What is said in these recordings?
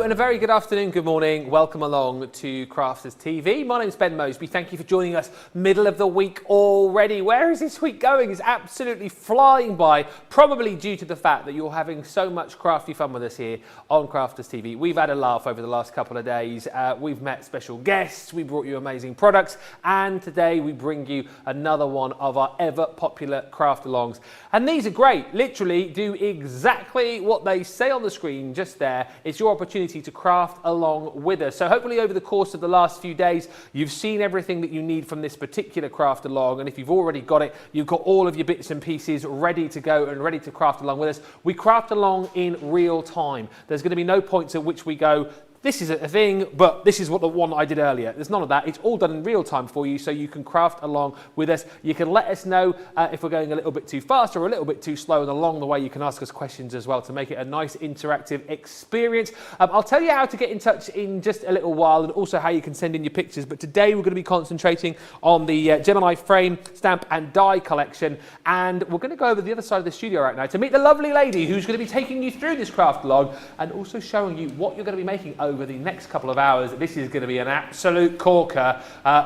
and a very good afternoon, good morning. Welcome along to Crafters TV. My name's Ben Moseby. Thank you for joining us. Middle of the week already. Where is this week going? It's absolutely flying by, probably due to the fact that you're having so much crafty fun with us here on Crafters TV. We've had a laugh over the last couple of days. We've met special guests. We brought you amazing products. And today we bring you another one of our ever popular craft alongs. And these are great. Literally do exactly what they say on the screen just there. It's your opportunity to craft along with us. So hopefully over the course of the last few days, you've seen everything that you need from this particular craft along. And if you've already got it, you've got all of your bits and pieces ready to go and ready to craft along with us. We craft along in real time. There's going to be no points at which we go, this is a thing, but this is what the one I did earlier. There's none of that. It's all done in real time for you, so you can craft along with us. You can let us know if we're going a little bit too fast or a little bit too slow, and along the way you can ask us questions as well to make it a nice interactive experience. I'll tell you how to get in touch in just a little while, and also how you can send in your pictures. But today we're going to be concentrating on the Gemini frame, stamp and die collection, and we're going to go over the other side of the studio right now to meet the lovely lady who's going to be taking you through this craft along and also showing you what you're going to be making over the next couple of hours. This is going to be an absolute corker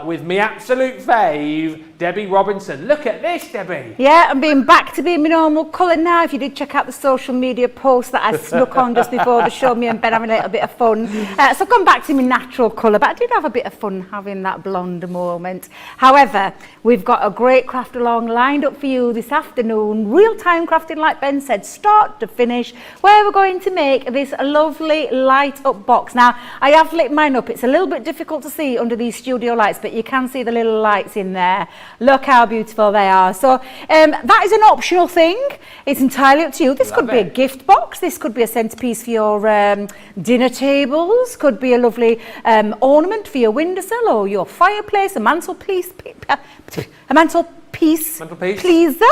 with me absolute fave, Debbie Robinson. Look at this, Debbie. Yeah, I'm being back to being my normal colour now. If you did check out the social media post that I snuck on just before the show, me and Ben having a little bit of fun. So I've gone back to my natural colour, but I did have a bit of fun having that blonde moment. However, we've got a great craft along lined up for you this afternoon. Real-time crafting, like Ben said, start to finish, where we're going to make this lovely light up box. Now, I have lit mine up. It's a little bit difficult to see under these studio lights, but you can see the little lights in there. Look how beautiful they are. So that is an optional thing. It's entirely up to you. This could be a gift box. This could be a centerpiece for your dinner tables. Could be a lovely ornament for your windowsill or your fireplace, a mantelpiece, pleaser.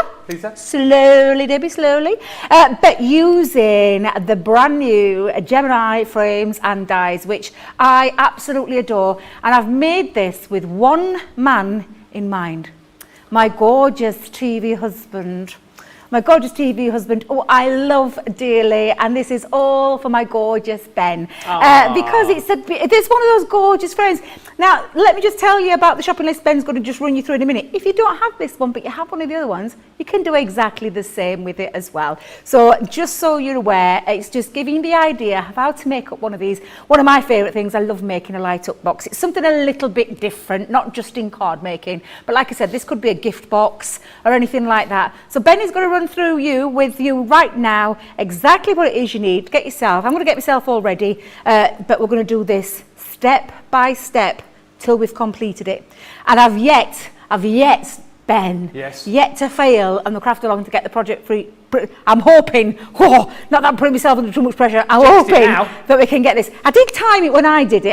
Slowly, Debbie, slowly. But using the brand new Gemini frames and dies, which I absolutely adore. And I've made this with one man in mind, my gorgeous TV husband. My gorgeous TV husband, who I love dearly, and this is all for my gorgeous Ben. Because it's one of those gorgeous frames. Now, let me just tell you about the shopping list Ben's going to just run you through in a minute. If you don't have this one, but you have one of the other ones, you can do exactly the same with it as well. So just so you're aware, it's just giving you the idea of how to make up one of these. One of my favourite things, I love making a light up box. It's something a little bit different, not just in card making, but like I said, this could be a gift box or anything like that. So Ben is going to run through with you right now exactly what it is you need to get yourself. I'm going to get myself all ready, but we're going to do this step by step till we've completed it. And I've yet, Ben, yet to fail on the craft along to get the project free. I'm hoping, not that I'm putting myself under too much pressure, I'm hoping that we can get this. I did time it when I did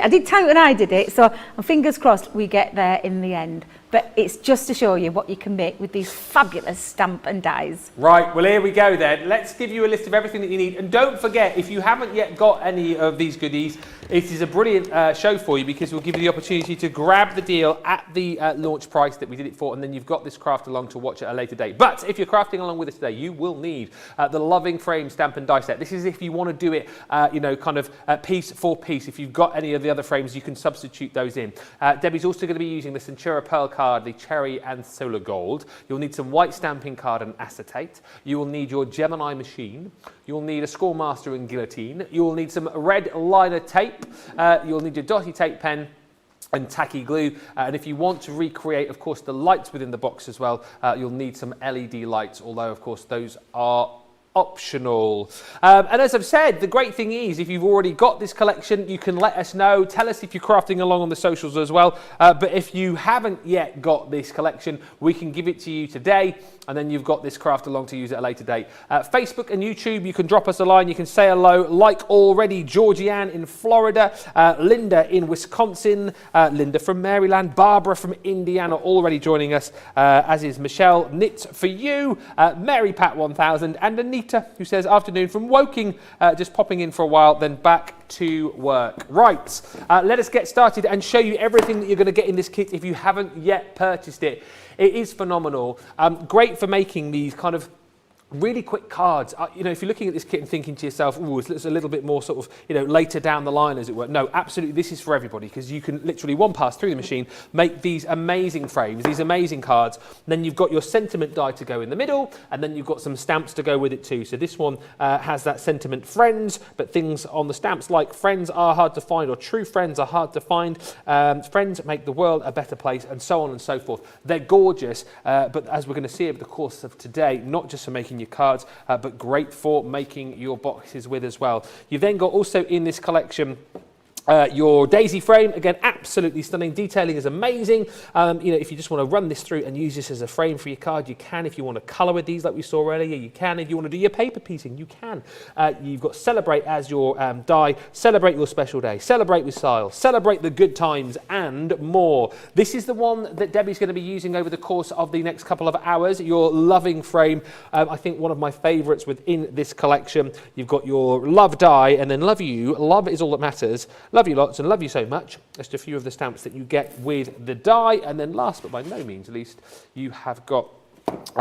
it, so fingers crossed we get there in the end. But it's just to show you what you can make with these fabulous stamp and dies. Right, well here we go then. Let's give you a list of everything that you need. And don't forget, if you haven't yet got any of these goodies, it is a brilliant show for you, because we'll give you the opportunity to grab the deal at the launch price that we did it for, and then you've got this craft along to watch at a later date. But if you're crafting along with us today, you will need the Loving Frame Stamp and Die set. This is if you want to do it, piece for piece. If you've got any of the other frames, you can substitute those in. Debbie's also going to be using the Centura Pearl card, the Cherry and Solar Gold. You'll need some white stamping card and acetate. You will need your Gemini machine. You'll need a Scoremaster and guillotine. You will need some red liner tape. You'll need your dotty tape pen and tacky glue, and if you want to recreate, of course, the lights within the box as well, you'll need some LED lights, although of course those are optional. And as I've said, the great thing is, if you've already got this collection, you can let us know. Tell us if you're crafting along on the socials as well. But if you haven't yet got this collection, we can give it to you today, and then you've got this craft along to use at a later date. Facebook and YouTube, you can drop us a line. You can say hello, like already. Georgianne in Florida, Linda in Wisconsin, Linda from Maryland, Barbara from Indiana already joining us, as is Michelle, Knit for You, Mary Pat 1000, and Anita, who says afternoon from Woking, just popping in for a while, then back to work. Right, let us get started and show you everything that you're going to get in this kit if you haven't yet purchased it. It is phenomenal. Great for making these kind of Really quick cards. You know, if you're looking at this kit and thinking to yourself, "Ooh, it's a little bit more sort of, you know, later down the line, as it were." No, absolutely, this is for everybody, because you can literally one pass through the machine, make these amazing frames, these amazing cards. Then you've got your sentiment die to go in the middle, and then you've got some stamps to go with it too. So this one has that sentiment friends, but things on the stamps like friends are hard to find, or true friends are hard to find. Friends make the world a better place, and so on and so forth. They're gorgeous, but as we're going to see over the course of today, not just for making your cards, but great for making your boxes with as well. You've then got also in this collection your daisy frame, again, absolutely stunning. Detailing is amazing. You know, if you just want to run this through and use this as a frame for your card, you can. If you want to colour with these like we saw earlier, you can. If you want to do your paper piecing, you can. You've got celebrate as your die, celebrate your special day, celebrate with style, celebrate the good times, and more. This is the one that Debbie's going to be using over the course of the next couple of hours, your loving frame. I think one of my favourites within this collection. You've got your love die, and then love you. Love is all that matters. Love you lots and love you so much. Just a few of the stamps that you get with the die. And then last but by no means least, you have got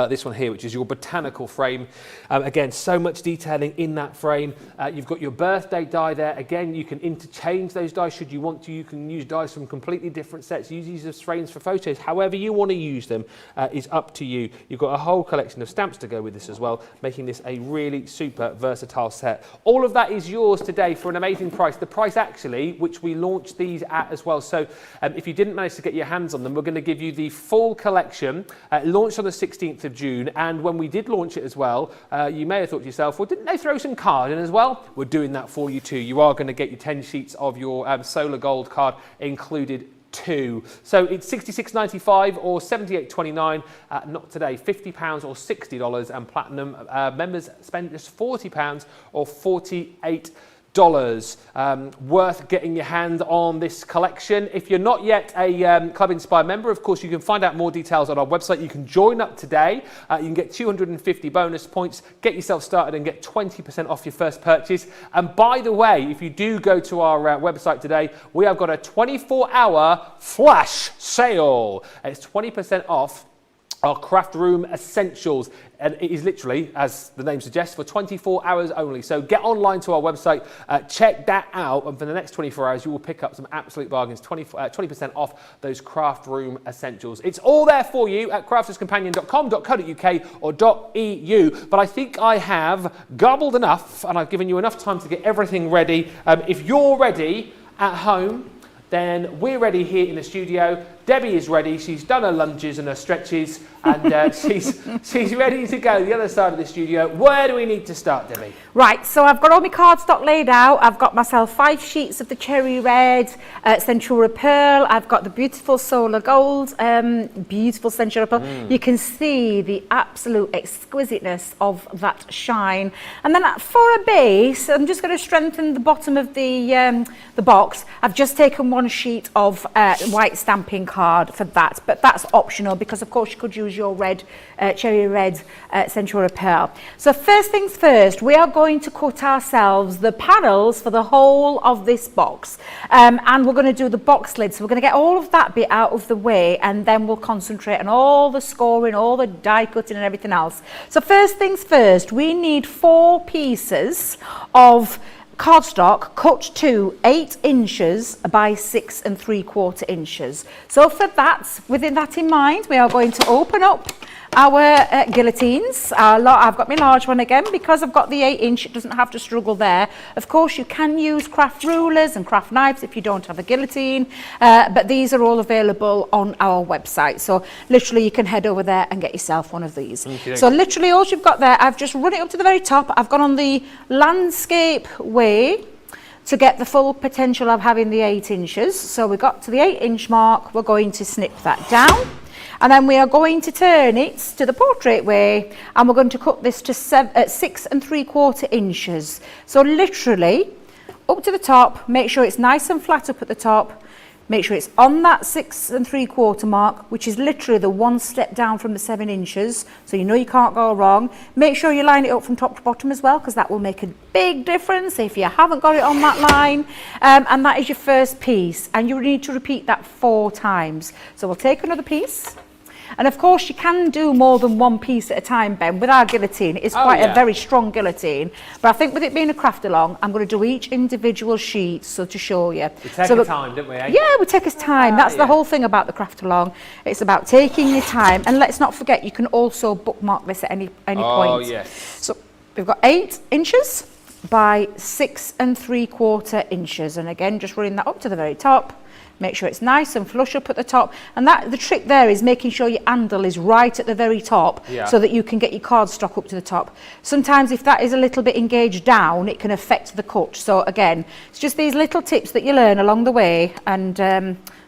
this one here, which is your botanical frame. Again, so much detailing in that frame. You've got your birthday die there. Again, you can interchange those dies should you want to. You can use dies from completely different sets. Use these as frames for photos. However you want to use them is up to you. You've got a whole collection of stamps to go with this as well, making this a really super versatile set. All of that is yours today for an amazing price. The price actually, which we launched these at as well. So if you didn't manage to get your hands on them, we're going to give you the full collection. Launched on the 16th of June, and when we did launch it as well, you may have thought to yourself, well, didn't they throw some card in as well? We're doing that for you too. You are going to get your 10 sheets of your solar gold card included too. So it's $66.95 or $78.29. Not today, £50 or $60, and platinum members spend just £40 or $48. Worth getting your hand on this collection. If you're not yet a Club Inspire member, of course, you can find out more details on our website. You can join up today. You can get 250 bonus points, get yourself started and get 20% off your first purchase. And by the way, if you do go to our website today, we have got a 24-hour flash sale. It's 20% off our craft room essentials, and it is literally, as the name suggests, for 24 hours only. So get online to our website, check that out, and for the next 24 hours you will pick up some absolute bargains, 20% off those craft room essentials. It's all there for you at crafterscompanion.com.co.uk or .eu, but I think I have gobbled enough and I've given you enough time to get everything ready. If you're ready at home, then we're ready here in the studio. Debbie is ready. She's done her lunges and her stretches, and she's ready to go the other side of the studio. Where do we need to start, Debbie? Right, so I've got all my cardstock laid out. I've got myself 5 sheets of the cherry red Centura pearl. I've got the beautiful solar gold, beautiful Centura pearl. You can see the absolute exquisiteness of that shine. And then for a base, I'm just going to strengthen the bottom of the box. I've just taken 1 sheet of white stamping card for that, but that's optional because of course you could use your red cherry red Centura pearl. So first things first, we are going to cut ourselves the panels for the whole of this box, and we're going to do the box lid. So we're going to get all of that bit out of the way, and then we'll concentrate on all the scoring, all the die cutting and everything else. So first things first, we need 4 pieces of cardstock cut to 8 inches by 6 3/4 inches. So for that, within that in mind, we are going to open up our guillotines. I've got my large one again because I've got the 8-inch. It doesn't have to struggle there. Of course, you can use craft rulers and craft knives if you don't have a guillotine, but these are all available on our website. So literally, you can head over there and get yourself one of these. Okay. So literally, all you've got there, I've just run it up to the very top. I've gone on the landscape way to get the full potential of having the 8 inches. So we got to the 8-inch mark. We're going to snip that down. And then we are going to turn it to the portrait way, and we're going to cut this to 6 3/4 inches. So literally up to the top, make sure it's nice and flat up at the top, make sure it's on that 6 3/4 mark, which is literally the 1 step down from the 7 inches. So you know you can't go wrong. Make sure you line it up from top to bottom as well, because that will make a big difference if you haven't got it on that line. And that is your first piece, and you need to repeat that 4 times. So we'll take another piece. And of course you can do more than one piece at a time, Ben, with our guillotine. It's quite a very strong guillotine. But I think with it being a craft along, I'm going to do each individual sheet so to show you. We take our time, don't we? Eh? Yeah, we take us time. That's the whole thing about the craft along. It's about taking your time. And let's not forget, you can also bookmark this at any point. Oh, yes. So we've got 8 inches by 6 3/4 inches. And again, just running that up to the very top. Make sure it's nice and flush up at the top. And the trick there is making sure your handle is right at the very top so that you can get your cardstock up to the top. Sometimes if that is a little bit engaged down, it can affect the cut. So again, it's just these little tips that you learn along the way. And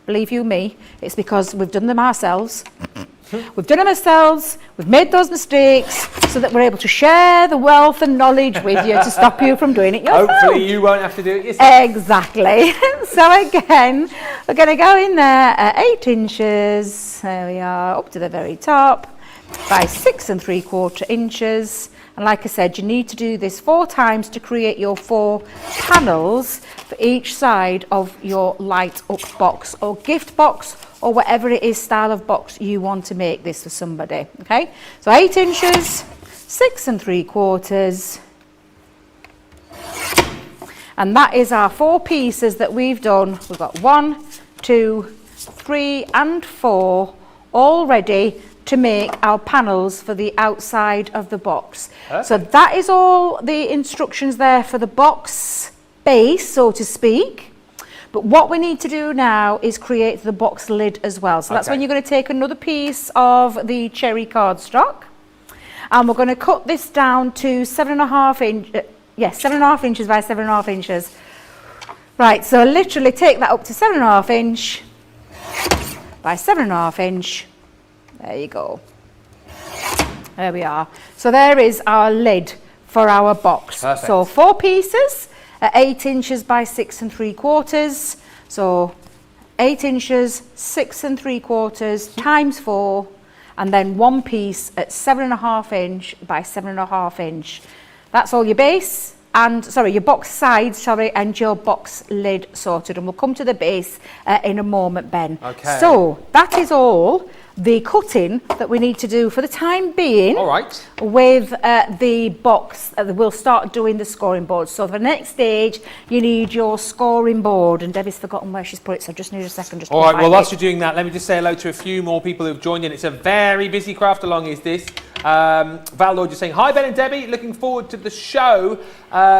believe you me, it's because we've done them ourselves. We've done them ourselves, we've made those mistakes so that we're able to share the wealth and knowledge with you to stop you from doing it yourself. Hopefully you won't have to do it yourself. Exactly. So again, we're going to go in there at 8 inches, there we are, up to the very top, by 6 3/4 inches. And like I said, you need to do this 4 times to create your 4 panels for each side of your light up box or gift box or whatever it is style of box you want to make this for somebody. Okay, so 8 inches, 6 3/4. And that is our 4 pieces that we've done. We've got 1, 2, 3 and 4 all ready to make our panels for the outside of the box. So that is all the instructions there for the box base, so to speak. But what we need to do now is create the box lid as well. So that's when you're going to take another piece of the cherry cardstock, and we're going to cut this down to 7.5 inches. 7.5 inches by 7.5 inches. Right, so literally take that up to 7.5 inch by 7.5 inch. There you go. There we are. So there is our lid for our box. Perfect. So 4 pieces at 8 inches by 6 3/4. So 8 inches, 6 3/4 times 4, and then 1 piece at 7.5 inch by 7.5 inch. That's all your base and your box sides, and your box lid sorted. And we'll come to the base in a moment, Ben. Okay. So that is all the cutting that we need to do for the time being. All right. With the box, we'll start doing the scoring board. So the next stage, you need your scoring board. And Debbie's forgotten where she's put it, so I just need a second. All right, well, whilst you're doing that, let me just say hello to a few more people who've joined in. It's a very busy craft along, is this. Val Lloyd just saying, hi, Ben and Debbie, looking forward to the show.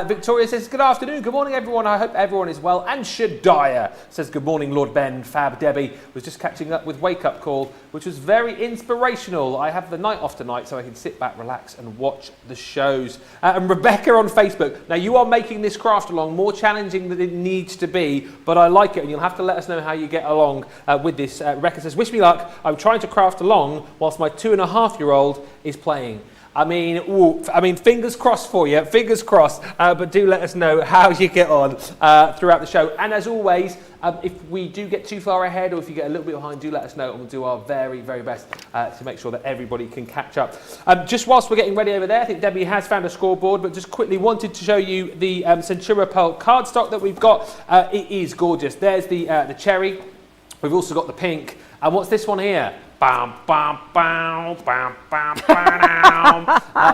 Victoria says, good afternoon, good morning, everyone. I hope everyone is well. And Shadiah says, good morning, Lord Ben, Fab, Debbie. Was just catching up with Wake Up Call, which was very inspirational. I have the night off tonight so I can sit back, relax and watch the shows. And Rebecca on Facebook, now you are making this craft along more challenging than it needs to be, but I like it, and you'll have to let us know how you get along with this. Rebecca says, wish me luck. I'm trying to craft along whilst my 2.5-year-old is playing. I mean, fingers crossed for you, fingers crossed, but do let us know how you get on throughout the show. And as always, if we do get too far ahead or if you get a little bit behind, do let us know and we'll do our very, very best to make sure that everybody can catch up. Just whilst we're getting ready over there, I think Debbie has found a scoreboard, but just quickly wanted to show you the Centura Pearl cardstock that we've got. It is gorgeous. There's the cherry. We've also got the pink. And what's this one here? Bam, bam, bam, bam, bam, bam.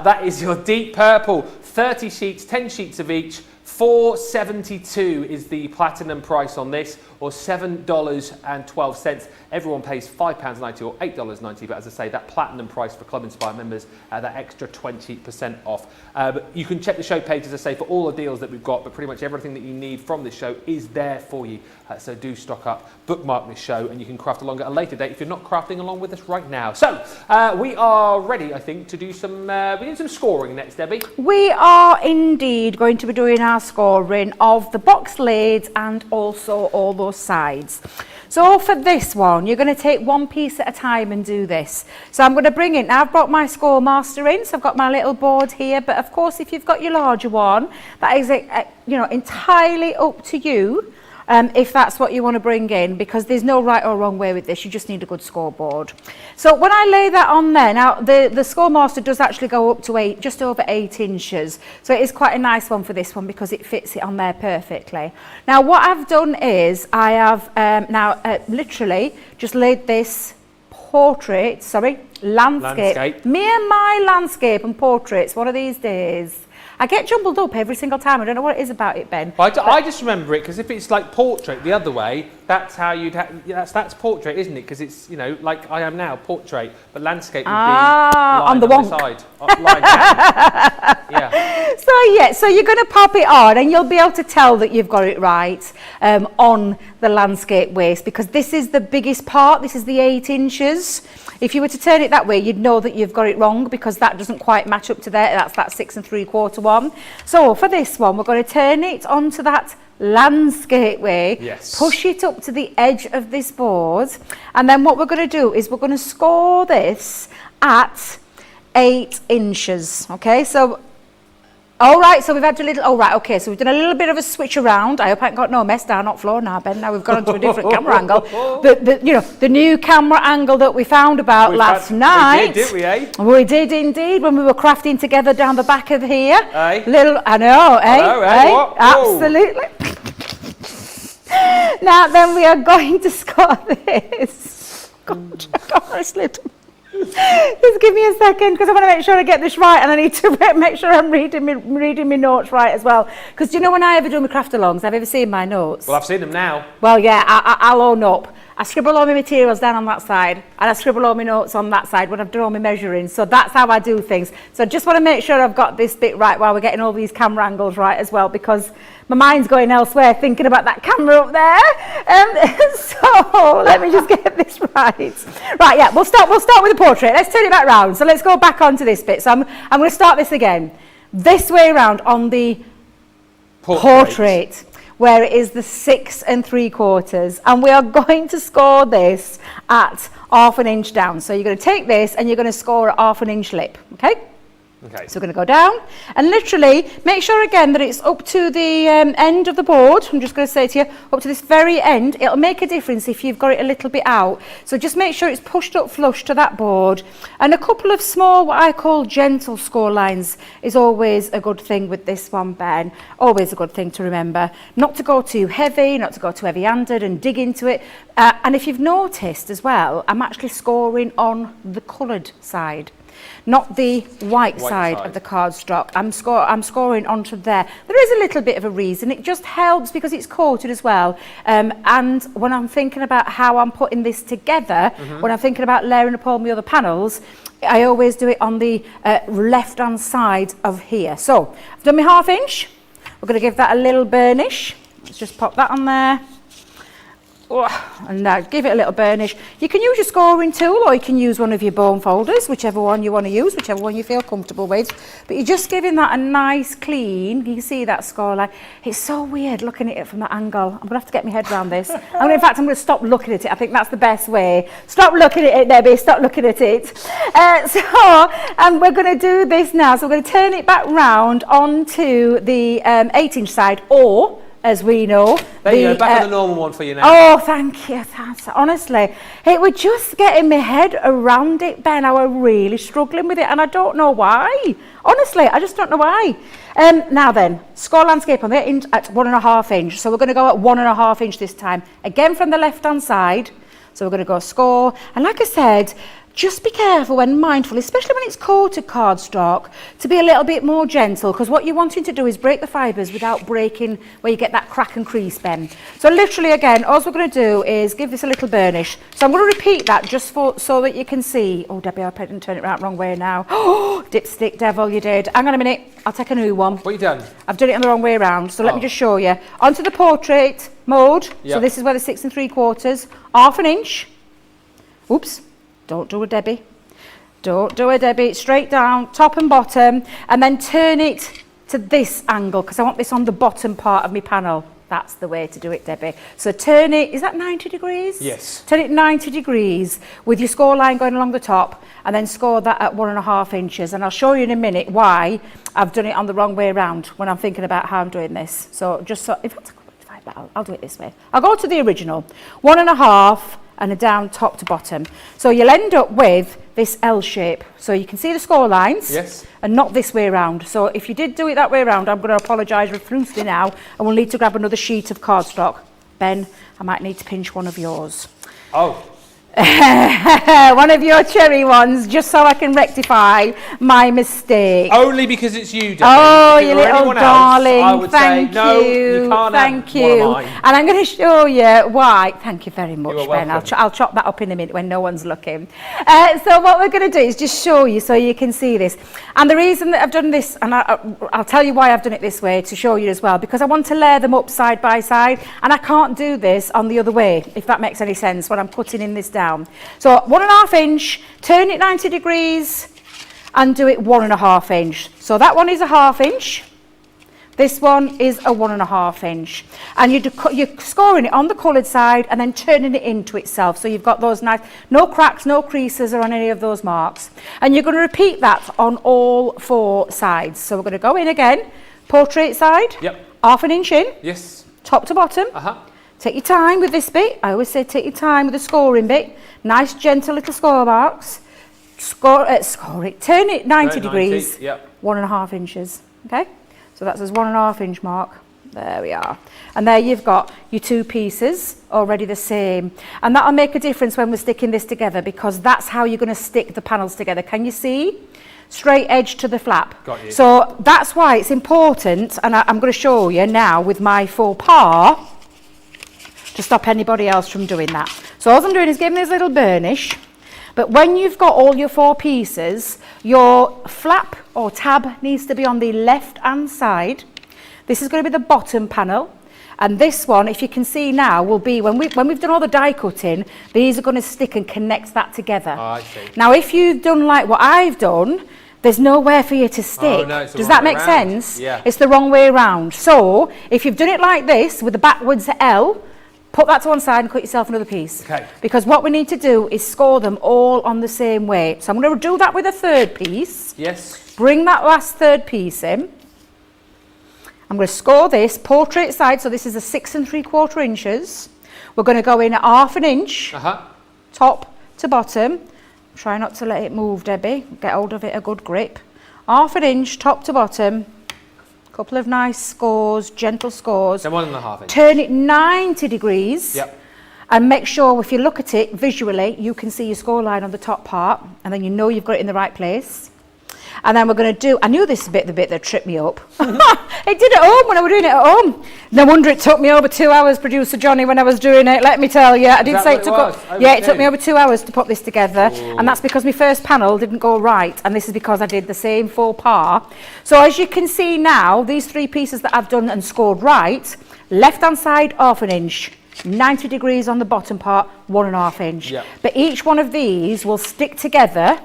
That is your deep purple. 30 sheets, 10 sheets of each. $4.72 is the platinum price on this, or $7.12. Everyone pays £5.90 or $8.90, but as I say, that platinum price for Club Inspire members, that extra 20% off. But you can check the show page, as I say, for all the deals that we've got, but pretty much everything that you need from this show is there for you. So do stock up, bookmark this show, and you can craft along at a later date if you're not crafting along with us right now. So we are ready, I think, to do some, we need some scoring next, Debbie. We are indeed going to be doing our scoring of the box lids and also all those sides. So for this one, you're going to take 1 piece at a time and do this. So I'm going to bring in, now I've brought my score master in, so I've got my little board here, but of course if you've got your larger one, that is entirely up to you. If that's what you want to bring in, because there's no right or wrong way with this, you just need a good scoreboard. So when I lay that on there, now the Scoremaster does actually go up to just over 8 inches, so it is quite a nice one for this one because it fits it on there perfectly. Now what I've done is I have literally just laid this landscape. Me and my landscape and portraits one of these days. I get jumbled up every single time. I don't know what it is about it, Ben. I just remember it because if it's like portrait the other way, that's how you'd have. That's portrait, isn't it? Because it's, you know, like I am now, portrait, but landscape would be on the wonk side, line down. Yeah. So you're going to pop it on, and you'll be able to tell that you've got it right on the landscape waist, because this is the biggest part. This is the 8 inches. If you were to turn it that way, you'd know that you've got it wrong, because that doesn't quite match up to there. That's that 6 3/4 one. So for this one, we're going to turn it onto that landscape way, push it up to the edge of this board, and then what we're going to do is we're going to score this at 8 inches. Okay, so all right, so we've had a little, okay, so we've done a little bit of a switch around. I hope I ain't got no mess down on floor now, Ben. Now we've gone onto a different camera angle. The new camera angle that we found about last night. We did, didn't we, eh? We did indeed, when we were crafting together down the back of here. Eh? I know, eh? What? Absolutely. Now then, we are going to score this. God, honestly. Just give me a second, because I want to make sure I get this right, and I need to make sure I'm reading my notes right as well. Because do you know, when I ever do my craft alongs, have you ever seen my notes? Well, I've seen them now. Well, yeah, I'll own up. I scribble all my materials down on that side, and I scribble all my notes on that side when I've done all my measuring. So that's how I do things. So I just want to make sure I've got this bit right while we're getting all these camera angles right as well, because my mind's going elsewhere thinking about that camera up there. So let me just get this right. Right, yeah, we'll start with the portrait. Let's turn it back round. So let's go back onto this bit. So I'm going to start this again. This way around on the portrait, where it is the 6 3/4, and we are going to score this at 1/2 inch down. So you're going to take this and you're going to score at 1/2 inch lip, okay? Okay. So we're going to go down and literally make sure again that it's up to the end of the board. I'm just going to say to you, up to this very end. It'll make a difference if you've got it a little bit out. So just make sure it's pushed up flush to that board. And a couple of small, what I call gentle score lines, is always a good thing with this one, Ben. Always a good thing to remember. Not to go too heavy, not to go too heavy-handed and dig into it. And if you've noticed as well, I'm actually scoring on the coloured side, not the white side of the cardstock. I'm scoring onto there. There is a little bit of a reason. It just helps because it's coated as well. And when I'm thinking about how I'm putting this together, when I'm thinking about layering up all my other panels, I always do it on the left-hand side of here. So I've done my 1/2 inch. We're going to give that a little burnish. Let's just pop that on there. And now give it a little burnish. You can use your scoring tool, or you can use one of your bone folders, whichever one you want to use, whichever one you feel comfortable with. But you're just giving that a nice clean. You can see that score line. It's so weird looking at it from that angle. I'm going to have to get my head around this. In fact, I'm going to stop looking at it. I think that's the best way. Stop looking at it, Debbie. Stop looking at it. We're going to do this now. So we're going to turn it back round onto the 8 inch side, or, as we know, there you go, back on the normal one for you now. Oh, thank you. Honestly, it was just getting my head around it, Ben. I was really struggling with it, and I don't know why. Honestly, I just don't know why. Now then, score landscape on it at 1.5 inch. So we're going to go at 1.5 inch this time. Again from the left-hand side. So we're going to go score. And like I said, just be careful when mindful, especially when it's coated cardstock, to be a little bit more gentle, because what you're wanting to do is break the fibres without breaking where you get that crack and crease, Ben. So literally again, all we're going to do is give this a little burnish. So I'm going to repeat that just so that you can see. Oh, Debbie, I didn't turn it right wrong way now. Oh, dipstick devil, you did. Hang on a minute, I'll take a new one. What have you done? I've done it on the wrong way around, so let me just show you. Onto the portrait mode. Yep. So this is where the 6 3/4, 1/2 inch. Oops. Don't do a Debbie. Don't do a Debbie. Straight down, top and bottom, and then turn it to this angle, because I want this on the bottom part of my panel. That's the way to do it, Debbie. So turn it, is that 90 degrees? Yes. Turn it 90 degrees with your score line going along the top, and then score that at 1.5 inches. And I'll show you in a minute why I've done it on the wrong way around when I'm thinking about how I'm doing this. So just so, if I'll do it this way. I'll go to the original. 1.5 and a down top to bottom. So you'll end up with this L shape. So you can see the score lines, yes, and not this way around. So if you did do it that way around, I'm going to apologise profusely now, and we'll need to grab another sheet of cardstock. Ben, I might need to pinch one of yours. Oh. One of your cherry ones, just so I can rectify my mistake. Only because it's you, Debbie. Oh, if you little darling. Else, I would thank say, no, you can't thank have you. one of mine. And I'm going to show you why. Thank you very much, You're Ben. welcome. I'll chop that up in a minute when no one's looking. So what we're going to do is just show you so you can see this. And the reason that I've done this, and I'll tell you why I've done it this way to show you as well, because I want to layer them up side by side, and I can't do this on the other way, if that makes any sense, when I'm cutting in this down. So 1.5 inch, turn it 90 degrees, and do it 1.5 inch. So that one is a 1/2 inch. This one is a 1.5 inch. And you're scoring it on the coloured side and then turning it into itself. So you've got those nice, no cracks, no creases or on any of those marks. And you're going to repeat that on all 4 sides. So we're going to go in again, portrait side, Yep. 1/2 inch in, Yes. top to bottom. Take your time with this bit. I always say take your time with the scoring bit. Nice, gentle little score marks. Score it. Turn it 90 degrees. 90, yep. 1.5 inches. Okay? So that's his 1.5 inch mark. There we are. And there you've got your 2 pieces already the same. And that'll make a difference when we're sticking this together, because that's how you're going to stick the panels together. Can you see? Straight edge to the flap. Got you. So that's why it's important, and I'm going to show you now with my faux pas, to stop anybody else from doing that. So all I'm doing is giving this a little burnish, but when you've got all your 4 pieces, your flap or tab needs to be on the left hand side. This is going to be the bottom panel, and this one, if you can see now, will be when we've done all the die cutting, these are going to stick and connect that together. Oh, I see. Now if you've done like what I've done, there's nowhere for you to stick. Oh, no, it's the Does wrong that way make round. sense? Yeah. It's the wrong way around. So if you've done it like this with the backwards L, put that to one side and cut yourself another piece. Okay. Because what we need to do is score them all on the same way. So I'm going to do that with a 3rd piece. Yes. Bring that last 3rd piece in. I'm going to score this portrait side. So this is a 6 3/4 inches. We're going to go in at 1/2 inch, top to bottom. Try not to let it move, Debbie. Get hold of it, a good grip. 1/2 inch, top to bottom. Couple of nice scores, gentle scores. Then 1.5 inch. Turn it 90 degrees. Yep. And make sure if you look at it visually, you can see your score line on the top part, and then you know you've got it in the right place. And then we're going to do, I knew this bit, the bit that tripped me up. It did at home when I was doing it at home. No wonder it took me over 2 hours, producer Johnny, when I was doing it, let me tell you. I did say it took it took me over 2 hours to put this together. Ooh. And that's because my first panel didn't go right, and this is because I did the same faux pas. So as you can see now, these 3 pieces that I've done and scored right, left hand side 1/2 inch, 90 degrees on the bottom part, 1.5 inch. Yep. But each one of these will stick together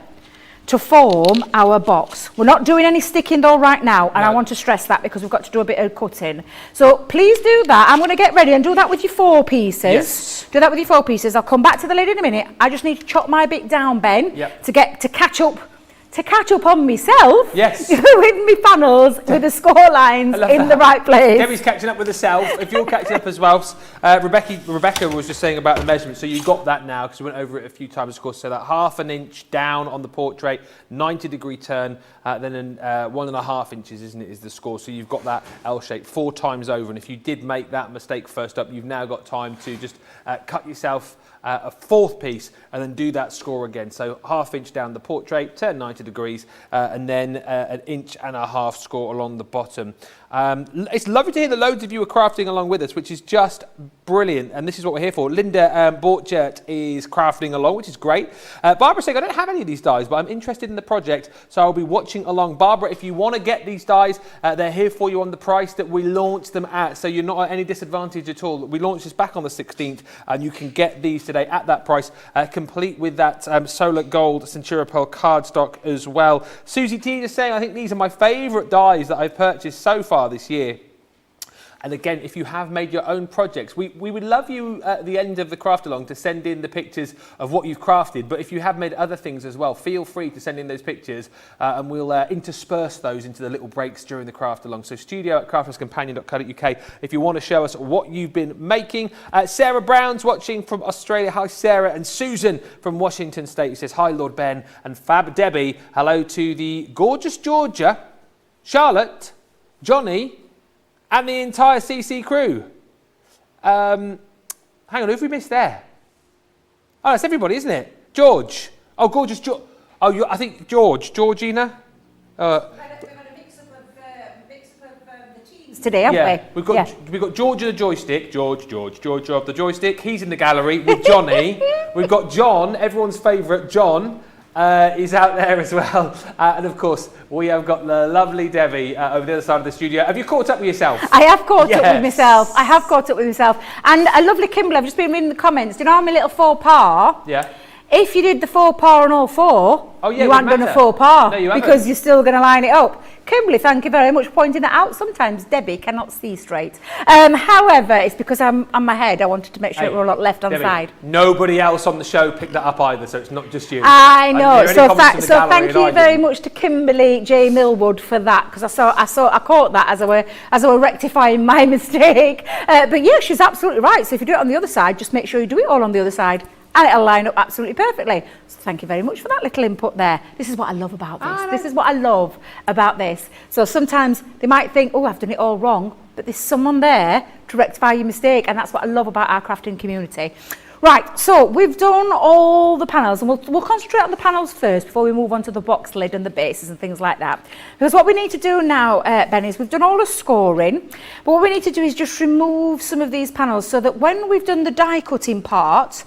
to form our box. We're not doing any sticking though right now, and I want to stress that because we've got to do a bit of cutting. So please do that. I'm going to get ready and do that with your 4 pieces. Yes. Do that with your 4 pieces. I'll come back to the lid in a minute. I just need to chop my bit down, Ben, to catch up on myself. Yes. With my panels, with the score lines in the right place. Debbie's catching up with herself. If you're catching up as well, Rebecca was just saying about the measurement, so you got that now because we went over it a few times, of course. So that 1/2 inch down on the portrait, 90 degree turn, then 1.5 inches, isn't it, is the score. So you've got that L shape 4 times over. And if you did make that mistake first up, you've now got time to just cut yourself a 4th piece and then do that score again. So 1/2 inch down the portrait, turn 90 degrees, and then 1.5 inches score along the bottom. It's lovely to hear that loads of you are crafting along with us, which is just brilliant, and this is what we're here for. Linda Borchert is crafting along, which is great. Barbara saying, I don't have any of these dies, but I'm interested in the project, so I'll be watching along. Barbara, if you want to get these dies, they're here for you on the price that we launched them at, so you're not at any disadvantage at all. We launched this back on the 16th, and you can get these today at that price, complete with that Solar Gold Centura Pearl cardstock as well. Susie T is saying, I think these are my favourite dies that I've purchased so far this year. And again, if you have made your own projects, we would love you at the end of the craft along to send in the pictures of what you've crafted. But if you have made other things as well, feel free to send in those pictures and we'll intersperse those into the little breaks during the craft along. So studio@crafterscompanion.co.uk if you want to show us what you've been making. Sarah Brown's watching from Australia. Hi, Sarah. And Susan from Washington State, who says, hi, Lord Ben and Fab Debbie. Hello to the gorgeous Georgia, Charlotte, Johnny, and the entire CC crew. Hang on, who have we missed there? Oh, that's everybody, isn't it? George. Oh, gorgeous George. Oh, I think Georgina. We've had a mix-up of the teams today, haven't we? We've got George of the joystick. George of the joystick. He's in the gallery with Johnny. We've got John, everyone's favourite John. Is out there as well. And of course, we have got the lovely Debbie over the other side of the studio. Have you caught up with yourself? I have caught up with myself. I have caught up with myself. And a lovely Kimberly, I've just been reading the comments. Do you know my little faux pas? Yeah. If you did the faux pas on all four, you aren't done a faux pas because you're still going to line it up. Kimberly, thank you very much for pointing that out. Sometimes Debbie cannot see straight. However, it's because I'm on my head. I wanted to make sure it were all left on the side. Nobody else on the show picked that up either, so it's not just you. I know. So thank you very much to Kimberly J. Millwood for that, because I caught that as I were rectifying my mistake. But yeah, she's absolutely right. So if you do it on the other side, just make sure you do it all on the other side. And it'll line up absolutely perfectly. So thank you very much for that little input there. This is what I love about this. This is what I love about this. So sometimes they might think, oh, I've done it all wrong, but there's someone there to rectify your mistake, and that's what I love about our crafting community. Right, so we've done all the panels, and we'll concentrate on the panels first before we move on to the box lid and the bases and things like that. Because what we need to do now, Ben, is we've done all the scoring, but what we need to do is just remove some of these panels so that when we've done the die cutting part,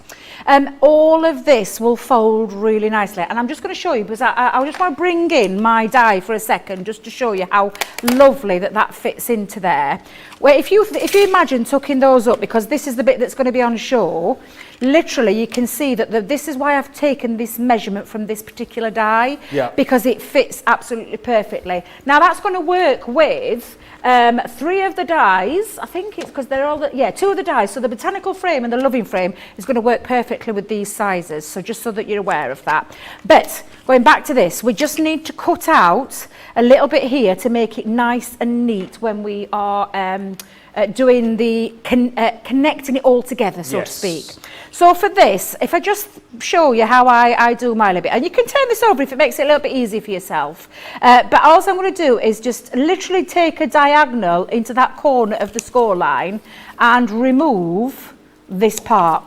all of this will fold really nicely. And I'm just going to show you, because I just want to bring in my die for a second just to show you how lovely that fits into there. Where if you imagine tucking those up, because this is the bit that's going to be on show, literally you can see that this is why I've taken this measurement from this particular die, because it fits absolutely perfectly. Now that's going to work with 3 of the dies. I think it's because they're all 2 of the dies. So the Botanical Frame and the Loving Frame is going to work perfectly with these sizes. So just so that you're aware of that. But going back to this, we just need to cut out a little bit here to make it nice and neat when we are doing the connecting it all together, so to speak. So for this, if I just show you how I do my little bit, and you can turn this over if it makes it a little bit easier for yourself. But all I'm going to do is just literally take a diagonal into that corner of the score line and remove this part.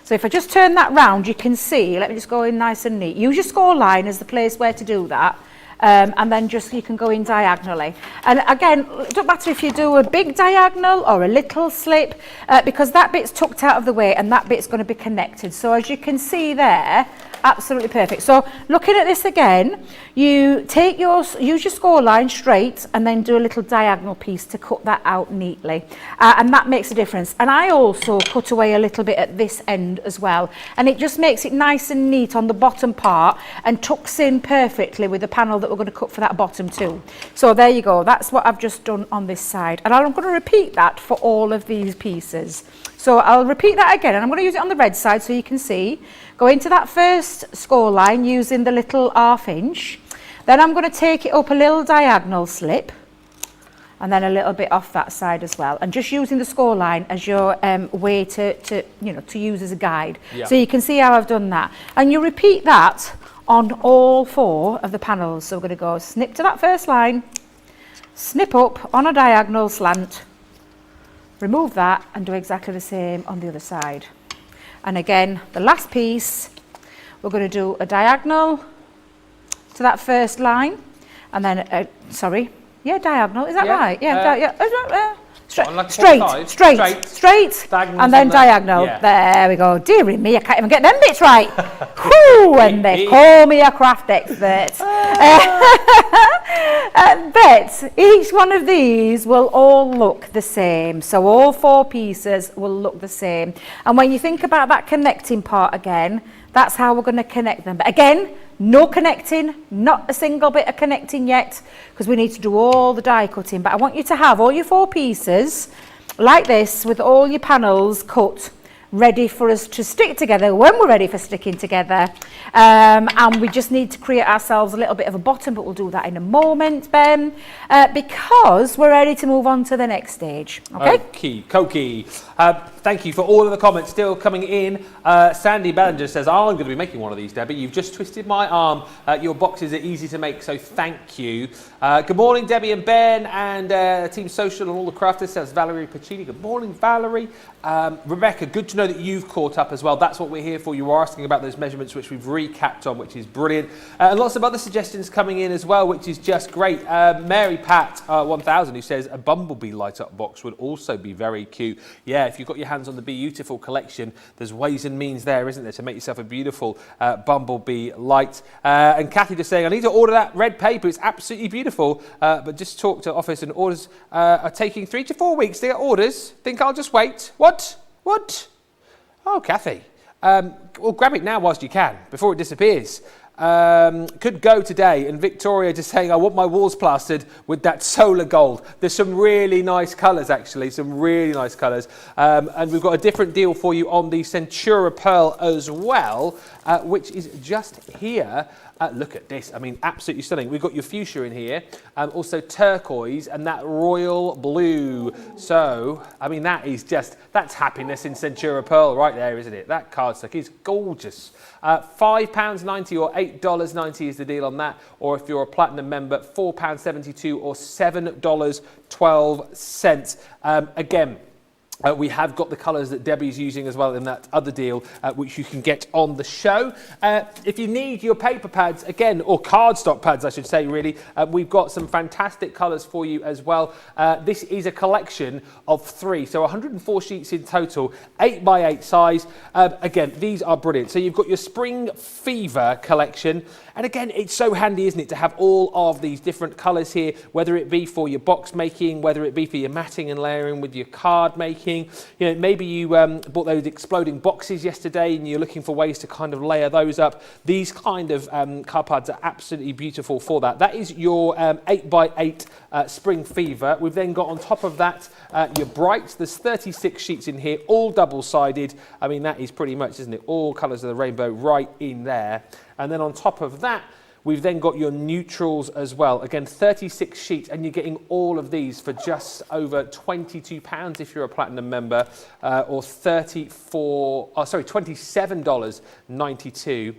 So if I just turn that round, you can see, let me just go in nice and neat. Use your score line as the place where to do that. And then you can go in diagonally. And again, it doesn't matter if you do a big diagonal or a little slip, because that bit's tucked out of the way and that bit's going to be connected. So as you can see there, absolutely perfect. So looking at this again, you use your score line straight and then do a little diagonal piece to cut that out neatly. And that makes a difference. And I also cut away a little bit at this end as well. And it just makes it nice and neat on the bottom part and tucks in perfectly with the panel that we're going to cut for that bottom too. So there you go. That's what I've just done on this side. And I'm going to repeat that for all of these pieces. So I'll repeat that again, and I'm going to use it on the red side so you can see. Go into that first score line using the little 1/2 inch. Then I'm going to take it up a little diagonal slip, and then a little bit off that side as well, and just using the score line as your way to use as a guide. So you can see how I've done that, and you repeat that on all 4 of the panels. So we're going to go snip to that first line, snip up on a diagonal slant, remove that, and do exactly the same on the other side. And again, the last piece, we're going to do a diagonal to that first line, and then diagonal, is that right? Straight, and then diagonal. There we go. Dearie me, I can't even get them bits right. Whew, and they call me a craft expert. But each one of these will all look the same. So all 4 pieces will look the same. And when you think about that connecting part again, that's how we're going to connect them. But again, no connecting, not a single bit of connecting yet, because we need to do all the die cutting. But I want you to have all your 4 pieces like this with all your panels cut, ready for us to stick together when we're ready for sticking together. And we just need to create ourselves a little bit of a bottom, but we'll do that in a moment, Ben, because we're ready to move on to the next stage. Okay? Okie dokie. Thank you for all of the comments still coming in. Sandy Bellinger says, I'm going to be making one of these, Debbie. You've just twisted my arm. Your boxes are easy to make, so thank you. Good morning, Debbie and Ben, and Team Social and all the crafters, says Valerie Pacini. Good morning, Valerie. Rebecca, good to to know that you've caught up as well. That's what we're here for. You were asking about those measurements, which we've recapped on, which is brilliant. And lots of other suggestions coming in as well, which is just great. Mary Pat 1000, who says a bumblebee light-up box would also be very cute. Yeah, if you've got your hands on the beautiful collection, there's ways and means there, isn't there, to make yourself a beautiful bumblebee light. And Kathy just saying, I need to order that red paper. It's absolutely beautiful. But just talk to office, and orders are taking 3 to 4 weeks to get orders. Think I'll just wait. What? Oh, Kathy. Well, grab it now whilst you can, before it disappears. Could go today. And Victoria just saying, I want my walls plastered with that solar gold. There's some really nice colours, actually, some really nice colours. And we've got a different deal for you on the Centura Pearl as well, which is just here. Look at this. I mean, absolutely stunning. We've got your fuchsia in here, also turquoise and that royal blue. So, I mean, that's happiness in Centura Pearl right there, isn't it? That cardstock is gorgeous. £5.90 or $8.90 is the deal on that. Or if you're a platinum member, £4.72 or $7.12. Again, we have got the colours that Debbie's using as well in that other deal, which you can get on the show. If you need your paper pads, again, or cardstock pads, I should say, really, we've got some fantastic colours for you as well. This is a collection of 3, so 104 sheets in total, 8x8 size. Again, these are brilliant. So you've got your Spring Fever collection. And again, it's so handy, isn't it, to have all of these different colours here, whether it be for your box making, whether it be for your matting and layering with your card making. You know, maybe you bought those exploding boxes yesterday and you're looking for ways to kind of layer those up. These kind of card pads are absolutely beautiful for that. That is your 8x8 Spring Fever. We've then got on top of that your Brights. There's 36 sheets in here, all double-sided. I mean, that is pretty much, isn't it, all colours of the rainbow right in there. And then on top of that, we've then got your neutrals as well. Again, 36 sheets, and you're getting all of these for just over £22 if you're a platinum member, or $27.92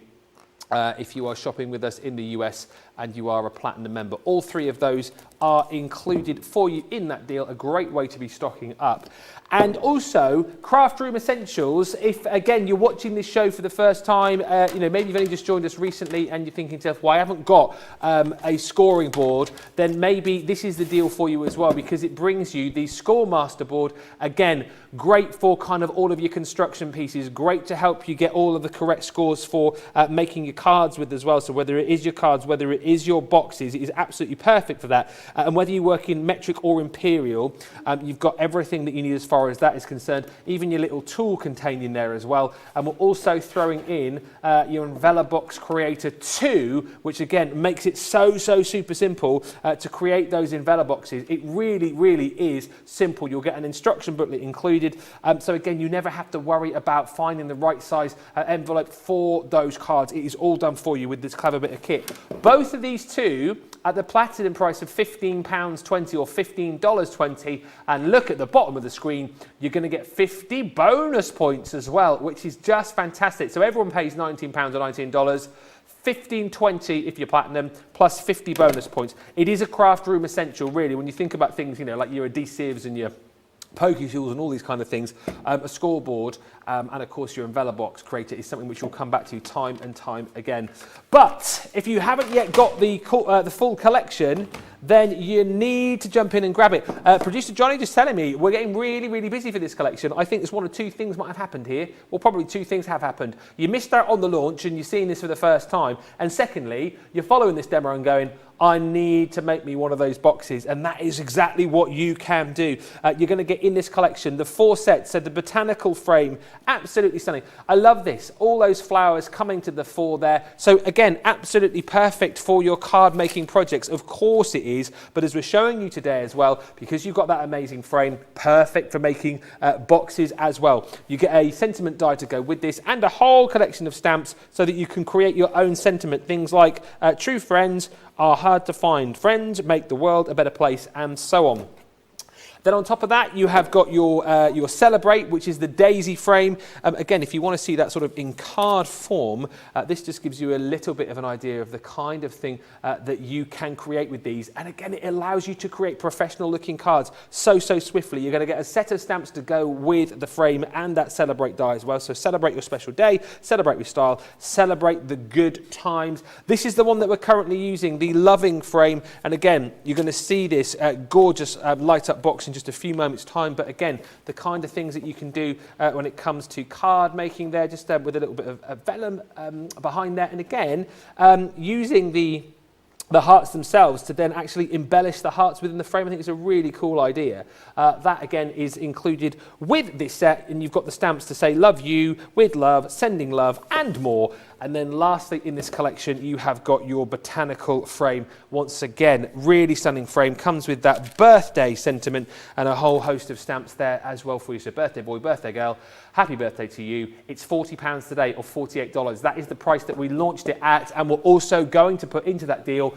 if you are shopping with us in the US and you are a platinum member. All 3 of those are included for you in that deal. A great way to be stocking up. And also, Craft Room Essentials. If, again, you're watching this show for the first time, you know, maybe you've only just joined us recently and you're thinking to yourself, well, I haven't got a scoring board, then maybe this is the deal for you as well, because it brings you the Score Master board. Again, great for kind of all of your construction pieces, great to help you get all of the correct scores for making your cards with as well. So whether it is your cards, whether it is your boxes, it is absolutely perfect for that. And whether you work in metric or imperial, you've got everything that you need as far as that is concerned, even your little tool contained in there as well. And we're also throwing in your Envelope Box Creator 2, which again makes it so super simple to create those envelope boxes. It really is simple. You'll get an instruction booklet included, so again, you never have to worry about finding the right size envelope for those cards. It is all done for you with this clever bit of kit. Both of these two at the platinum price of £15.20 or $15.20, and look at the bottom of the screen, you're going to get 50 bonus points as well, which is just fantastic. So everyone pays £19 or $19, $15.20 if you're platinum, plus 50 bonus points. It is a craft room essential, really, when you think about things, you know, like your adhesives and your pokey tools and all these kind of things. A scoreboard and of course your envelope box creator is something which we'll come back to time and time again. But if you haven't yet got the full collection, then you need to jump in and grab it. Producer Johnny just telling me we're getting really busy for this collection. I think there's 1 or 2 things might have happened here. Well, probably 2 things have happened. You missed out on the launch and you're seeing this for the first time. And secondly, you're following this demo and going, I need to make me one of those boxes, and that is exactly what you can do. You're going to get in this collection the 4 sets, so the Botanical Frame, absolutely stunning. I love this, all those flowers coming to the fore there. So again, absolutely perfect for your card making projects. Of course it is, but as we're showing you today as well, because you've got that amazing frame, perfect for making boxes as well. You get a sentiment die to go with this and a whole collection of stamps so that you can create your own sentiment. Things like true friends are hard to find, friends make the world a better place, and so on. Then on top of that, you have got your Celebrate, which is the daisy frame. Again, if you want to see that sort of in card form, this just gives you a little bit of an idea of the kind of thing that you can create with these. And again, it allows you to create professional looking cards so swiftly. You're going to get a set of stamps to go with the frame and that Celebrate die as well. So celebrate your special day, celebrate with style, celebrate the good times. This is the one that we're currently using, the Loving frame. And again, you're going to see this gorgeous light up box in just a few moments time. But again, the kind of things that you can do when it comes to card making there, just with a little bit of vellum behind there. And again, using the hearts themselves to then actually embellish the hearts within the frame. I think it's a really cool idea. That again is included with this set, and you've got the stamps to say love you, with love, sending love, and more. And then lastly in this collection, you have got your Botanical Frame. Once again, really stunning frame. Comes with that birthday sentiment and a whole host of stamps there as well for you. So birthday boy, birthday girl, happy birthday to you. It's £40 today or $48. That is the price that we launched it at. And we're also going to put into that deal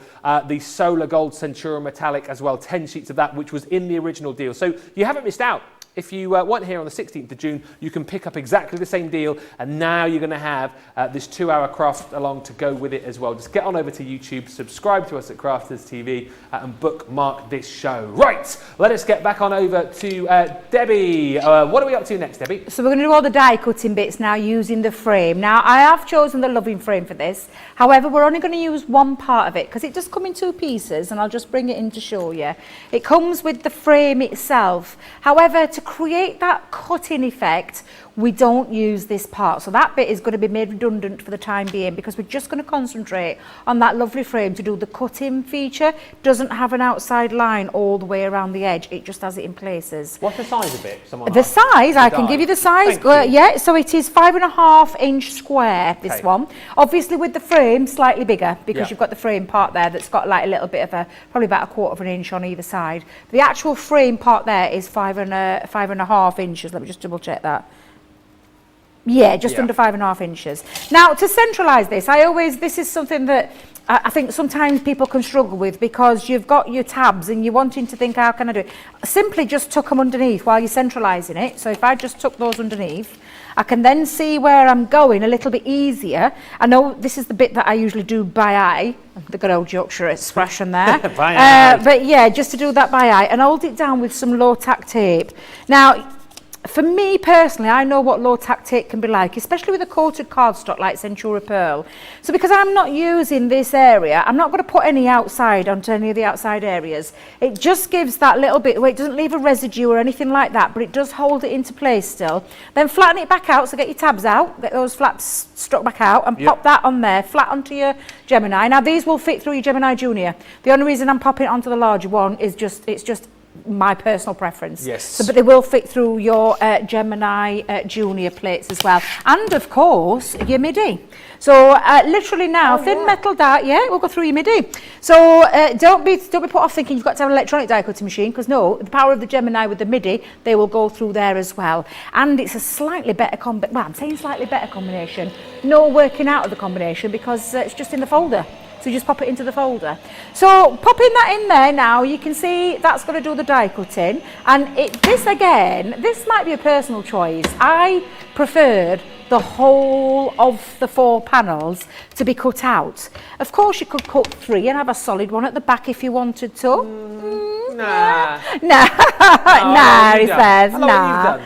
the Solar Gold Centura Metallic as well. 10 sheets of that, which was in the original deal. So you haven't missed out. If you weren't here on the 16th of June, you can pick up exactly the same deal, and now you're going to have this 2-hour craft along to go with it as well. Just get on over to YouTube, subscribe to us at Crafters TV, and bookmark this show. Right, let us get back on over to Debbie. What are we up to next, Debbie? So we're going to do all the die cutting bits now using the frame. Now, I have chosen the Loving frame for this. However, we're only going to use one part of it because it does come in 2 pieces, and I'll just bring it in to show you. It comes with the frame itself. However, to create that cutting effect, we don't use this part. So that bit is going to be made redundant for the time being because we're just going to concentrate on that lovely frame to do the cutting feature. It doesn't have an outside line all the way around the edge. It just has it in places. What's the size of it? The size, I can give you the size. Yeah, so it is 5.5 inch square, this one. Obviously with the frame, slightly bigger because you've got the frame part there that's got like a little bit of probably about 1/4 inch on either side. The actual frame part there is 5.5 inches. Let me just double check that. Yeah, just under 5.5 inches. Now, to centralise this, this is something that I think sometimes people can struggle with because you've got your tabs and you're wanting to think, how can I do it? Simply just tuck them underneath while you're centralising it. So if I just tuck those underneath, I can then see where I'm going a little bit easier. I know this is the bit that I usually do by eye, the good old Yorkshire expression there. By eye. But yeah, just to do that by eye and hold it down with some low tack tape. Now, for me personally, I know what low tack tape can be like, especially with a coated cardstock like Centura Pearl. So because I'm not using this area, I'm not going to put any outside onto any of the outside areas. It just gives that little bit where it doesn't leave a residue or anything like that, but it does hold it into place still. Then flatten it back out, so get your tabs out, get those flaps stuck back out and pop that on there, flat onto your Gemini. Now these will fit through your Gemini Junior. The only reason I'm popping it onto the larger one is it's just my personal preference. Yes. So, but they will fit through your Gemini Junior plates as well, and of course your MIDI. So literally now, thin metal die, we'll go through your MIDI. So don't be put off thinking you've got to have an electronic die cutting machine, because no, the power of the Gemini with the MIDI, they will go through there as well. And it's a slightly better I'm saying slightly better combination. No working out of the combination because it's just in the folder. So you just pop it into the folder. So popping that in there now, you can see that's going to do the die cutting. And this might be a personal choice. I preferred the whole of the 4 panels to be cut out. Of course, you could cut 3 and have a solid one at the back if you wanted to. Nah. He says. Nah.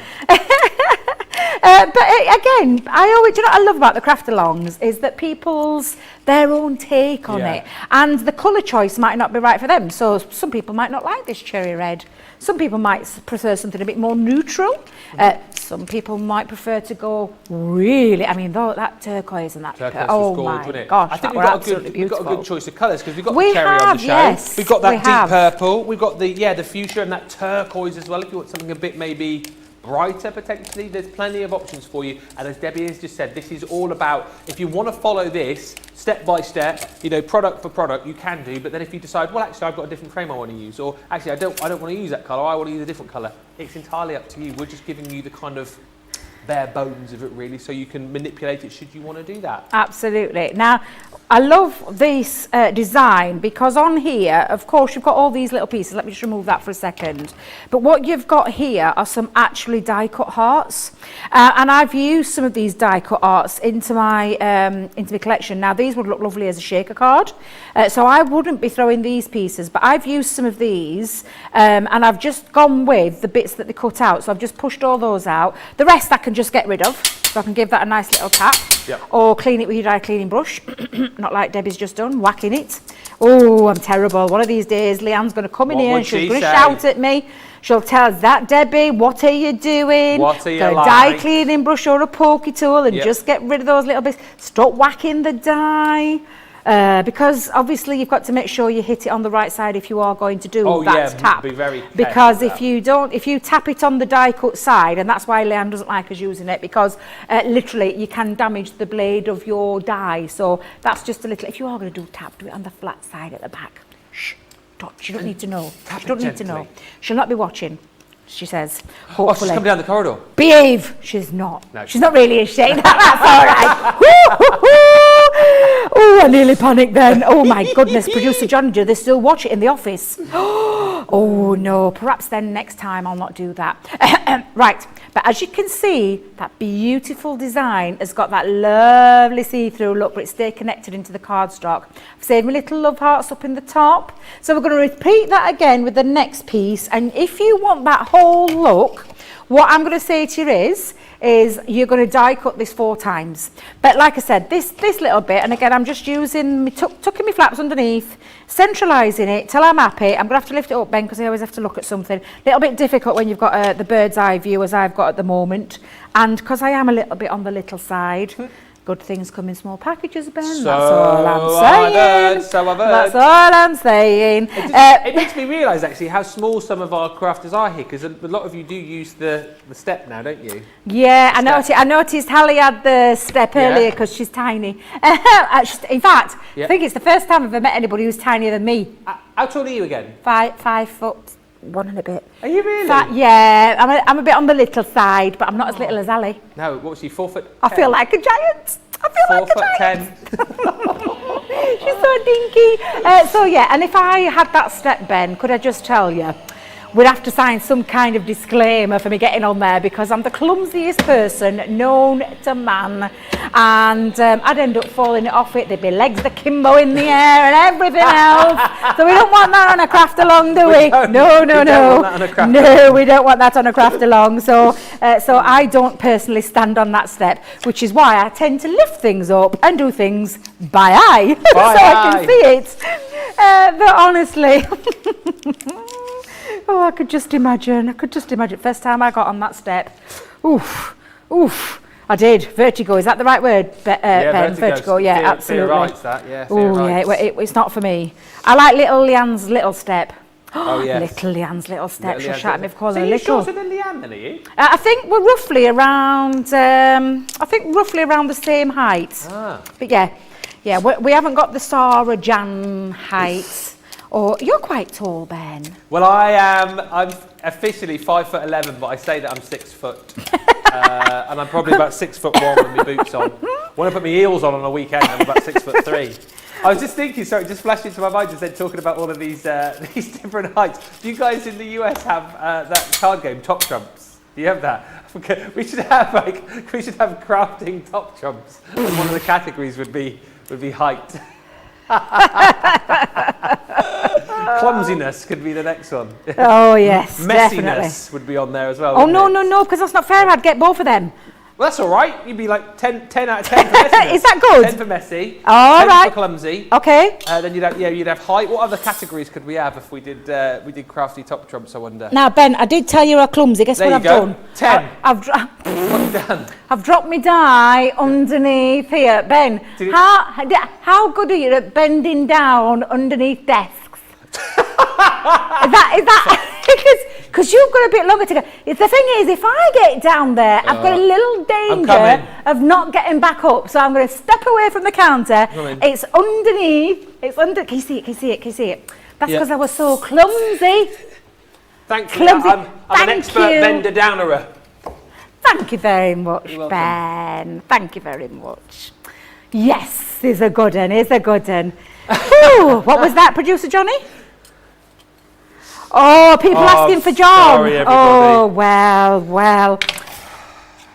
But again, do you know what I love about the craft alongs is that people's their own take on it, and the colour choice might not be right for them. So some people might not like this cherry red. Some people might prefer something a bit more neutral. Some people might prefer to go really. I mean, that turquoise and that. Oh my gosh, I think we've got a good choice of colours because we've got the cherry on the show. Yes, we've got that deep purple. We've got the fuchsia and that turquoise as well. If you want something a bit maybe brighter potentially, there's plenty of options for you. And as Debbie has just said, this is all about, if you want to follow this step by step, product for product, you can do. But then if you decide, well, actually I've got a different frame I want to use, or actually I don't want to use that colour, I want to use a different colour, it's entirely up to you. We're just giving you the kind of bare bones of it really, so you can manipulate it should you want to do that. Absolutely. Now, I love this design because on here, of course, you've got all these little pieces. Let me just remove that for a second. But what you've got here are some actually die-cut hearts. And I've used some of these die-cut hearts into my collection. Now, these would look lovely as a shaker card. So I wouldn't be throwing these pieces, but I've used some of these and I've just gone with the bits that they cut out. So I've just pushed all those out. The rest I can just get rid of. So I can give that a nice little tap. Yep. Or clean it with your dry cleaning brush. Not like Debbie's just done, whacking it. Oh, I'm terrible. One of these days, Leanne's going to come in here and she's going to shout at me. She'll tell us that, Debbie, what are you doing? What are you Got a dye cleaning brush or a pokey tool and just get rid of those little bits. Stop whacking the dye. Because obviously you've got to make sure you hit it on the right side if you are going to do that tap. Be very careful because with if you tap it on the die cut side, and that's why Leanne doesn't like us using it, because literally you can damage the blade of your die. So that's just a little. If you are going to do tap, do it on the flat side at the back. Shh, she don't need to know. She don't need to know. She'll not be watching. She says, hopefully. Oh, she's coming down the corridor. Behave. She's not. No, she's not really ashamed. That's all right. Oh, I nearly panicked then. Oh my goodness, producer John, do they still watch it in the office? Oh no, perhaps then next time I'll not do that. Right, but as you can see, that beautiful design has got that lovely see-through look, but it stayed connected into the cardstock. I've saved my little love hearts up in the top. So we're going to repeat that again with the next piece. And if you want that whole look, what I'm going to say to you is you're going to die cut this 4 times. But like I said, this little bit, and again, I'm just using, tucking my flaps underneath, centralising it till I'm happy. I'm going to have to lift it up, Ben, because I always have to look at something. A little bit difficult when you've got the bird's eye view, as I've got at the moment. And because I am a little bit on the little side. Good things come in small packages, Ben. So that's all I'm saying. So I've heard. That's all I'm saying. It makes me realise actually how small some of our crafters are here, because a lot of you do use the step now, don't you? Yeah, I noticed Hallie had the step earlier because she's tiny. In fact, I think it's the first time I've ever met anybody who's tinier than me. How tall are you again? 5'1" and a bit. Are you really? Yeah, I'm a bit on the little side, but I'm not as little as Ali. No, what was she, 4 foot 10? I feel like a giant. 4 foot 10. She's so dinky. So yeah, and if I had that step, Ben, could I just tell you, we'd have to sign some kind of disclaimer for me getting on there, because I'm the clumsiest person known to man, and I'd end up falling off it. There'd be legs akimbo in the air and everything else. So we don't want that on a craft along, do we? No. No, we don't want that on a craft along. So I don't personally stand on that step, which is why I tend to lift things up and do things by eye, so I can see it. But honestly. Oh, I could just imagine. First time I got on that step. Oof. I did. Vertigo. Is that the right word, Ben? Vertigo. Yeah, absolutely. Rights, that. Yeah, it's not for me. I like little Leanne's little step. Oh, yes. Little Leanne's little step. She'll Leanne's shout at me for calling her little. little. Shorter than Leanne, then, are you? I think we're roughly around. Roughly around the same height. But yeah. We haven't got the Sarah Jan height. Or you're quite tall, Ben. Well, I'm officially 5'11", but I say that I'm 6 foot, and I'm probably about 6'1" with my boots on. When I put my heels on a weekend, I'm about 6'3". I was just thinking, sorry, just flashed into my mind just then talking about all of these different heights. Do you guys in the US have that card game, Top Trumps? Do you have that? We should have crafting top trumps, and one of the categories would be height. Clumsiness could be the next one. Oh yes, Messiness definitely would be on there as well. Oh no, because that's not fair. I'd get both of them. Well, that's all right. You'd be like 10 out of 10 for messiness. Is that good? 10 for messy. All 10 right. for clumsy. Okay. Then you'd have height. What other categories could we have if we did crafty top trumps? I wonder. Now Ben, I did tell you I'm clumsy. Guess there what I've go. done? 10. What have you done? I've dropped my die underneath here, Ben. How good are you at bending down underneath desks? Is that because you've got a bit longer to go. The thing is, if I get down there, I've got a little danger of not getting back up. So I'm going to step away from the counter. It's underneath. Can you see it? That's because I was so clumsy. Thank you. I'm an expert bender downerer. Thank you very much, Ben. Thank you very much. Yes, here's a good one, here's a good one. Ooh, what was that, Producer Johnny? Oh, people asking for John. Sorry, everybody. Oh, well.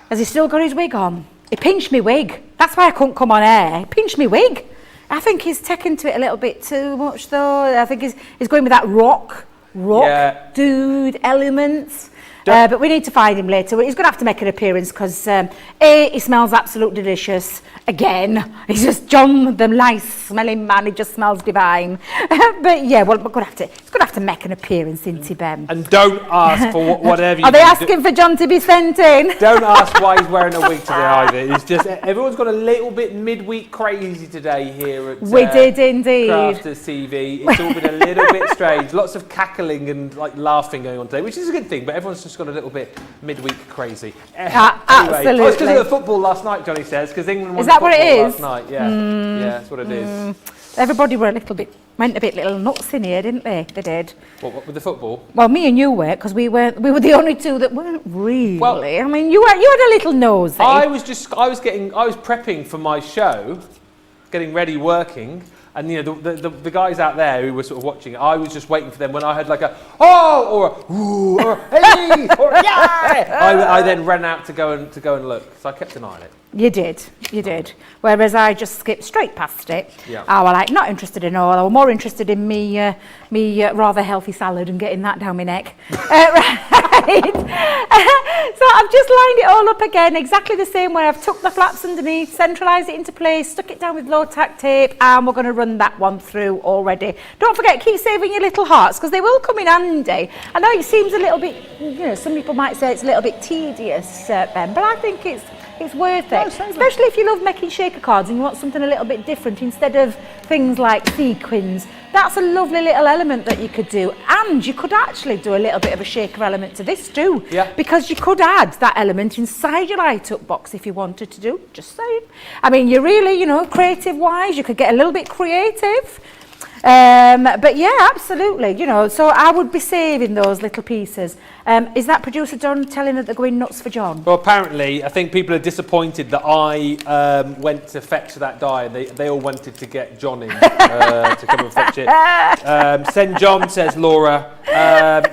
Has he still got his wig on? He pinched me wig. That's why I couldn't come on air. He pinched me wig. I think he's taken to it a little bit too much, though. I think he's going with that rock dude elements. But we need to find him later. He's going to have to make an appearance because he smells absolutely delicious. Again, he's just John, the nice smelling man. He just smells divine. But yeah, well, he's going to have to make an appearance, isn't he, Ben? And don't ask for whatever you Are they asking for John to be sent in? Don't ask why he's wearing a wig today either. It's just everyone's got a little bit midweek crazy today here at we did indeed. Crafters TV. It's all been a little bit strange. Lots of cackling and like laughing going on today, which is a good thing. But everyone's just got a little bit midweek crazy. Absolutely. Anyway, it's because of the football last night, Johnny says, because England won what it is? last night. Yeah, yeah, that's what it is. Everybody went a bit little nuts in here, didn't they? They did. What with the football? Well, me and you were, because we were the only two that weren't really. Well, I mean, you had a little nosy. I was prepping for my show, getting ready, working. And you know the guys out there who were sort of watching it, I was just waiting for them when I heard like a oh or a ooh or a hey or a yeah. I then ran out to go and look. So I kept an eye on it. You did. Whereas I just skipped straight past it. Yeah. I was like not interested in all. I was more interested in me rather healthy salad and getting that down my neck. Right. So I've just lined it all up again, exactly the same way. I've tucked the flaps underneath, centralised it into place, stuck it down with low tack tape, and we're going to run that one through already. Don't forget, keep saving your little hearts because they will come in handy. I know it seems a little bit, some people might say it's a little bit tedious, Ben, but I think it's worth it, especially if you love making shaker cards and you want something a little bit different instead of things like sequins. That's a lovely little element that you could do, and you could actually do a little bit of a shaker element to this too, because you could add that element inside your light-up box if you wanted to do, just saying. I mean, you're really, creative-wise, you could get a little bit creative. But yeah, absolutely, so I would be saving those little pieces. Is that Producer John telling that they're going nuts for John? Well, apparently, I think people are disappointed that I went to fetch that die. They all wanted to get John in to come and fetch it. Send John, says Laura.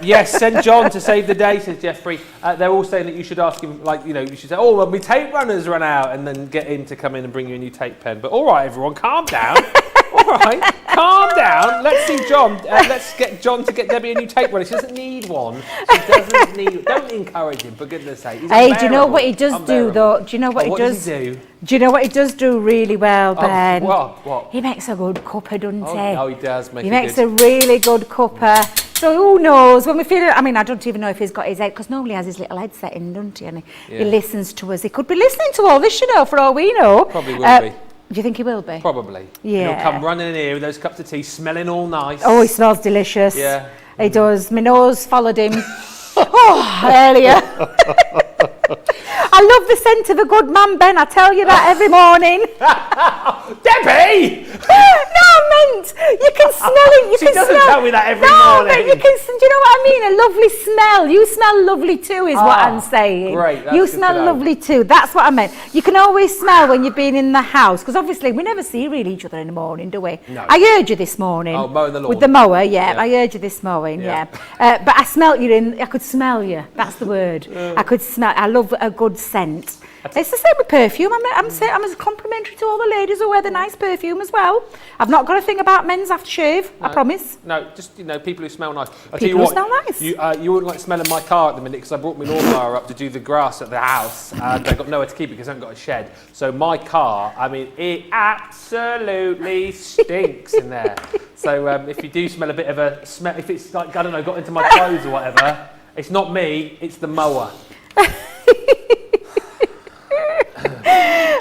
Yes, send John to save the day, says Jeffrey. They're all saying that you should ask him, you should say, oh, well, my tape runner's run out, and then get him to come in and bring you a new tape pen. But all right, everyone, calm down. All right, calm down. Let's see John. Let's get John to get Debbie a new tape runner. She doesn't need one. She doesn't need. Don't encourage him, for goodness' sake. He's hey, do you know what he does do, though? Do you know what he does? Does he do? Do you know what he does do really well, Ben? What? He makes a good cuppa, doesn't he? Oh, he does make. He makes a really good cuppa. So who knows? When we feel it, I mean, I don't even know if he's got his head, because normally he has his little headset in, doesn't he? And he listens to us. He could be listening to all this, for all we know. Probably will be. Do you think he will be? Probably. Yeah. He'll come running in here with those cups of tea, smelling all nice. Oh, he smells delicious. Yeah. He does. My nose followed him. Earlier. I love the scent of a good man, Ben. I tell you that every morning. Debbie! No, I meant you can smell it. She doesn't tell me that every morning. But you can. Do you know what I mean? A lovely smell. You smell lovely too, is what I'm saying. Great. You smell lovely too. That's what I meant. You can always smell when you've been in the house, because obviously we never see really each other in the morning, do we? No. I heard you this morning. Oh, mowing the lawn. With the mower, yeah. I heard you this morning, yeah. But I smelt you in. I could smell you. That's the word. I could smell. I love a good scent. It's the same with perfume. I'm as complimentary to all the ladies who wear the nice perfume as well. I've not got a thing about men's aftershave. I promise. No, just people who smell nice. People who smell nice. You wouldn't like smelling my car at the minute, because I brought my lawnmower up to do the grass at the house, and I've got nowhere to keep it because I haven't got a shed. So my car, I mean, it absolutely stinks in there. So if you do smell a bit of a smell, if it's like, I don't know, got into my clothes or whatever, it's not me, it's the mower.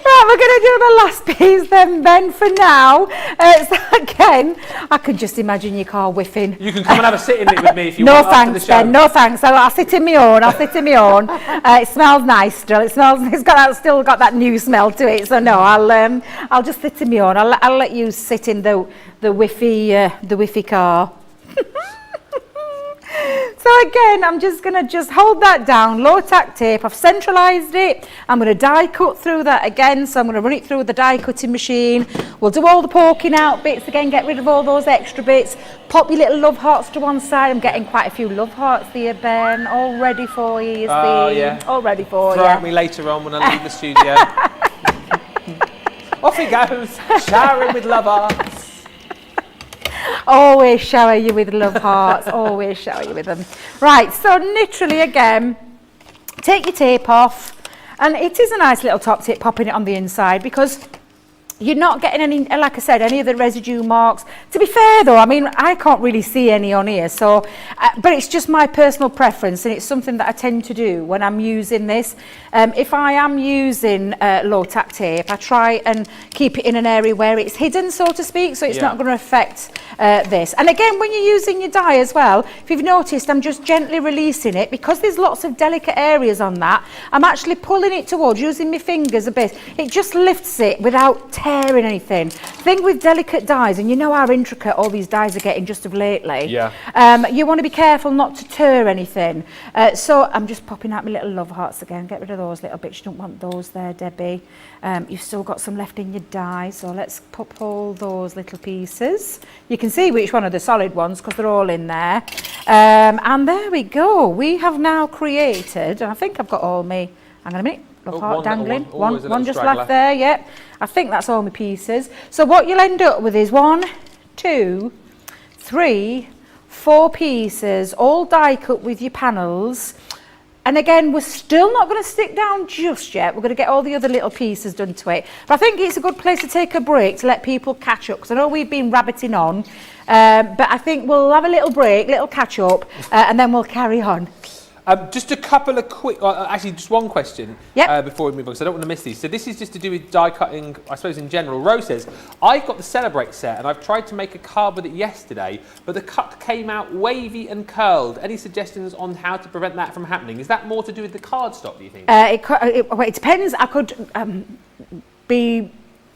Right, we're going to do the last piece then, Ben, for now. So again, I can just imagine your car whiffing. You can come and have a sit in it with me if you want. No thanks, Ben, no thanks. I'll sit in my own, It smells nice still. It's still got that new smell to it. So no, I'll just sit in my own. I'll let you sit in the whiffy car. So again, I'm just going to hold that down, low tack tape. I've centralised it. I'm going to die cut through that again. So I'm going to run it through the die cutting machine. We'll do all the poking out bits again, get rid of all those extra bits. Pop your little love hearts to one side. I'm getting quite a few love hearts there, Ben. All ready for you, you see. Oh, yeah. All ready for you. Throw at me later on when I leave the studio. Off he goes, showering with love hearts. Always shower you with love hearts. Always shower you with them. Right, so literally again, take your tape off. And it is a nice little top tip, popping it on the inside, because you're not getting any, like I said, any of the residue marks. To be fair though, I mean, I can't really see any on here, so, but it's just my personal preference, and it's something that I tend to do when I'm using this. If I am using low tack tape, I try and keep it in an area where it's hidden, so to speak, so it's not going to affect this. And again, when you're using your die as well, if you've noticed, I'm just gently releasing it, because there's lots of delicate areas on that. I'm actually pulling it towards, using my fingers a bit. It just lifts it without tearing anything. Thing with delicate dies, and you know how intricate all these dies are getting just of lately. You want to be careful not to tear anything. So I'm just popping out my little love hearts again. Get rid of those little bits. You don't want those there, Debbie. You've still got some left in your die, so let's pop all those little pieces. You can see which one are the solid ones because they're all in there. And there we go. We have now created, and I think I've got all my, hang on a minute, love heart dangling. One just left there, yep. I think that's all my pieces. So what you'll end up with is 1, 2, 3, 4 pieces, all die cut with your panels. And again, we're still not going to stick down just yet. We're going to get all the other little pieces done to it. But I think it's a good place to take a break to let people catch up, because I know we've been rabbiting on. But I think we'll have a little break, little catch up, and then we'll carry on. Just a couple of quick, actually just one question before we move on, because I don't want to miss these. So this is just to do with die cutting, I suppose, in general. Rose says, I've got the Celebrate set and I've tried to make a card with it yesterday, but the cut came out wavy and curled. Any suggestions on how to prevent that from happening? Is that more to do with the cardstock, do you think? It depends. I could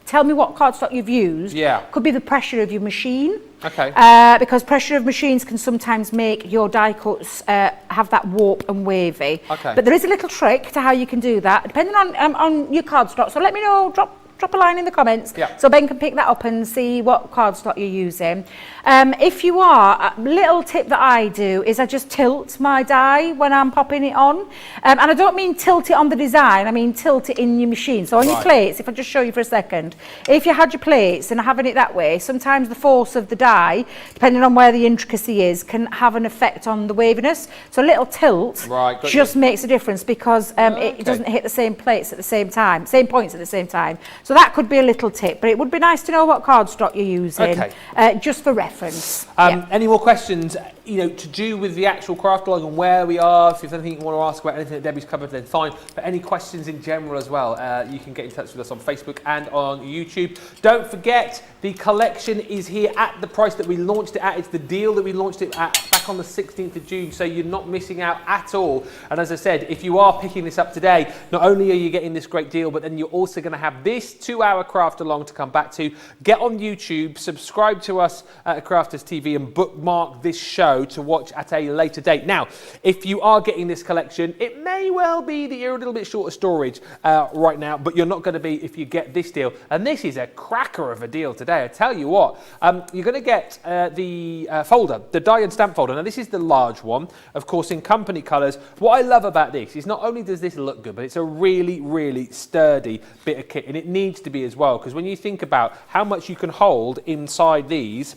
tell me what cardstock you've used. Could be the pressure of your machine. Because pressure of machines can sometimes make your die cuts have that warp and wavy. But there is a little trick to how you can do that, depending on your cardstock. So let me know, drop a line in the comments so Ben can pick that up and see what cardstock you're using. If you are, a little tip that I do is I just tilt my die when I'm popping it on. And I don't mean tilt it on the design, I mean tilt it in your machine. So on your plates, if I just show you for a second, if you had your plates and having it that way, sometimes the force of the die, depending on where the intricacy is, can have an effect on the waviness. So a little tilt just makes a difference, because it doesn't hit the same plates at the same time, same points at the same time. So that could be a little tip, but it would be nice to know what cardstock you're using, just for reference. Any more questions, to do with the actual craft log and where we are? If there's anything you want to ask about anything that Debbie's covered, then fine. But any questions in general as well, you can get in touch with us on Facebook and on YouTube. Don't forget, the collection is here at the price that we launched it at. It's the deal that we launched it at back on the 16th of June, so you're not missing out at all. And as I said, if you are picking this up today, not only are you getting this great deal, but then you're also going to have this 2-hour craft along to come back to. Get on YouTube, subscribe to us at Crafters TV, and bookmark this show to watch at a later date. Now, if you are getting this collection, it may well be that you're a little bit short of storage right now, but you're not going to be if you get this deal. And this is a cracker of a deal today. I tell you what, you're going to get the folder, the die and stamp folder. Now, this is the large one, of course, in company colours. What I love about this is not only does this look good, but it's a really, really sturdy bit of kit, and it needs to be as well, because when you think about how much you can hold inside these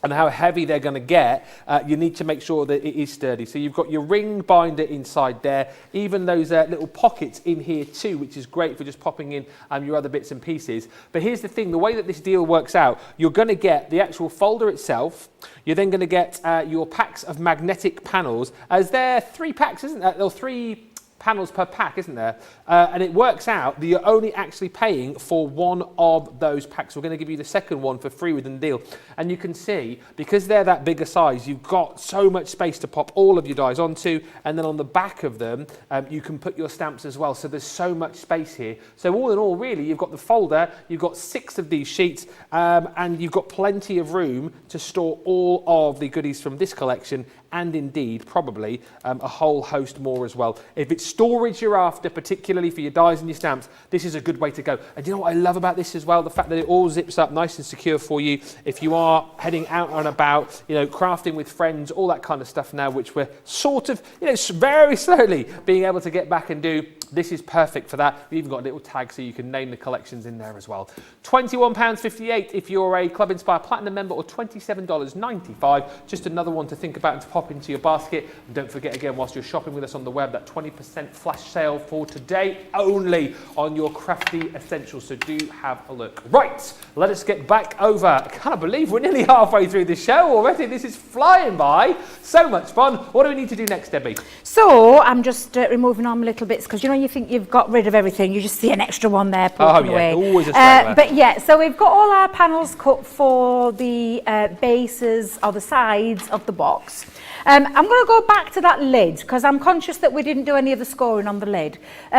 and how heavy they're going to get, you need to make sure that it is sturdy. So you've got your ring binder inside there, even those little pockets in here too, which is great for just popping in your other bits and pieces. But here's the thing, the way that this deal works out, you're going to get the actual folder itself. You're then going to get your packs of magnetic panels, as they're 3 packs, isn't that? They're 3 panels per pack, isn't there? And it works out that you're only actually paying for one of those packs. We're going to give you the second one for free within the deal. And you can see, because they're that bigger size, you've got so much space to pop all of your dies onto, and then on the back of them, you can put your stamps as well. So there's so much space here. So all in all, really, you've got the folder, you've got 6 of these sheets, and you've got plenty of room to store all of the goodies from this collection and indeed probably a whole host more as well. If it's storage you're after, particularly for your dies and your stamps, this is a good way to go. And you know what I love about this as well? The fact that it all zips up nice and secure for you. If you are heading out and about, you know, crafting with friends, all that kind of stuff now, which we're sort of, you know, very slowly being able to get back and do. This is perfect for that. We've even got a little tag so you can name the collections in there as well. £21.58 if you're a Club Inspire Platinum member, or $27.95. Just another one to think about and to pop into your basket. And don't forget again, whilst you're shopping with us on the web, that 20% flash sale for today only on your crafty essentials. So do have a look. Right, let us get back over. I can't believe we're nearly halfway through the show already. This is flying by. So much fun. What do we need to do next, Debbie? So I'm just removing on my little bits, because you know, you think you've got rid of everything, you just see an extra one there poking away. Always a straight but yeah, so we've got all our panels cut for the bases or the sides of the box. I'm going to go back to that lid, because I'm conscious that we didn't do any of the scoring on the lid.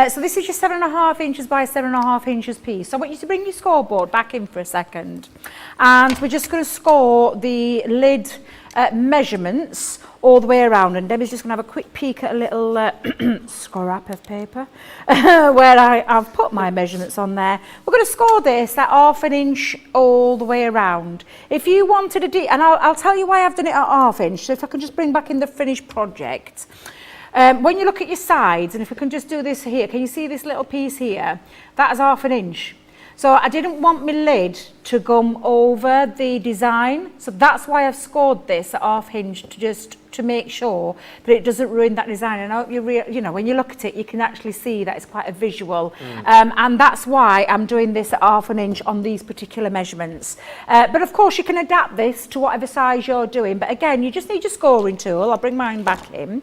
So this is your 7.5 inches by 7.5 inches piece. So I want you to bring your scoreboard back in for a second, and we're just going to score the lid measurements all the way around. And Debbie's just going to have a quick peek at a little scrap of paper where I've put my measurements on there. We're going to score this at 1/2 inch all the way around. If you wanted and I'll tell you why I've done it at 1/2 inch. So if I can just bring back in the finished project. When you look at your sides, and if we can just do this here, can you see this little piece here? That is 1/2 inch. So I didn't want my lid to come over the design, so that's why I've scored this at 1/2 inch, to make sure that it doesn't ruin that design. And I hope you know, when you look at it, you can actually see that it's quite a visual, and that's why I'm doing this at 1/2 inch on these particular measurements. But of course, you can adapt this to whatever size you're doing. But again, you just need your scoring tool. I'll bring mine back in,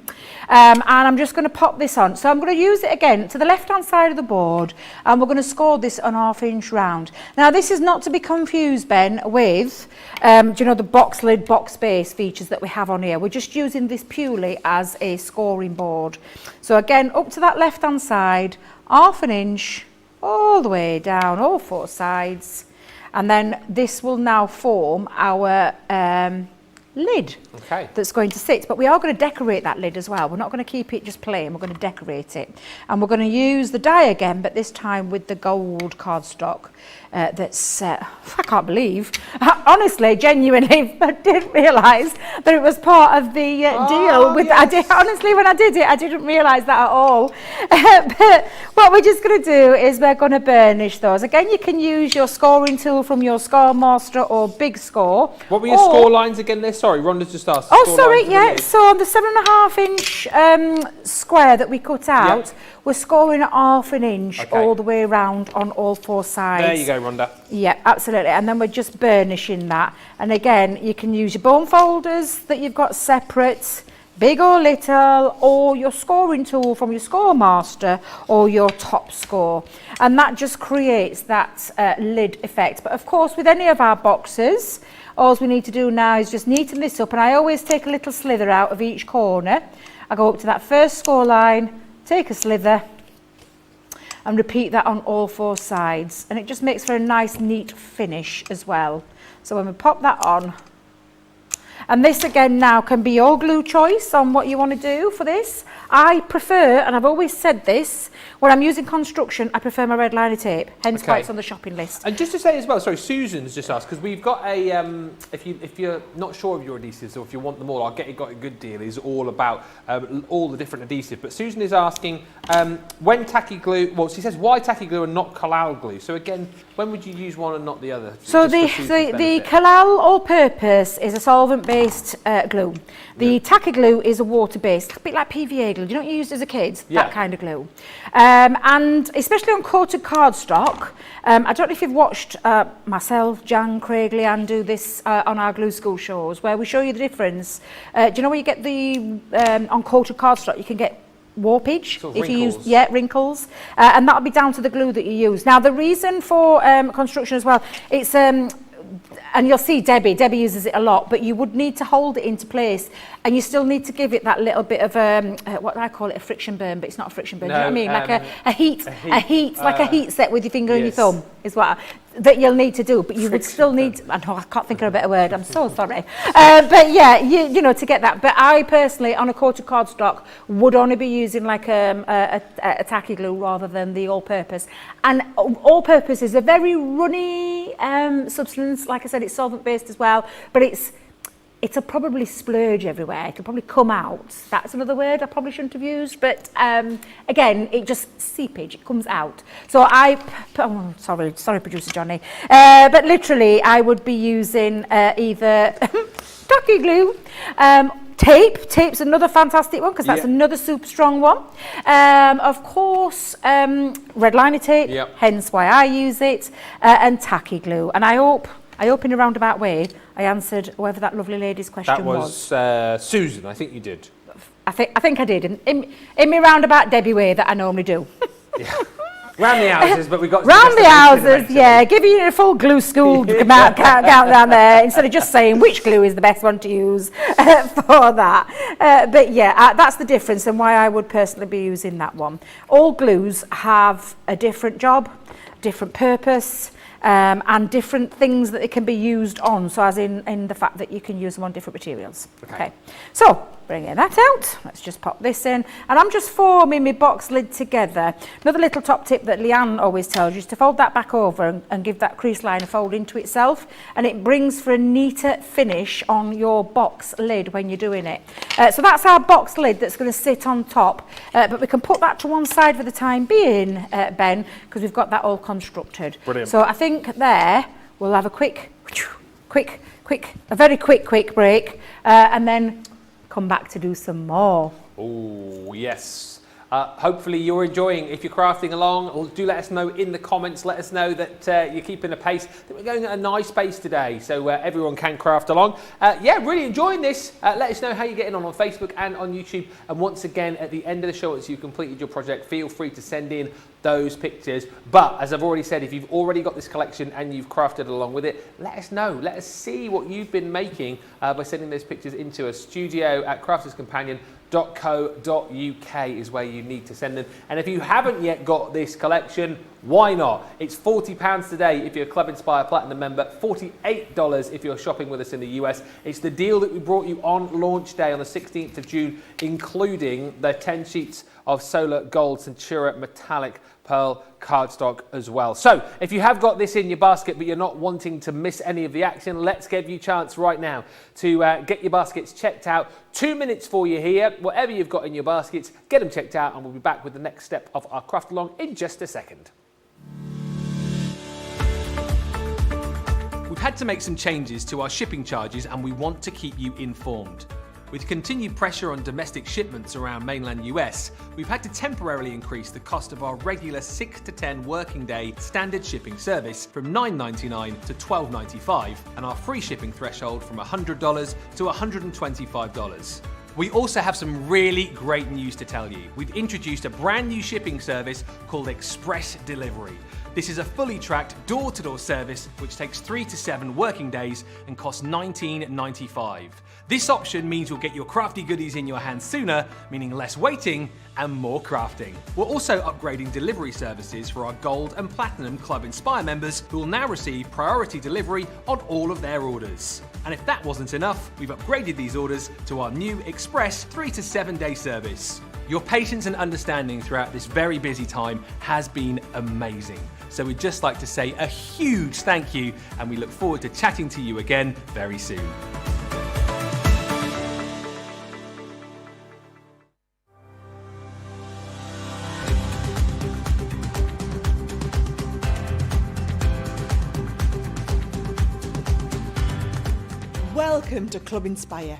and I'm just going to pop this on. So I'm going to use it again to the left-hand side of the board, and we're going to score this on 1/2 inch round. Now, this is not to be confused, Ben, with do you know, the box lid, box base features that we have on here. We're just using this purely as a scoring board. So again, up to that left-hand side, 1/2 inch, all the way down, all 4 sides. And then this will now form our lid that's going to sit. But we are going to decorate that lid as well. We're not going to keep it just plain, we're going to decorate it. And we're going to use the die again, but this time with the gold cardstock. That's, I can't believe, honestly, genuinely, I didn't realise that it was part of the deal. Honestly, when I did it, I didn't realise that at all. But what we're just going to do is we're going to burnish those. Again, you can use your scoring tool from your Score Master or Big Score. What were your score lines again there? Sorry, Rhonda's just asked. Oh, sorry, yeah. So on the 7.5 inch square that we cut out, we're scoring at 1/2 inch all the way around on all 4 sides. There you go, Rhonda. Yeah, absolutely. And then we're just burnishing that. And again, you can use your bone folders that you've got separate, big or little, or your scoring tool from your Score Master or your Top Score. And that just creates that lid effect. But of course, with any of our boxes, all we need to do now is just neaten this up. And I always take a little slither out of each corner. I go up to that first score line, take a slither, and repeat that on all 4 sides. And it just makes for a nice, neat finish as well. So when we pop that on, and this again now can be your glue choice on what you want to do for this. I prefer, and I've always said this, when I'm using construction, I prefer my red liner tape, hence why it's on the shopping list. And just to say as well, sorry, Susan's just asked, because we've got a, if you're not sure of your adhesives, or if you want them all, I'll Get It Got It Good deal is all about all the different adhesives. But Susan is asking, when tacky glue, well, she says, why tacky glue and not Kalal glue? So again, when would you use one and not the other? So the Kalal All-Purpose is a solvent-based glue. The tacky glue is a water-based, a bit like PVA glue. You know what you used as a kid? That kind of glue. And especially on coated cardstock, I don't know if you've watched myself, Jan, Craig, Leanne do this on our glue school shows, where we show you the difference. Do you know when you get the, on coated cardstock, you can get warpage, sort of if wrinkles. you use wrinkles, and that'll be down to the glue that you use. Now the reason for construction as well, it's and you'll see Debbie uses it a lot, but you would need to hold it into place, and you still need to give it that little bit of what do I call it, a friction burn, but it's not a friction burn, you know what I mean, like a heat, like a heat set with your finger and your thumb is what that you'll need to do, but you would still need, I know I can't think of a better word, I'm so sorry. But yeah, you know, to get that. But I personally, on a coated cardstock, would only be using like a tacky glue rather than the all-purpose. And all-purpose is a very runny substance. Like I said, it's solvent-based as well, but it'll probably splurge everywhere. It'll probably come out. That's another word I probably shouldn't have used. But again, it just seepage. It comes out. So sorry, producer Johnny. But literally, I would be using either tacky glue, tape. Tape's another fantastic one because that's another super strong one. Of course, red liner tape. Hence why I use it, and tacky glue. And I hope in a roundabout way I answered whoever that lovely lady's question was. That was Susan, I think you did. I think I did, in my roundabout Debbie way that I normally do. Round the houses, but we got round the houses, yeah, giving you a full glue school countdown there instead of just saying which glue is the best one to use for that. But yeah, that's the difference and why I would personally be using that one. All glues have a different job, different purpose. And different things that it can be used on, so as in the fact that you can use them on different materials. Okay. So bringing that out, let's just pop this in, and I'm just forming my box lid together. Another little top tip that Leanne always tells you is to fold that back over and give that crease line a fold into itself, and it brings for a neater finish on your box lid when you're doing it. So that's our box lid that's going to sit on top, but we can put that to one side for the time being, Ben, because we've got that all constructed. Brilliant. So I think there we'll have a very quick break, and then come back to do some more. Oh, yes. Hopefully you're enjoying. If you're crafting along, do let us know in the comments. Let us know that you're keeping a pace. I think we're going at a nice pace today, so everyone can craft along. Yeah, really enjoying this. Let us know how you're getting on Facebook and on YouTube. And once again, at the end of the show, once you've completed your project, feel free to send in those pictures. But as I've already said, if you've already got this collection and you've crafted along with it, let us know. Let us see what you've been making by sending those pictures into a studio@crafterscompanion.co.uk is where you need to send them. And if you haven't yet got this collection, why not? It's £40 today if you're a Club Inspire Platinum member, $48 if you're shopping with us in the US. It's the deal that we brought you on launch day on the 16th of June, including the 10 sheets of Solar Gold Centura Metallic Pearl cardstock as well. So if you have got this in your basket but you're not wanting to miss any of the action, let's give you a chance right now to get your baskets checked out. 2 minutes for you here. Whatever you've got in your baskets, get them checked out, and we'll be back with the next step of our craft along in just a second. We've had to make some changes to our shipping charges, and we want to keep you informed. With continued pressure on domestic shipments around mainland US, we've had to temporarily increase the cost of our regular 6 to 10 working day standard shipping service from $9.99 to $12.95, and our free shipping threshold from $100 to $125. We also have some really great news to tell you. We've introduced a brand new shipping service called Express Delivery. This is a fully tracked door-to-door service which takes 3 to 7 working days and costs $19.95. This option means you'll get your crafty goodies in your hands sooner, meaning less waiting and more crafting. We're also upgrading delivery services for our Gold and Platinum Club Inspire members, who will now receive priority delivery on all of their orders. And if that wasn't enough, we've upgraded these orders to our new Express 3 to 7 day service. Your patience and understanding throughout this very busy time has been amazing. So we'd just like to say a huge thank you, and we look forward to chatting to you again very soon. Welcome to Club Inspire,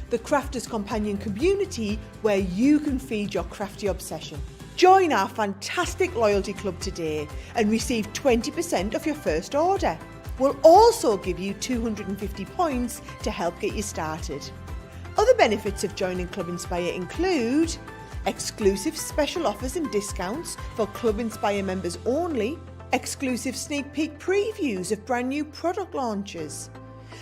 the Crafters Companion community where you can feed your crafty obsession. Join our fantastic loyalty club today and receive 20% off your first order. We'll also give you 250 points to help get you started. Other benefits of joining Club Inspire include exclusive special offers and discounts for Club Inspire members only, exclusive sneak peek previews of brand new product launches,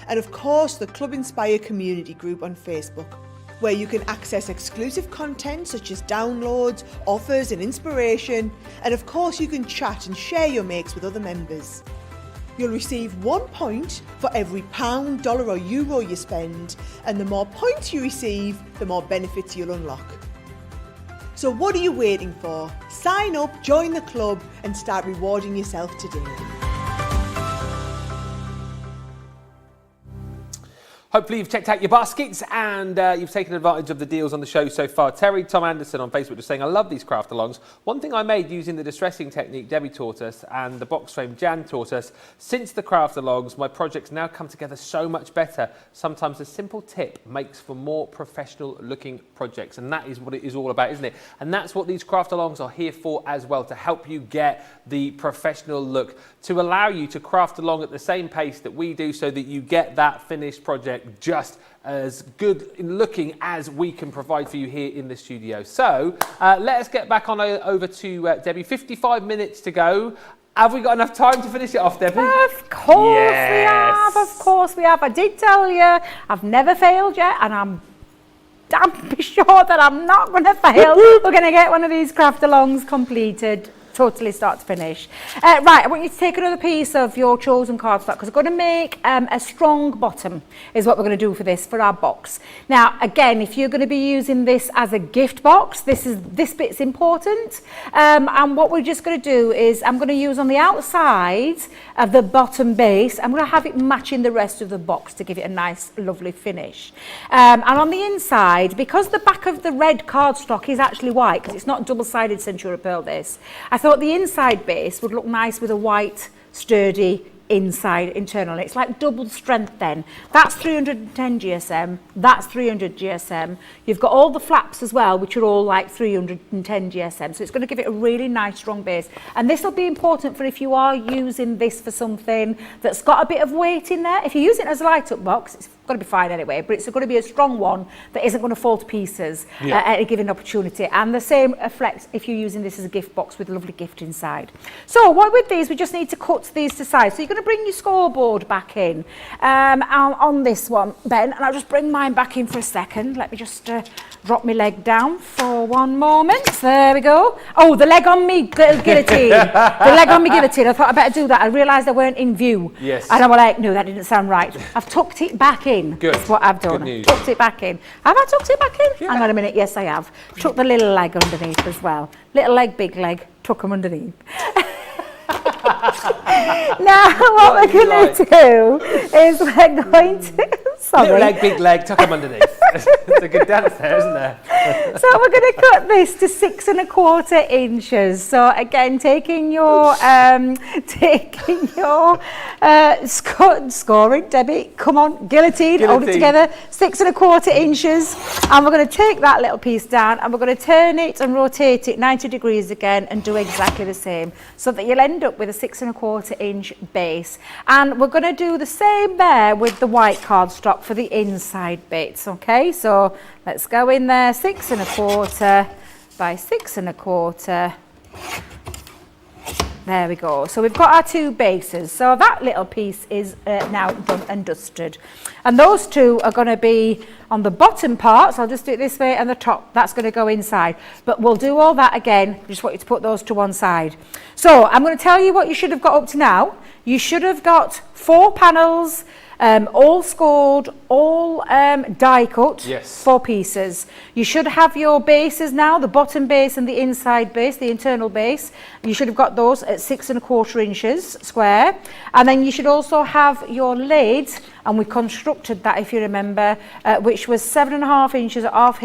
and of course the Club Inspire community group on Facebook, where you can access exclusive content such as downloads, offers and inspiration, and of course you can chat and share your makes with other members. You'll receive 1 point for every pound, dollar or euro you spend, and the more points you receive, the more benefits you'll unlock. So what are you waiting for? Sign up, join the club and start rewarding yourself today. Hopefully you've checked out your baskets and you've taken advantage of the deals on the show so far. Terry Tom Anderson on Facebook just saying, I love these craft alongs. One thing I made using the distressing technique Debbie taught us and the box frame Jan taught us, since the craft alongs, my projects now come together so much better. Sometimes a simple tip makes for more professional looking projects, and that is what it is all about, isn't it? And that's what these craft alongs are here for as well, to help you get the professional look, to allow you to craft along at the same pace that we do so that you get that finished project just as good in looking as we can provide for you here in the studio. So let us get back on over to Debbie. 55 minutes to go. Have we got enough time to finish it off, Debbie? Of course we have, of course we have. I did tell you, I've never failed yet, and I'm damn sure that I'm not going to fail. We're going to get one of these craft alongs completed. Totally start to finish. Right, I want you to take another piece of your chosen cardstock because we're going to make a strong bottom is what we're going to do for this, for our box. Now, again, if you're going to be using this as a gift box, this bit's important. And what we're just going to do is I'm going to use on the outside of the bottom base, I'm going to have it matching the rest of the box to give it a nice, lovely finish. And on the inside, because the back of the red cardstock is actually white, because it's not double-sided Centura Pearl this, I thought the inside base would look nice with a white, sturdy inside internal. It's like double strength then. That's 310 GSM, that's 300 GSM. You've got all the flaps as well, which are all like 310 GSM. So it's going to give it a really nice strong base. And this will be important for if you are using this for something that's got a bit of weight in there. If you're using it as a light up box, it's going to be fine anyway, but it's going to be a strong one that isn't going to fall to pieces at a given opportunity. And the same reflects if you're using this as a gift box with a lovely gift inside. So what with these, we just need to cut these to size. So you're going to bring your scoreboard back in on this one, Ben, and I'll just bring mine back in for a second. Let me just drop my leg down for one moment. There we go. Oh, the leg on me guillotine. The leg on me guillotine. I thought I'd better do that. I realised I weren't in view. Yes. And I was like, no, that didn't sound right. I've tucked it back in. Good. That's what I've done. Good news. Tucked it back in. Have I tucked it back in? Yeah. Hang on a minute. Yes, I have. Tuck the little leg underneath as well. Little leg, big leg. Tuck them underneath. Now, what we're going to do is we're going to... Sorry. Little leg, big leg, tuck them underneath. It's a good dance there, isn't there? So we're going to cut this to 6 1/4 inches. So again, taking your scoring, Debbie, come on, guillotine, hold it together, 6 1/4 inches. And we're going to take that little piece down and we're going to turn it and rotate it 90 degrees again and do exactly the same so that you'll end up with a 6 1/4 inch base. And we're going to do the same there with the white cardstock for the inside bits, okay? So let's go in there, 6 1/4 by 6 1/4. There we go. So we've got our two bases. So that little piece is now done and dusted. And those two are going to be on the bottom part. So I'll just do it this way, and the top, that's going to go inside. But we'll do all that again. I just want you to put those to one side. So I'm going to tell you what you should have got up to now. You should have got 4 panels, all scored, all die cut, yes. 4 pieces. You should have your bases now, the bottom base and the inside base, the internal base. You should have got those at 6 1/4 inches square. And then you should also have your lid, and we constructed that, if you remember, which was 7 1/2 inches, half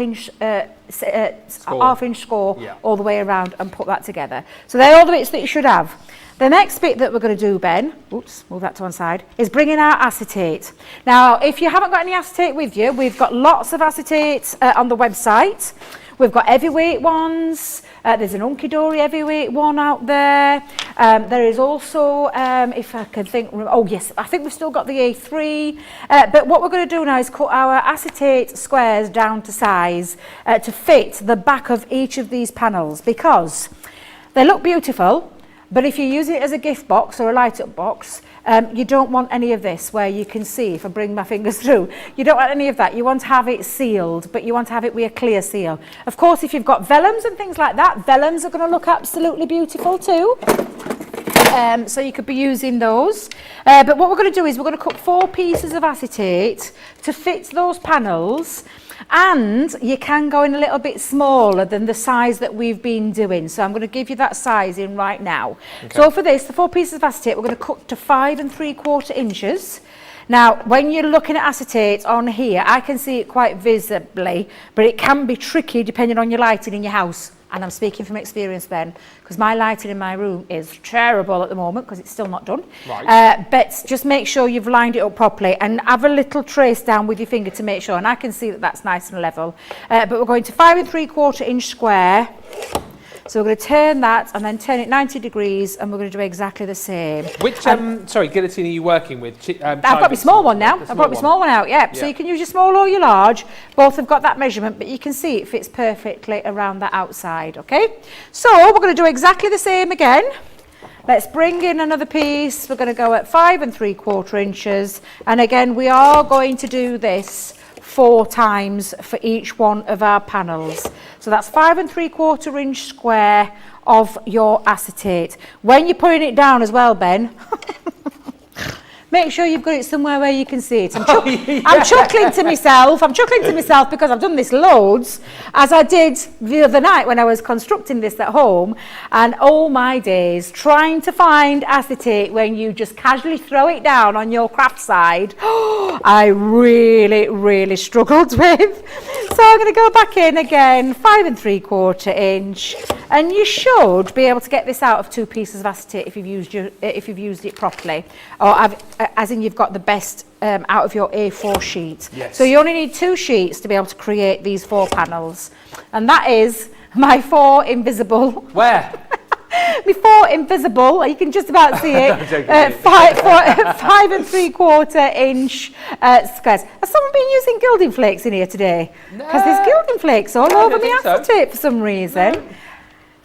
inch score all the way around, and put that together. So they're all the bits that you should have. The next bit that we're going to do, Ben, oops, move that to one side, is bring in our acetate. Now, if you haven't got any acetate with you, we've got lots of acetate on the website. We've got heavyweight ones. There's an Hunky-Dory heavyweight one out there. There is also, if I can think, oh yes, I think we've still got the A3. But what we're going to do now is cut our acetate squares down to size to fit the back of each of these panels, because they look beautiful. But if you use it as a gift box or a light-up box, you don't want any of this where you can see, if I bring my fingers through, you don't want any of that. You want to have it sealed, but you want to have it with a clear seal. Of course, if you've got vellums and things like that, vellums are going to look absolutely beautiful too. So you could be using those. But what we're going to do is we're going to cut 4 pieces of acetate to fit those panels. And you can go in a little bit smaller than the size that we've been doing. So I'm going to give you that sizing right now. Okay. So for this, the 4 pieces of acetate, we're going to cut to 5 3/4 inches. Now, when you're looking at acetate on here, I can see it quite visibly, but it can be tricky depending on your lighting in your house. And I'm speaking from experience, Ben, because my lighting in my room is terrible at the moment because it's still not done. Right. But just make sure you've lined it up properly and have a little trace down with your finger to make sure. And I can see that that's nice and level. But we're going to 5 3/4 inch square. So we're going to turn that and then turn it 90 degrees and we're going to do exactly the same. Which, sorry, guillotine are you working with? I've got my small one now. I've brought my small one out, yeah. So you can use your small or your large. Both have got that measurement, but you can see it fits perfectly around the outside, okay? So we're going to do exactly the same again. Let's bring in another piece. We're going to go at 5 3/4 inches. And again, we are going to do this 4 times for each one of our panels. So that's 5 3/4 inch square of your acetate. When you're putting it down as well, Ben, make sure you've got it somewhere where you can see it. I'm chuckling to myself. I'm chuckling to myself because I've done this loads, as I did the other night when I was constructing this at home. And oh my days, trying to find acetate when you just casually throw it down on your craft side, I really, really struggled with. So I'm going to go back in again, 5 3/4 inch, and you should be able to get this out of 2 pieces of acetate if you've used it properly, or as in you've got the best out of your A4 sheet. Yes. So you only need 2 sheets to be able to create these 4 panels, and that is my 4 invisible. Where? My 4 invisible, you can just about see it, 5 3/4 inch squares. Has someone been using gilding flakes in here today? Because there's gilding flakes all over my acetate for some reason. No.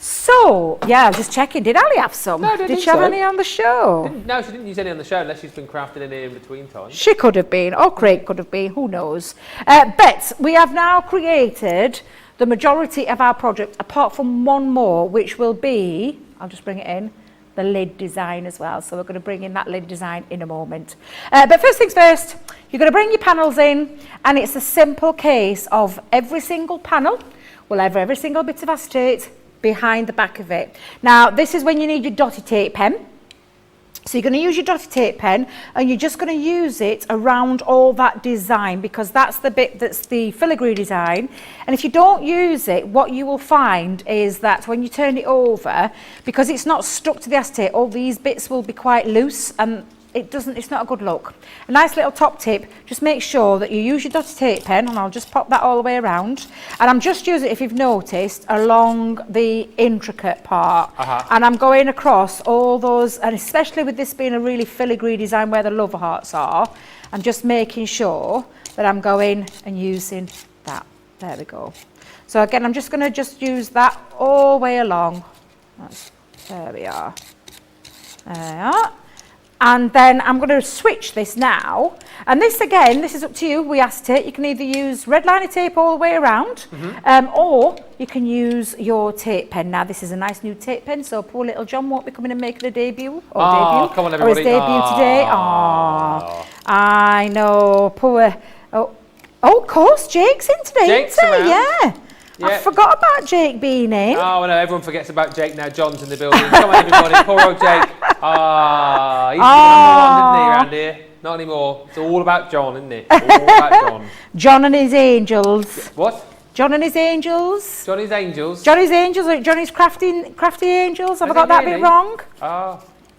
So, yeah, I'm just checking. Did Ali have some? No, did she have any on the show? No, she didn't use any on the show unless she's been crafting any in between times. She could have been, or Craig could have been, who knows. But we have now created the majority of our project, apart from one more, which will be, I'll just bring it in, the lid design as well. So we're going to bring in that lid design in a moment. But first things first, you're going to bring your panels in, and it's a simple case of every single panel will have every single bit of acetate behind the back of it. Now, this is when you need your dotty tape pen. So you're going to use your dotty tape pen and you're just going to use it around all that design, because that's the bit that's the filigree design. And if you don't use it, what you will find is that when you turn it over, because it's not stuck to the acetate, all these bits will be quite loose and it's not a good look. A nice little top tip, just make sure that you use your dotty tape pen, and I'll just pop that all the way around. And I'm just using it, if you've noticed, along the intricate part. And I'm going across all those, and especially with this being a really filigree design where the love hearts are, I'm just making sure that I'm going and using that. There we go. So again, I'm just going to use that all the way along. There we are. There we are. And then I'm going to switch this now. And this, again, this is up to you. We asked it. You can either use red liner tape all the way around, or you can use your tape pen. Now, this is a nice new tape pen, so poor little John won't be coming and making a debut. Come on, everybody. Or his debut today. Oh, I know. Poor. Oh, of course, Jake's in today, isn't he? Yeah. I forgot about Jake being in. Oh, no, everyone forgets about Jake now. John's in the building. Come on, everybody. Poor old Jake. He's the number one, didn't he, around here? Not anymore. It's all about John, isn't it? All about John. John and his angels. What? John and his angels. Johnny's angels? Johnny's angels, or Johnny's crafty angels. Have I got that bit wrong?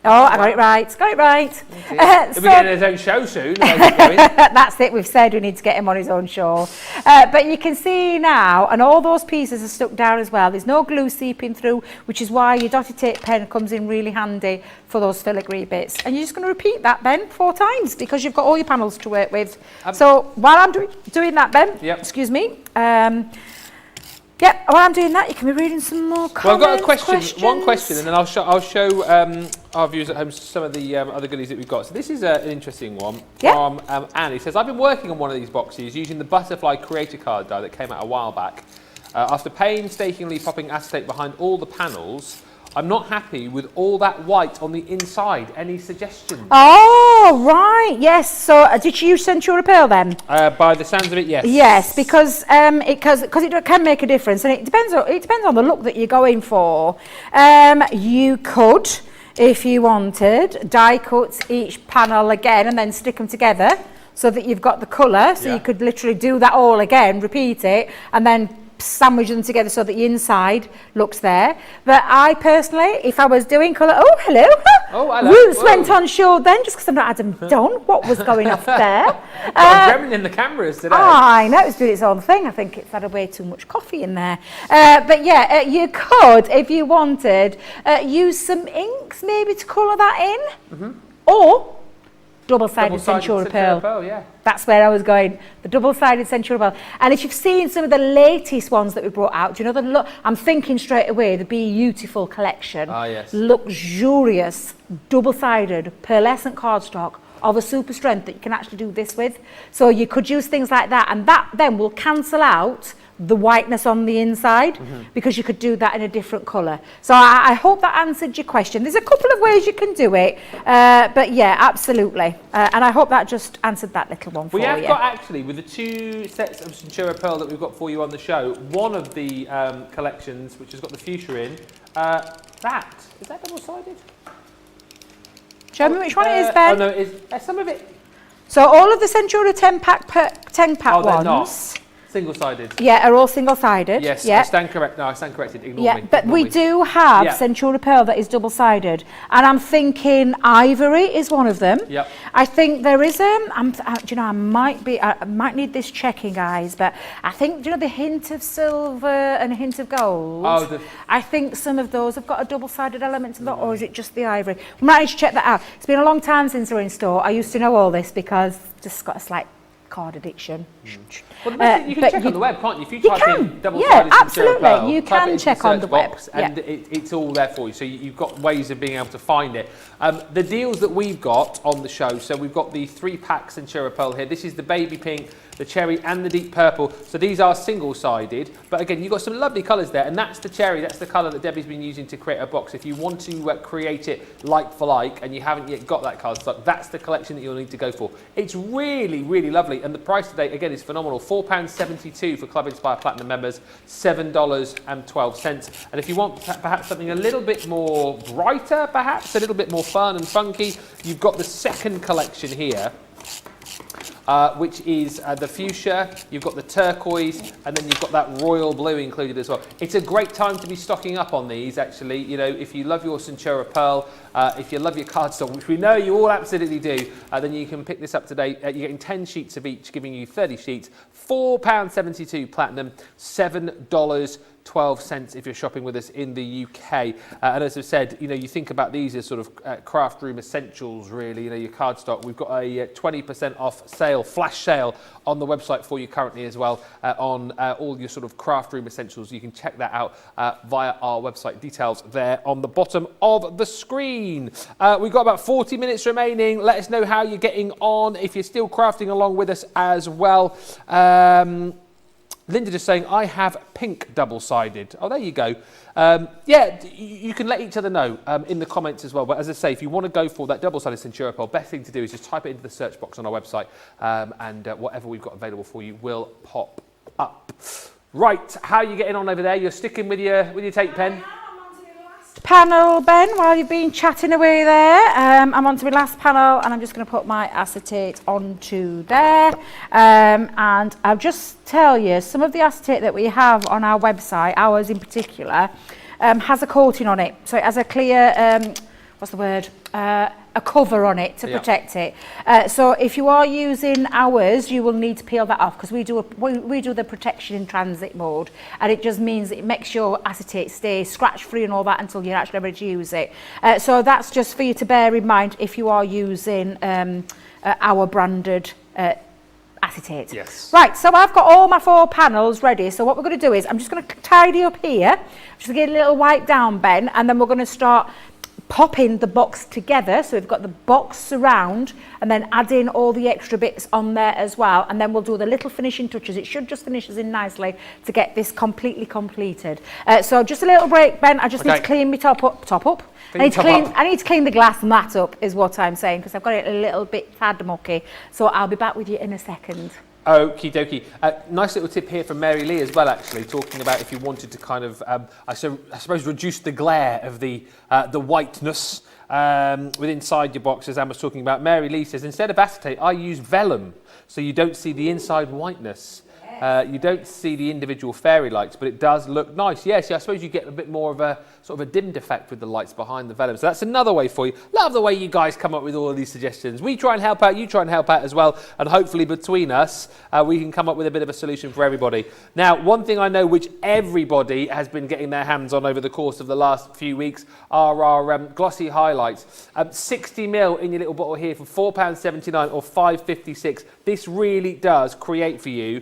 Oh, I got it right. Got it right. He'll be getting his own show soon. That's it. We've said we need to get him on his own show. But you can see now, and all those pieces are stuck down as well. There's no glue seeping through, which is why your dotted tape pen comes in really handy for those filigree bits. And you're just going to repeat that, Ben, 4 times because you've got all your panels to work with. So while I'm doing that, Ben, excuse me. While I'm doing that, you can be reading some more comments. Well, I've got a question, one question, and then I'll show our viewers at home some of the other goodies that we've got. So this is an interesting one from Anne. He says, I've been working on one of these boxes using the butterfly creator card die that came out a while back. After painstakingly popping acetate behind all the panels, I'm not happy with all that white on the inside. Any suggestions? Oh, right, yes. So did you use Centura Pearl then? By the sounds of it, yes. Yes, because it can make a difference, and it depends on the look that you're going for. You could, if you wanted, die cut each panel again and then stick them together so that you've got the colour. So you could literally do that all again, repeat it, and then sandwich them together so that the inside looks there. But I personally, if I was doing colour, oh hello, roots went on show then, just because I've not had them done. What was going off there? I'm in the cameras today. I know, it's doing its own thing. I think it's had way too much coffee in there. But yeah, you could, if you wanted, use some inks maybe to colour that in, or double-sided Centura Pearl. Yeah. That's where I was going. The double-sided Centura Pearl. And if you've seen some of the latest ones that we brought out, do you know the look? I'm thinking straight away the Beautiful collection. Ah, yes. Luxurious, double-sided, pearlescent cardstock of a super strength that you can actually do this with. So you could use things like that, and that then will cancel out the whiteness on the inside, because you could do that in a different colour. So I hope that answered your question. There's a couple of ways you can do it, but yeah, absolutely. And I hope that just answered that little one for you. We have got actually, with the 2 sets of Centura Pearl that we've got for you on the show, one of the collections, which has got the fuchsia in, is that double-sided? Show me which one it is, Ben. Oh no, it's some of it. So all of the Centura 10-pack ones. They're not. Single-sided. Yeah, are all single-sided. Yes, yeah. I stand correct. No, I stand corrected. Ignore me. But we do have Centura Pearl that is double-sided, and I'm thinking ivory is one of them. Yep. I think there is I might need this checking, guys, but I think, do you know, the hint of silver and a hint of gold. Oh, I think some of those have got a double-sided element to that, or is it just the ivory? We might need to check that out. It's been a long time since we're in store. I used to know all this because I've just got a slight card addiction. Well, you can check on the web, can't you? If you type in double-sided absolutely. Centura Pearl, You can check on the web, and it's all there for you. So you've got ways of being able to find it. The deals that we've got on the show. So we've got the 3-pack Centura Pearl here. This is the baby pink, the cherry, and the deep purple. So these are single-sided. But again, you've got some lovely colours there, and that's the cherry. That's the colour that Debbie's been using to create her box. If you want to create it like for like, and you haven't yet got that cardstock, that's the collection that you'll need to go for. It's really, really lovely, and the price today again is phenomenal. £4.72 for Club Inspire Platinum members, $7.12. And if you want perhaps something a little bit more brighter, perhaps a little bit more fun and funky, you've got the second collection here. Which is the fuchsia, you've got the turquoise, and then you've got that royal blue included as well. It's a great time to be stocking up on these, actually. You know, if you love your Centura Pearl, if you love your cardstock, which we know you all absolutely do, then you can pick this up today. You're getting 10 sheets of each, giving you 30 sheets. £4.72 platinum, $7.12 if you're shopping with us in the UK. And as I've said, you know, you think about these as sort of craft room essentials, really, you know, your cardstock. We've got a 20% off sale, flash sale on the website for you currently as well, on all your sort of craft room essentials. You can check that out via our website. Details there on the bottom of the screen. We've got about 40 minutes remaining. Let us know how you're getting on, if you're still crafting along with us as well. Linda just saying, I have pink double-sided. Oh, there you go. Yeah, you can let each other know in the comments as well. But as I say, if you want to go for that double-sided Centura Pearl, best thing to do is just type it into the search box on our website, and whatever we've got available for you will pop up. Right, how are you getting on over there? You're sticking with your tape pen? Panel, Ben, while you've been chatting away there. I'm on to my last panel, and I'm just going to put my acetate onto there. And I'll just tell you, some of the acetate that we have on our website, ours in particular, has a coating on it. So it has a clear, what's the word? A cover on it to protect it. So if you are using ours, you will need to peel that off, because we do the protection in transit mode, and it just means it makes your acetate stay scratch free and all that until you're actually ready to use it. So that's just for you to bear in mind if you are using our branded acetate. Yes. Right, so I've got all my 4 panels ready. So what we're going to do is I'm just going to tidy up here, just get a little wipe down, Ben, and then we're going to start popping the box together, so we've got the box surround, and then adding all the extra bits on there as well, and then we'll do the little finishing touches. It should just finish us in nicely to get this completely completed. So just a little break, Ben. I just need to clean my top up. I need to clean the glass mat up is what I'm saying, because I've got it a little bit tad mucky. So I'll be back with you in a second. Okie dokie. Nice little tip here from Mary Lee as well, actually, talking about if you wanted to kind of, I suppose, reduce the glare of the whiteness with inside your box, as Anne was talking about. Mary Lee says, instead of acetate, I use vellum, so you don't see the inside whiteness. You don't see the individual fairy lights, but it does look nice. Yes, I suppose you get a bit more of a sort of a dimmed effect with the lights behind the vellum. So that's another way for you. Love the way you guys come up with all of these suggestions. We try and help out, you try and help out as well, and hopefully between us, we can come up with a bit of a solution for everybody. Now, one thing I know which everybody has been getting their hands on over the course of the last few weeks are our glossy highlights. 60ml in your little bottle here for £4.79 or £5.56. This really does create for you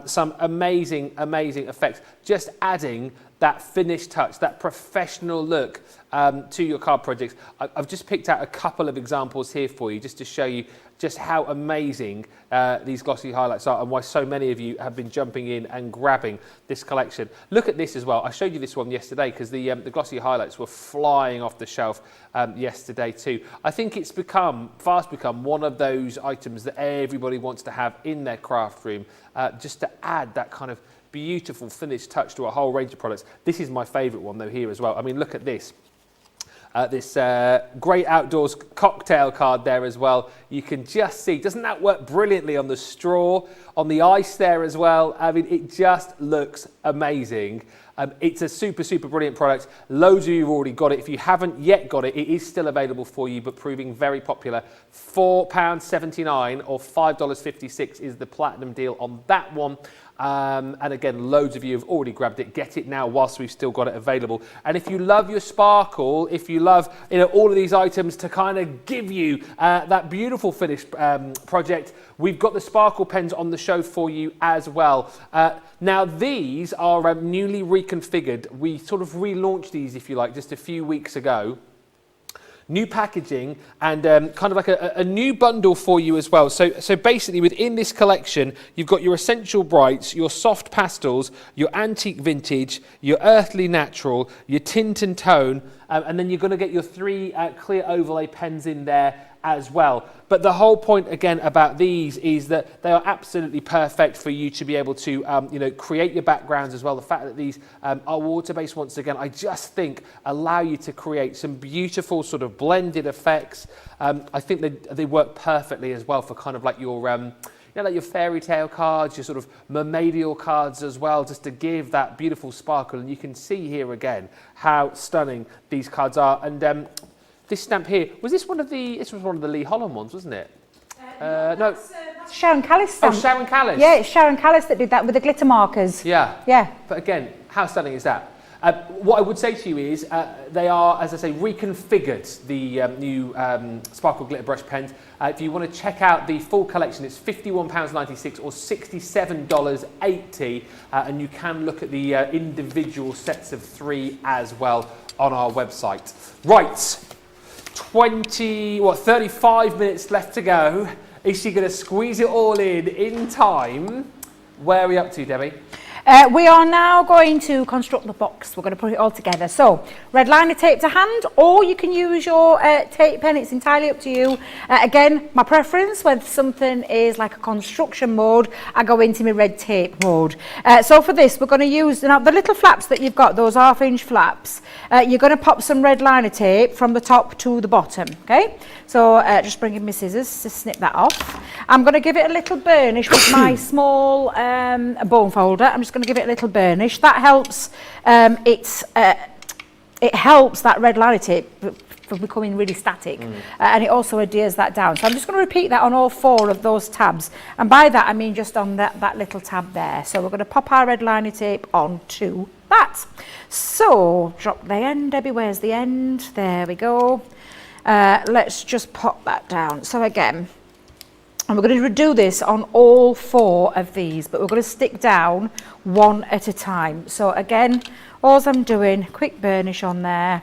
some amazing effects, just adding that finished touch, that professional look to your card projects. I've just picked out a couple of examples here for you, just to show you just how amazing these glossy highlights are, and why so many of you have been jumping in and grabbing this collection. Look at this as well. I showed you this one yesterday because the glossy highlights were flying off the shelf yesterday too. I think it's fast become one of those items that everybody wants to have in their craft room, just to add that kind of beautiful finished touch to a whole range of products. This is my favourite one though here as well. I mean, look at this. This great outdoors cocktail card there as well. You can just see, doesn't that work brilliantly on the straw, on the ice there as well? I mean, it just looks amazing. It's a super brilliant product. Loads of you have already got it. If you haven't yet got it, it is still available for you, but proving very popular. £4.79 or $5.56 is the platinum deal on that one. And again, loads of you have already grabbed it. Get it now whilst we've still got it available. And if you love your sparkle, if you love all of these items to kind of give you that beautiful finished project, we've got the sparkle pens on the show for you as well. Now these are newly reconfigured. We sort of relaunched these, if you like, just a few weeks ago. New packaging and kind of like a new bundle for you as well. So basically within this collection, you've got your essential brights, your soft pastels, your antique vintage, your earthly natural, your tint and tone, and then you're going to get your 3 clear overlay pens in there as well. But the whole point again about these is that they are absolutely perfect for you to be able to create your backgrounds as well. The fact that these are water-based, once again, I just think allow you to create some beautiful sort of blended effects. I think they work perfectly as well for kind of like your like your fairy tale cards, your sort of mermaidial cards as well, just to give that beautiful sparkle. And you can see here again how stunning these cards are. And this stamp here, was this one of the Lee Holland ones, wasn't it? No. That's Sharon Callis stamp. Oh, Sharon Callis. Yeah, it's Sharon Callis that did that with the glitter markers. Yeah. But again, how stunning is that? What I would say to you is they are, as I say, reconfigured, the new Sparkle Glitter Brush pens. If you want to check out the full collection, it's £51.96 or $67.80, and you can look at the individual sets of 3 as well on our website. Right, 35 minutes left to go. Is she going to squeeze it all in time? Where are we up to, Debbie? We are now going to construct the box. We're going to put it all together. So, red liner tape to hand, or you can use your tape pen. It's entirely up to you. Again, my preference when something is like a construction mode, I go into my red tape mode. So for this, we're going to use now the little flaps that you've got, those 1/2-inch flaps. You're going to pop some red liner tape from the top to the bottom. Okay. So just bring in my scissors to snip that off. I'm going to give it a little burnish with my small bone folder. I'm just going to give it a little burnish. That helps. It helps that red liner tape from becoming really static, and it also adheres that down. So I'm just going to repeat that on all 4 of those tabs, and by that I mean just on that little tab there. So we're going to pop our red liner tape onto that. So drop the end, Debbie. Where's the end? There we go. Let's just pop that down. So again, and we're going to do this on all 4 of these, but we're going to stick down 1 at a time. So again, all I'm doing, quick burnish on there.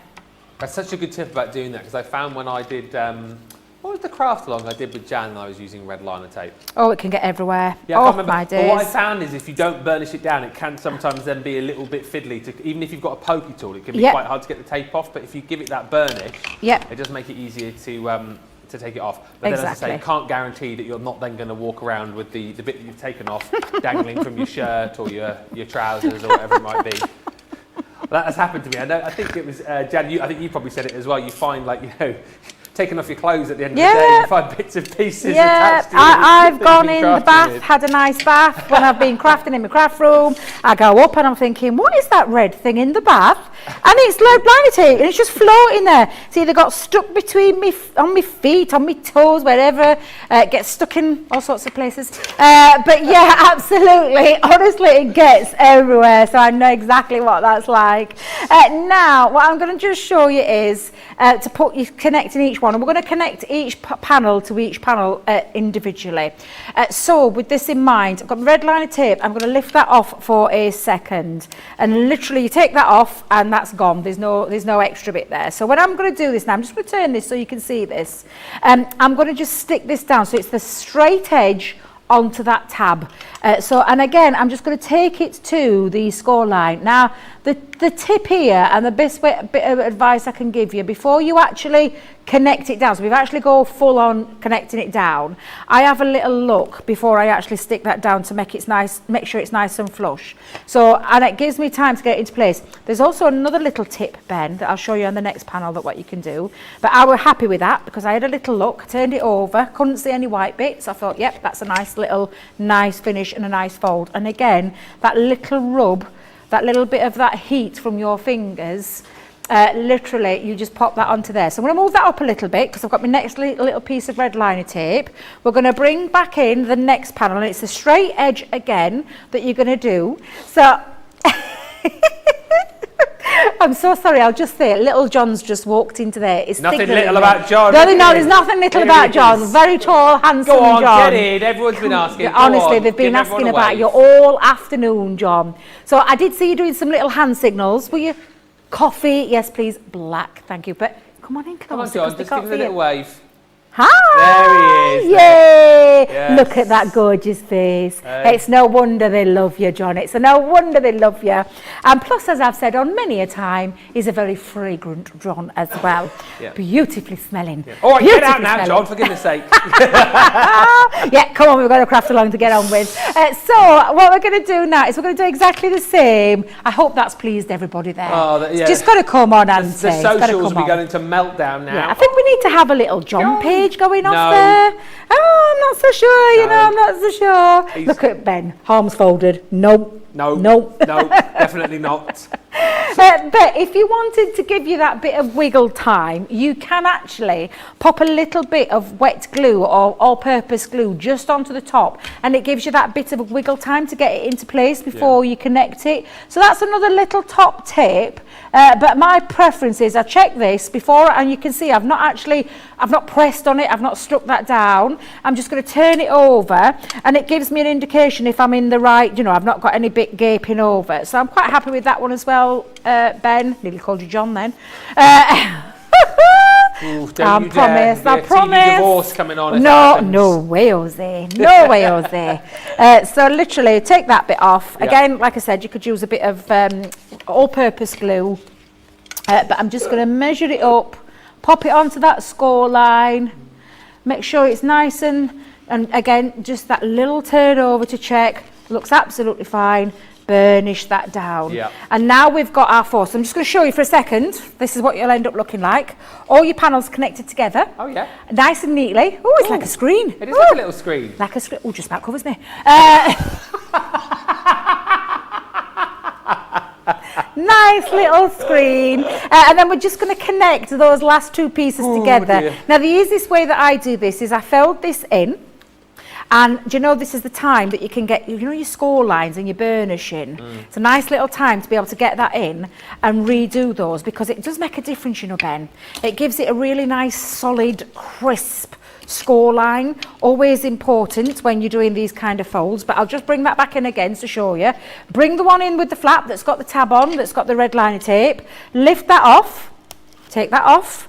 That's such a good tip about doing that, because I found when I did, what was the craft along I did with Jan and I was using red liner tape? Oh, it can get everywhere. Yeah, I can't remember. My days. But what I found is if you don't burnish it down, it can sometimes then be a little bit fiddly. Even if you've got a pokey tool, it can be quite hard to get the tape off. But if you give it that burnish, it does make it easier to take it off. But then, as I say, you can't guarantee that you're not then going to walk around with the bit that you've taken off dangling from your shirt or your trousers or whatever it might be. Well, that has happened to me. I think it was Jan. I think you probably said it as well. You find, like, taking off your clothes at the end of the day, you find bits and pieces attached to it. I've gone in the bath, had a nice bath when I've been crafting in my craft room. I go up and I'm thinking, what is that red thing in the bath? And it's lead liner tape, and it's just floating there. It's either got stuck between me, on my feet, on my toes, wherever. It gets stuck in all sorts of places. But yeah, absolutely. Honestly, it gets everywhere. So I know exactly what that's like. Now, what I'm going to just show you is to put you connecting each one. And we're going to connect each panel to each panel individually. So with this in mind, I've got red liner tape. I'm going to lift that off for a second. And literally you take that off and that's gone. There's no extra bit there. So when I'm going to do this now, I'm just going to turn this so you can see this. I'm going to just stick this down so it's the straight edge onto that tab. And again, I'm just going to take it to the score line. Now, the tip here and the bit of advice I can give you before you actually connect it down, so we've actually go full on connecting it down, I have a little look before I actually stick that down to make sure it's nice and flush. So, and it gives me time to get it into place. There's also another little tip, Ben, that I'll show you on the next panel that what you can do. But I was happy with that because I had a little look, turned it over, couldn't see any white bits. I thought, yep, that's a nice finish and a nice fold. And again, that little rub, that little bit of that heat from your fingers, literally you just pop that onto there. So I'm going to move that up a little bit because I've got my next little piece of red liner tape. We're going to bring back in the next panel, and it's a straight edge again that you're going to do. So I'm so sorry, I'll just say it. Little John's just walked into there. It's nothing little about John. No, there's nothing little about John. Very tall, handsome John. Go on, get in. Everyone's been asking. Honestly, they've been asking about you all afternoon, John. So I did see you doing some little hand signals. Were you? Coffee, yes, please. Black, thank you. But come on in, come on, John. Just give us a little wave. Hi! There he is. Yay! Yes. Look at that gorgeous face. It's no wonder they love you, John. It's no wonder they love you. And plus, as I've said on many a time, he's a very fragrant John as well. Beautifully smelling. All right, get out now, John, for goodness sake. Yeah, come on, we've got a craft along to get on with. So what we're going to do now is we're going to do exactly the same. I hope that's pleased everybody there. It's just got to come on, Auntie. The socials will be going into meltdown now. Yeah, I think we need to have a little John page going off there. Oh, I'm not so sure, I'm not so sure. Look at Ben, arms folded. Nope. No, definitely not. But if you wanted to give you that bit of wiggle time, you can actually pop a little bit of wet glue or all-purpose glue just onto the top, and it gives you that bit of wiggle time to get it into place before you connect it. So that's another little top tip. But my preference is I check this before, and you can see I've not pressed on it, I've not struck that down. I'm just going to turn it over, and it gives me an indication if I'm in the right, I've not got any bit gaping over. So I'm quite happy with that one as well, Ben. Nearly called you John then. Ooh, I promise. TV divorce coming on. No way, Jose. No way, Jose. So literally, take that bit off. Again, like I said, you could use a bit of all-purpose glue. But I'm just going to measure it up, pop it onto that score line, make sure it's nice and again, just that little turn over to check. Looks absolutely fine. Burnish that down. And now we've got our four. So I'm just going to show you for a second. This is what you'll end up looking like. All your panels connected together. Oh, yeah. Nice and neatly. Oh, it's like a screen. It is like a little screen. Like a screen. Oh, just about covers me. Nice little screen. And then we're just going to connect those last two pieces together. Dear. Now, the easiest way that I do this is I fold this in. And do you know this is the time that you can get, your score lines and your burnishing. It's a nice little time to be able to get that in and redo those, because it does make a difference, Ben. It gives it a really nice, solid, crisp score line. Always important when you're doing these kind of folds. But I'll just bring that back in again to show you. Bring the one in with the flap that's got the tab on, that's got the red liner tape. Lift that off. take that off,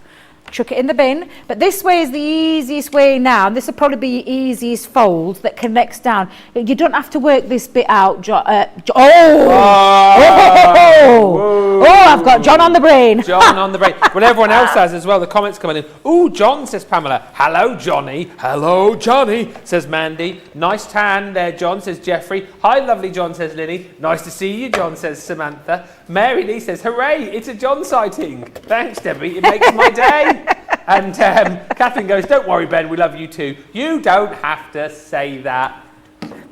chuck it in the bin. But this way is the easiest way now, and this will probably be your easiest fold that connects down. You don't have to work this bit out, John. I've got John on the brain. John on the brain. Well, everyone else has as well. The comments coming in. Oh, John, says Pamela. Hello, Johnny. Hello, Johnny, says Mandy. Nice tan there, John, says Jeffrey. Hi, lovely John, says Lily. Nice to see you, John, says Samantha. Mary Lee says, hooray, it's a John sighting. Thanks, Debbie. It makes my day. And Catherine goes, don't worry, Ben, we love you too. You don't have to say that.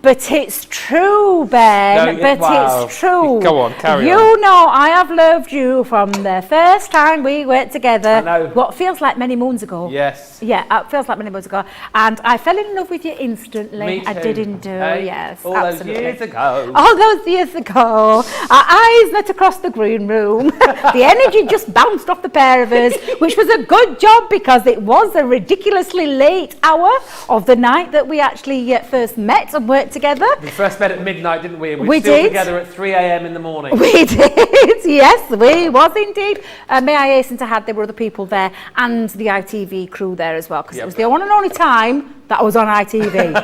But it's true, Ben. It's true. Go on, carry on. You know I have loved you from the first time we worked together. I know. What feels like many moons ago. Yes. Yeah, it feels like many moons ago. And I fell in love with you instantly. Me too. I didn't do, yes. All absolutely. those years ago. All those years ago. Our eyes met across the green room. The energy just bounced off the pair of us, which was a good job because it was a ridiculously late hour of the night that we actually first met and worked together. We first met at midnight, didn't we? And we still did. Together at 3 a.m. in the morning. We did, yes, we was indeed. May I hasten to add, there were other people there and the ITV crew there as well, because it was the one and only time that I was on ITV.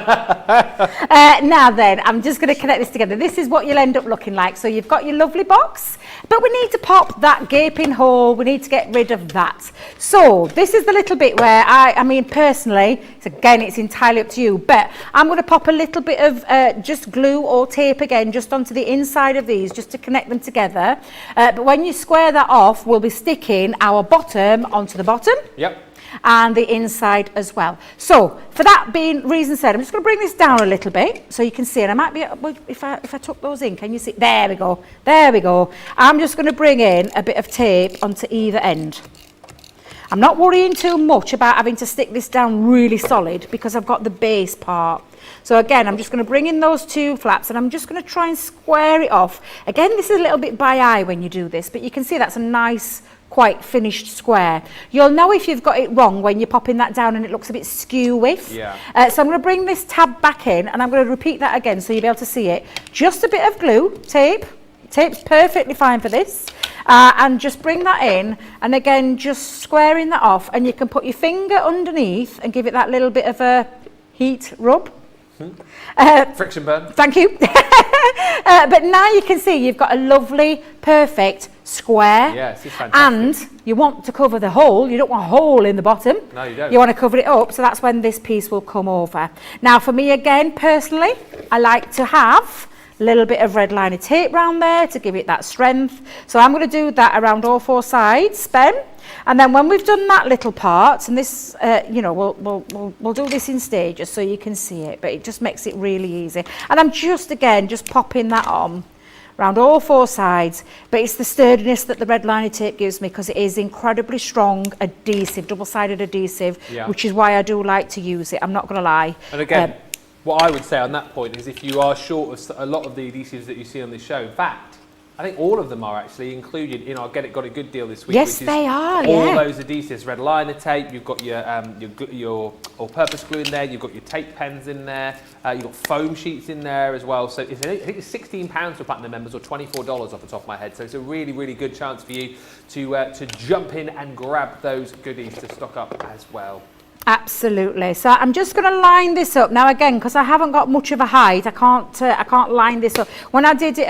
Now then, I'm just going to connect this together. This is what you'll end up looking like. So you've got your lovely box, but we need to pop that gaping hole. We need to get rid of that. So this is the little bit where I mean, personally, again, it's entirely up to you, but I'm going to pop a little bit of just glue or tape again, just onto the inside of these, just to connect them together. But when you square that off, we'll be sticking our bottom onto the bottom. Yep. And the inside as well. So for that being reason said, I'm just going to bring this down a little bit so you can see it. I might be, if I tuck those in, can you see? There we go. There we go. I'm just going to bring in a bit of tape onto either end. I'm not worrying too much about having to stick this down really solid because I've got the base part. So again, I'm just going to bring in those two flaps and I'm just going to try and square it off. Again, this is a little bit by eye when you do this, but you can see that's a nice, quite finished square. You'll know if you've got it wrong when you're popping that down and it looks a bit skew-with. Yeah. So I'm going to bring this tab back in and I'm going to repeat that again so you'll be able to see it. Just a bit of glue, tape. Tape's perfectly fine for this. And just bring that in and again, just squaring that off and you can put your finger underneath and give it that little bit of a heat rub. Friction burn. Thank you. But now you can see you've got a lovely, perfect square. Yes, it's fantastic. And you want to cover the hole. You don't want a hole in the bottom. No, you don't. You want to cover it up, so that's when this piece will come over. Now, for me, again, personally, I like to have a little bit of red liner tape round there to give it that strength. So I'm going to do that around all four sides, Ben. And then when we've done that little part, and this, you know, we'll do this in stages so you can see it, but it just makes it really easy. And I'm just, again, just popping that on around all four sides, but it's the sturdiness that the red liner tape gives me because it is incredibly strong adhesive, double-sided adhesive, which is why I do like to use it. I'm not going to lie. And again, what I would say on that point is if you are short of a lot of the adhesives that you see on this show, in fact, I think all of them are actually included in our Get It Got a Good Deal this week. Yes, which is they are, all those adhesives, red liner tape, you've got your all-purpose glue in there, you've got your tape pens in there, you've got foam sheets in there as well. So I think it's £16 for Platinum members or $24 off the top of my head. So it's a really, really good chance for you to jump in and grab those goodies to stock up as well. Absolutely. So I'm just going to line this up now again because I haven't got much of a height. I can't line this up. When I did it,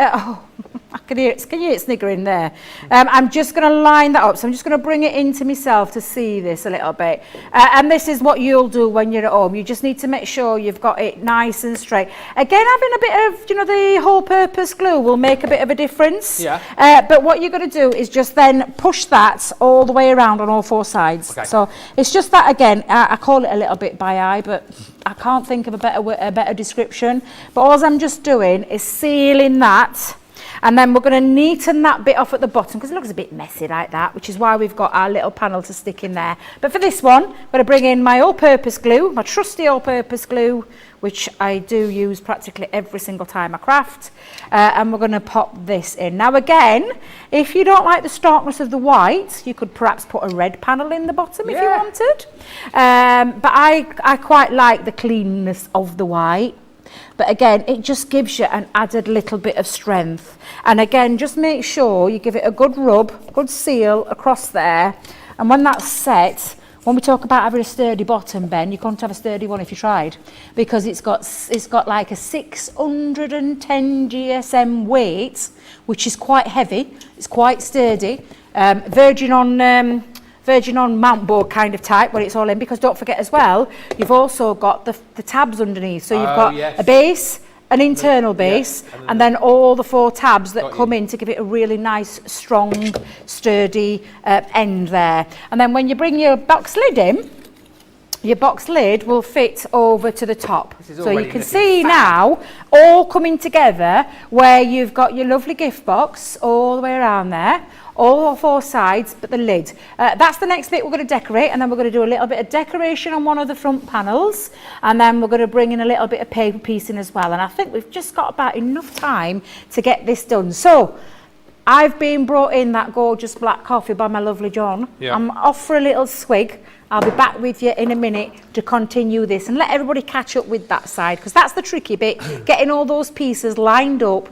I can hear it sniggering there. I'm just going to line that up. So I'm just going to bring it into myself to see this a little bit. And this is what you'll do when you're at home. You just need to make sure you've got it nice and straight. Again, having a bit of, you know, the whole-purpose glue will make a bit of a difference. Yeah. But what you're going to do is just then push that all the way around on all four sides. Okay. So it's just that again. I call it a little bit by eye, but I can't think of a better description. But all I'm just doing is sealing that. And then we're going to neaten that bit off at the bottom because it looks a bit messy like that, which is why we've got our little panel to stick in there. But for this one, I'm going to bring in my all-purpose glue, my trusty all-purpose glue, which I do use practically every single time I craft. And we're going to pop this in. Now again, if you don't like the starkness of the white, you could perhaps put a red panel in the bottom if you wanted. But I quite like the cleanness of the white. But again, it just gives you an added little bit of strength. And again, just make sure you give it a good rub, good seal across there. And when that's set, when we talk about having a sturdy bottom, Ben, you can't have a sturdy one if you tried, because it's got like a 610 GSM weight, which is quite heavy. It's quite sturdy. Virgin on mount board kind of type where it's all in, because don't forget as well, you've also got the tabs underneath. So you've got a base, an internal base, and then all the 4 tabs that come in to give it a really nice, strong, sturdy end there. And then when you bring your box lid in, your box lid will fit over to the top. So you can see now, all coming together, where you've got your lovely gift box all the way around there, all 4 sides, but the lid. That's the next bit we're going to decorate, and then we're going to do a little bit of decoration on one of the front panels, and then we're going to bring in a little bit of paper piecing as well. And I think we've just got about enough time to get this done. So I've been brought in that gorgeous black coffee by my lovely John. I'm off for a little swig. I'll be back with you in a minute to continue this and let everybody catch up with that side, because that's the tricky bit, getting all those pieces lined up.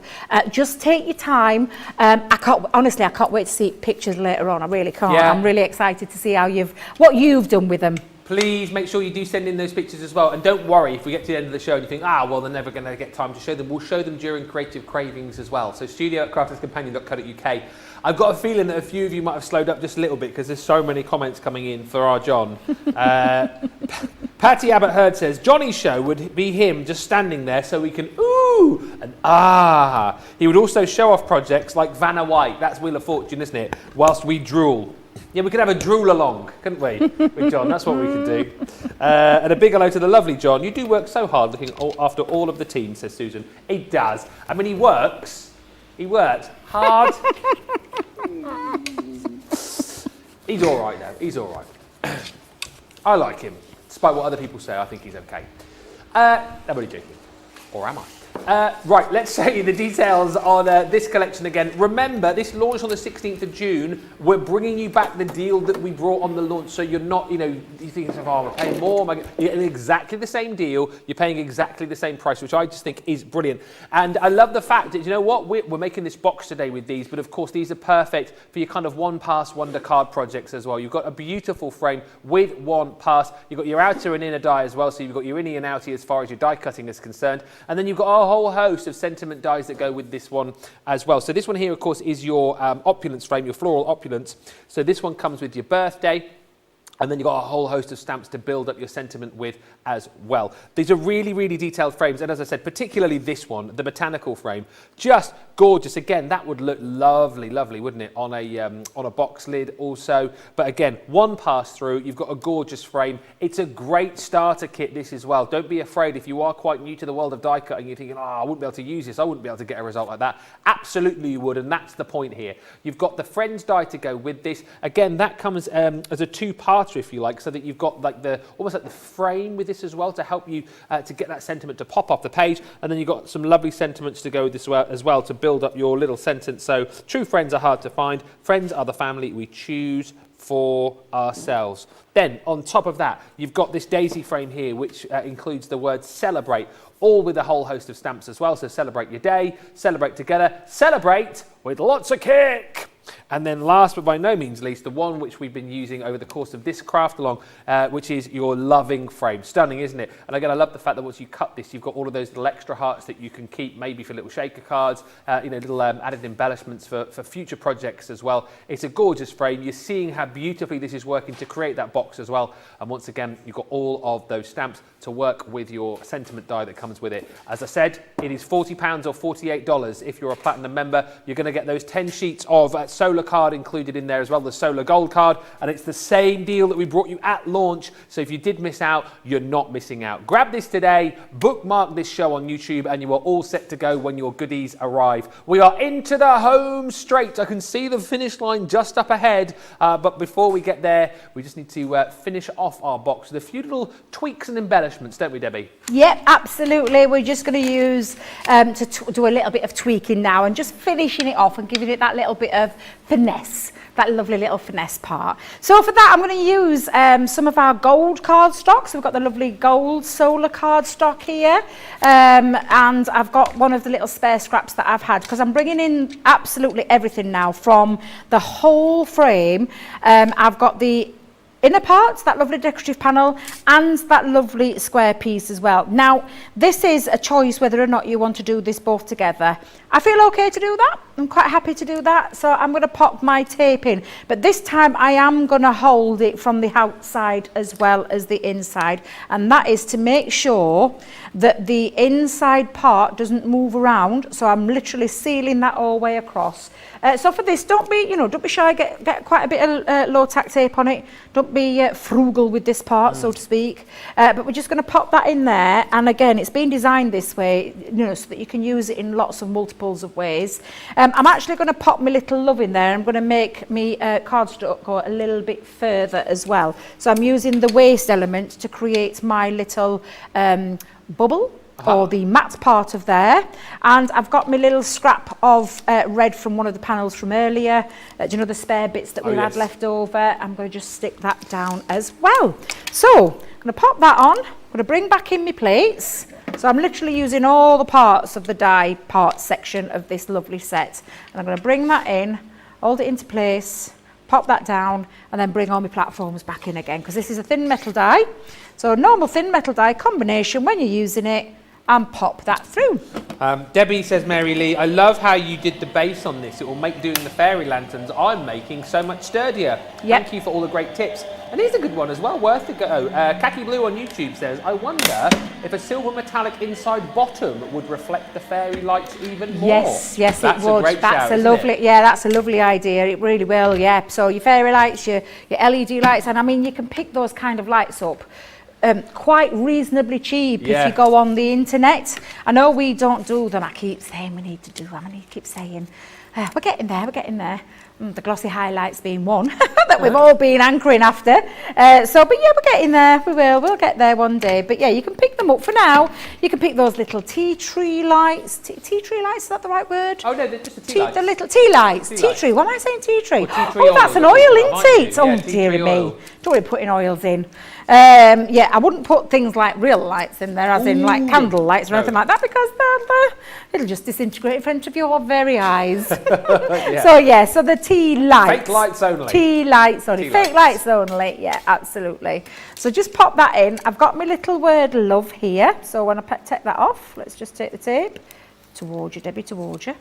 Just take your time. I can't wait to see pictures later on. I really can't. I'm really excited to see what you've done with them. Please make sure you do send in those pictures as well. And don't worry if we get to the end of the show and you think, well, they're never going to get time to show them. We'll show them during Creative Cravings as well. So studio@crafterscompanion.co.uk. I've got a feeling that a few of you might have slowed up just a little bit because there's so many comments coming in for our John. Patty Abbott Heard says, Johnny's show would be him just standing there so we can ooh and ah. He would also show off projects like Vanna White, that's Wheel of Fortune, isn't it? Whilst we drool. Yeah, we could have a drool along, couldn't we, with John? That's what we could do. And a big hello to the lovely John. You do work so hard looking after all of the team, says Susan. He does. I mean, he works hard. He's all right, though. He's all right. I like him. Despite what other people say, I think he's okay. Nobody joking. Or am I? Right, let's show you the details on this collection again. Remember, this launched on the 16th of June. We're bringing you back the deal that we brought on the launch, so you're not, you think, we're paying more. You're getting exactly the same deal. You're paying exactly the same price, which I just think is brilliant. And I love the fact that, you know what, we're making this box today with these, but of course these are perfect for your kind of one pass, wonder card projects as well. You've got a beautiful frame with one pass. You've got your outer and inner die as well, so you've got your innie and outie as far as your die cutting is concerned. And then you've got a whole host of sentiment dies that go with this one as well. So this one here, of course, is your opulence frame, your floral opulence. So this one comes with your birthday. And then you've got a whole host of stamps to build up your sentiment with as well. These are really, really detailed frames. And as I said, particularly this one, the botanical frame, just gorgeous. Again, that would look lovely, lovely, wouldn't it? On a box lid also. But again, one pass through, you've got a gorgeous frame. It's a great starter kit, this as well. Don't be afraid if you are quite new to the world of die cutting, you're thinking, I wouldn't be able to use this. I wouldn't be able to get a result like that. Absolutely you would. And that's the point here. You've got the Friends die to go with this. Again, that comes as a two-parter, if you like, so that you've got like almost like the frame with this as well to help you to get that sentiment to pop off the page, and then you've got some lovely sentiments to go with this as well to build up your little sentence. So true friends are hard to find. Friends are the family we choose for ourselves. Then on top of that, you've got this daisy frame here, which includes the word celebrate, all with a whole host of stamps as well. So celebrate your day, celebrate together, celebrate with lots of cake. And then last but by no means least, the one which we've been using over the course of this craft along, which is your loving frame. Stunning, isn't it? And again, I love the fact that once you cut this, you've got all of those little extra hearts that you can keep maybe for little shaker cards, little added embellishments for future projects as well. It's a gorgeous frame. You're seeing how beautifully this is working to create that box as well. And once again, you've got all of those stamps to work with your sentiment die that comes with it. As I said, it is £40 or $48 if you're a platinum member. You're going to get those 10 sheets of solar card included in there as well, the solar gold card, and it's the same deal that we brought you at launch. So if you did miss out, you're not missing out. Grab this today, bookmark this show on YouTube, and you are all set to go when your goodies arrive. We are into the home straight. I can see the finish line just up ahead, but before we get there, we just need to finish off our box with a few little tweaks and embellishments, don't we, Debbie? Yep, absolutely. We're just going to use to do a little bit of tweaking now and just finishing it off and giving it that little bit of finesse, that lovely little finesse part. So for that, I'm going to use some of our gold cardstock. So we've got the lovely gold solar cardstock here. And I've got one of the little spare scraps that I've had, because I'm bringing in absolutely everything now from the whole frame. I've got the inner parts, that lovely decorative panel, and that lovely square piece as well. Now, this is a choice whether or not you want to do this both together. I feel okay to do that. I'm quite happy to do that. So I'm going to pop my tape in. But this time I am going to hold it from the outside as well as the inside. And that is to make sure that the inside part doesn't move around. So I'm literally sealing that all the way across. So for this, don't be shy, get quite a bit of low tack tape on it. Don't be frugal with this part, so to speak. But we're just going to pop that in there. And again, it's been designed this way, so that you can use it in lots of multiples of ways. I'm actually going to pop my little love in there. I'm going to make me cardstock go a little bit further as well. So I'm using the waste element to create my little bubble, or the matte part of there. And I've got my little scrap of red from one of the panels from earlier. Do you know the spare bits that we had left over? I'm going to just stick that down as well. So I'm going to pop that on. I'm going to bring back in my plates. So I'm literally using all the parts of the die part section of this lovely set. And I'm going to bring that in, hold it into place, pop that down, and then bring all my platforms back in again, because this is a thin metal die. So a normal thin metal die combination when you're using it, and pop that through. Debbie says, Mary Lee, I love how you did the base on this. It will make doing the fairy lanterns I'm making so much sturdier. Yep. Thank you for all the great tips. And here's a good one as well, worth a go. Khaki Blue on YouTube says, I wonder if a silver metallic inside bottom would reflect the fairy lights even more. Yes, that's it would. A great that's shout, a lovely, isn't it? yeah, that's a lovely idea. It really will, yeah. So your fairy lights, your LED lights, and I mean, you can pick those kind of lights up quite reasonably cheap if you go on the internet. I know we don't do them. I keep saying we need to do them. I keep saying we're getting there. The glossy highlights being one that we've all been anchoring after. But yeah, we're getting there. We'll get there one day. But yeah, you can pick them up for now. You can pick those little tea tree lights. Tea tree lights, is that the right word? Oh no, they're just the tea lights. The little tea lights. Tea tree. Why am I saying tea tree? Oh, that's an oil, isn't it? Oh, dearie me. Don't be putting oils in. I wouldn't put things like real lights in there, as in like candle lights or anything like that, because it'll just disintegrate in front of your very eyes. So the tea lights. Fake lights only. Tea lights only. Fake lights only. Yeah, absolutely. So just pop that in. I've got my little word love here. So when I take that off, let's just take the tape towards you, Debbie, towards you.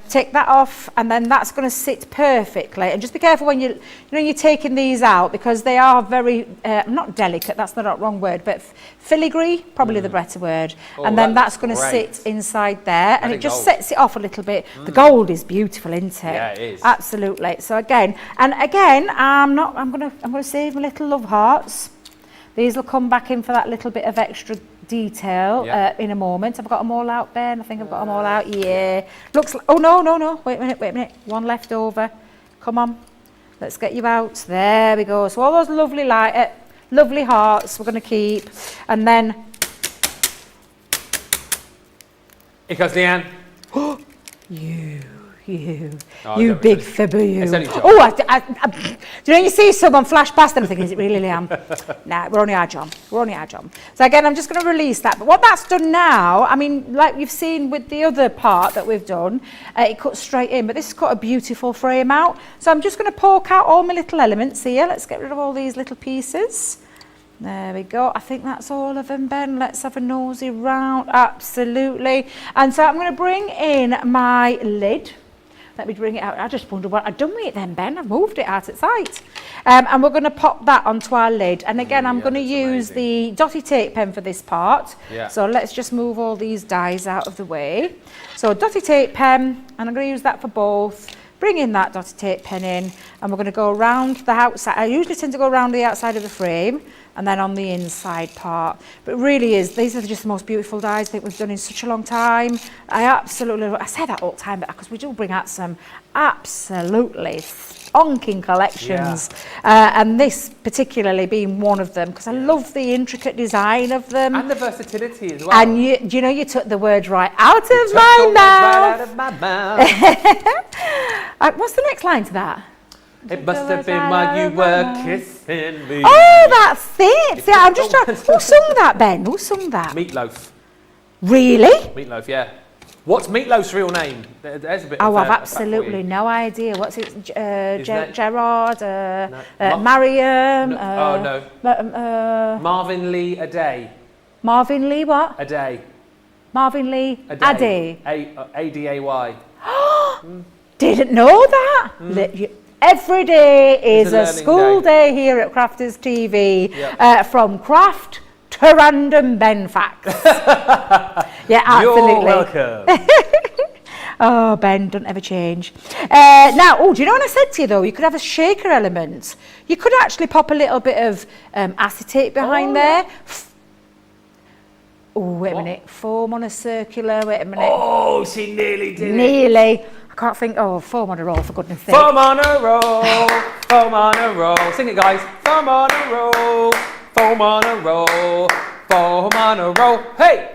Take that off, and then that's going to sit perfectly. And just be careful when you're taking these out, because they are very not delicate, that's the wrong word, but filigree, probably the better word. And then that's going to sit inside there, and it just sets it off a little bit. The gold is beautiful, isn't it? Yeah, it is. Absolutely. So again, I'm going to save my little love hearts. These will come back in for that little bit of extra detail in a moment. Have I got them all out, Ben? I think I've got them all out. Yeah. Looks like, oh no. Wait a minute. One left over. Come on. Let's get you out. There we go. So all those lovely hearts we're going to keep. And then... Here comes Leanne. You big fibber, you. Oh, do you see someone flash past and I'm thinking, is it really Liam? Nah, we're only our John. So again, I'm just going to release that. But what that's done now, I mean, like you've seen with the other part that we've done, it cuts straight in, but this has got a beautiful frame out. So I'm just going to poke out all my little elements here. Let's get rid of all these little pieces. There we go. I think that's all of them, Ben. Let's have a nosy round. Absolutely. And so I'm going to bring in my lid. Let me bring it out. I just wonder what I've done with it then, Ben. I've moved it out of sight. And we're going to pop that onto our lid. And again, I'm going to use the dotty tape pen for this part. Yeah. So let's just move all these dies out of the way. So dotty tape pen, and I'm going to use that for both. Bring in that dotty tape pen in, and we're going to go around the outside. I usually tend to go around the outside of the frame and then on the inside part. But it really is, these are just the most beautiful dies I think we've done in such a long time. I say that all the time, because we do bring out some absolutely stonking collections. And this particularly being one of them, because I love the intricate design of them. And the versatility as well. And you took the words right out of my mouth. What's the next line to that? It must have been while you were kissing me. Oh, that's it. See, I'm just trying. Who sung that, Ben? Who sung that? Meatloaf. Really? Meatloaf, yeah. What's Meatloaf's real name? There's a bit Oh, of I've absolutely no idea. What's it? Gerard? No. Mariam? Oh, no. Marvin Lee a day. Marvin Lee what? A day. Marvin Lee A Adi. A-D-A-Y. Didn't know that. Every day is a school day here at Crafters TV. Yep. From craft to random Ben facts. Yeah, absolutely. You're welcome. Oh, Ben, don't ever change. Now, do you know what I said to you, though? You could have a shaker element. You could actually pop a little bit of acetate behind there. Oh, wait a minute. Foam on a circular. Wait a minute. Oh, she nearly did it. Nearly. I can't think. Oh, foam on a roll, for goodness sake. Foam on a roll. Foam on a roll. Sing it, guys. Foam on a roll. Foam on a roll. Foam on a roll. Hey!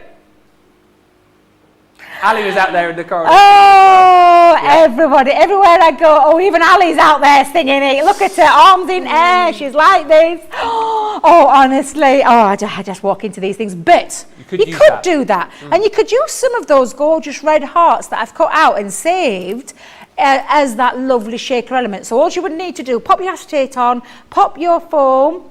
Ali was out there in the corridor. Oh, everybody, everywhere I go. Oh, even Ali's out there singing it. Look at her, arms in air. She's like this. Oh, honestly. Oh, I just walk into these things. But you could do that. And you could use some of those gorgeous red hearts that I've cut out and saved as that lovely shaker element. So all you would need to do, pop your acetate on, pop your foam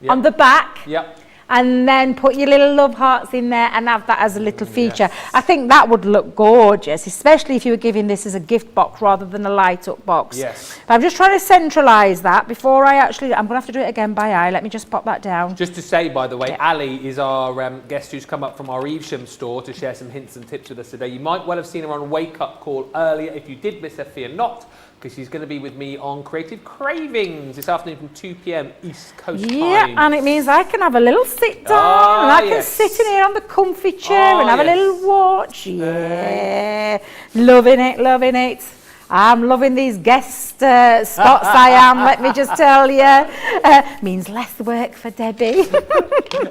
on the back. Yep. And then put your little love hearts in there and have that as a little feature. I think that would look gorgeous, especially if you were giving this as a gift box rather than a light up box. Yes. But I'm just trying to centralise that before I'm going to have to do it again by eye. Let me just pop that down. Just to say, by the way, Ali is our guest who's come up from our Evesham store to share some hints and tips with us today. You might well have seen her on Wake Up Call earlier. If you did miss her, fear not, because she's going to be with me on Creative Cravings this afternoon from 2 p.m. East Coast time. Yeah, and it means I can have a little sit down and I can sit in here on the comfy chair and have a little watch. Yeah, loving it, loving it. I'm loving these guest spots, I am, let me just tell you. Means less work for Debbie.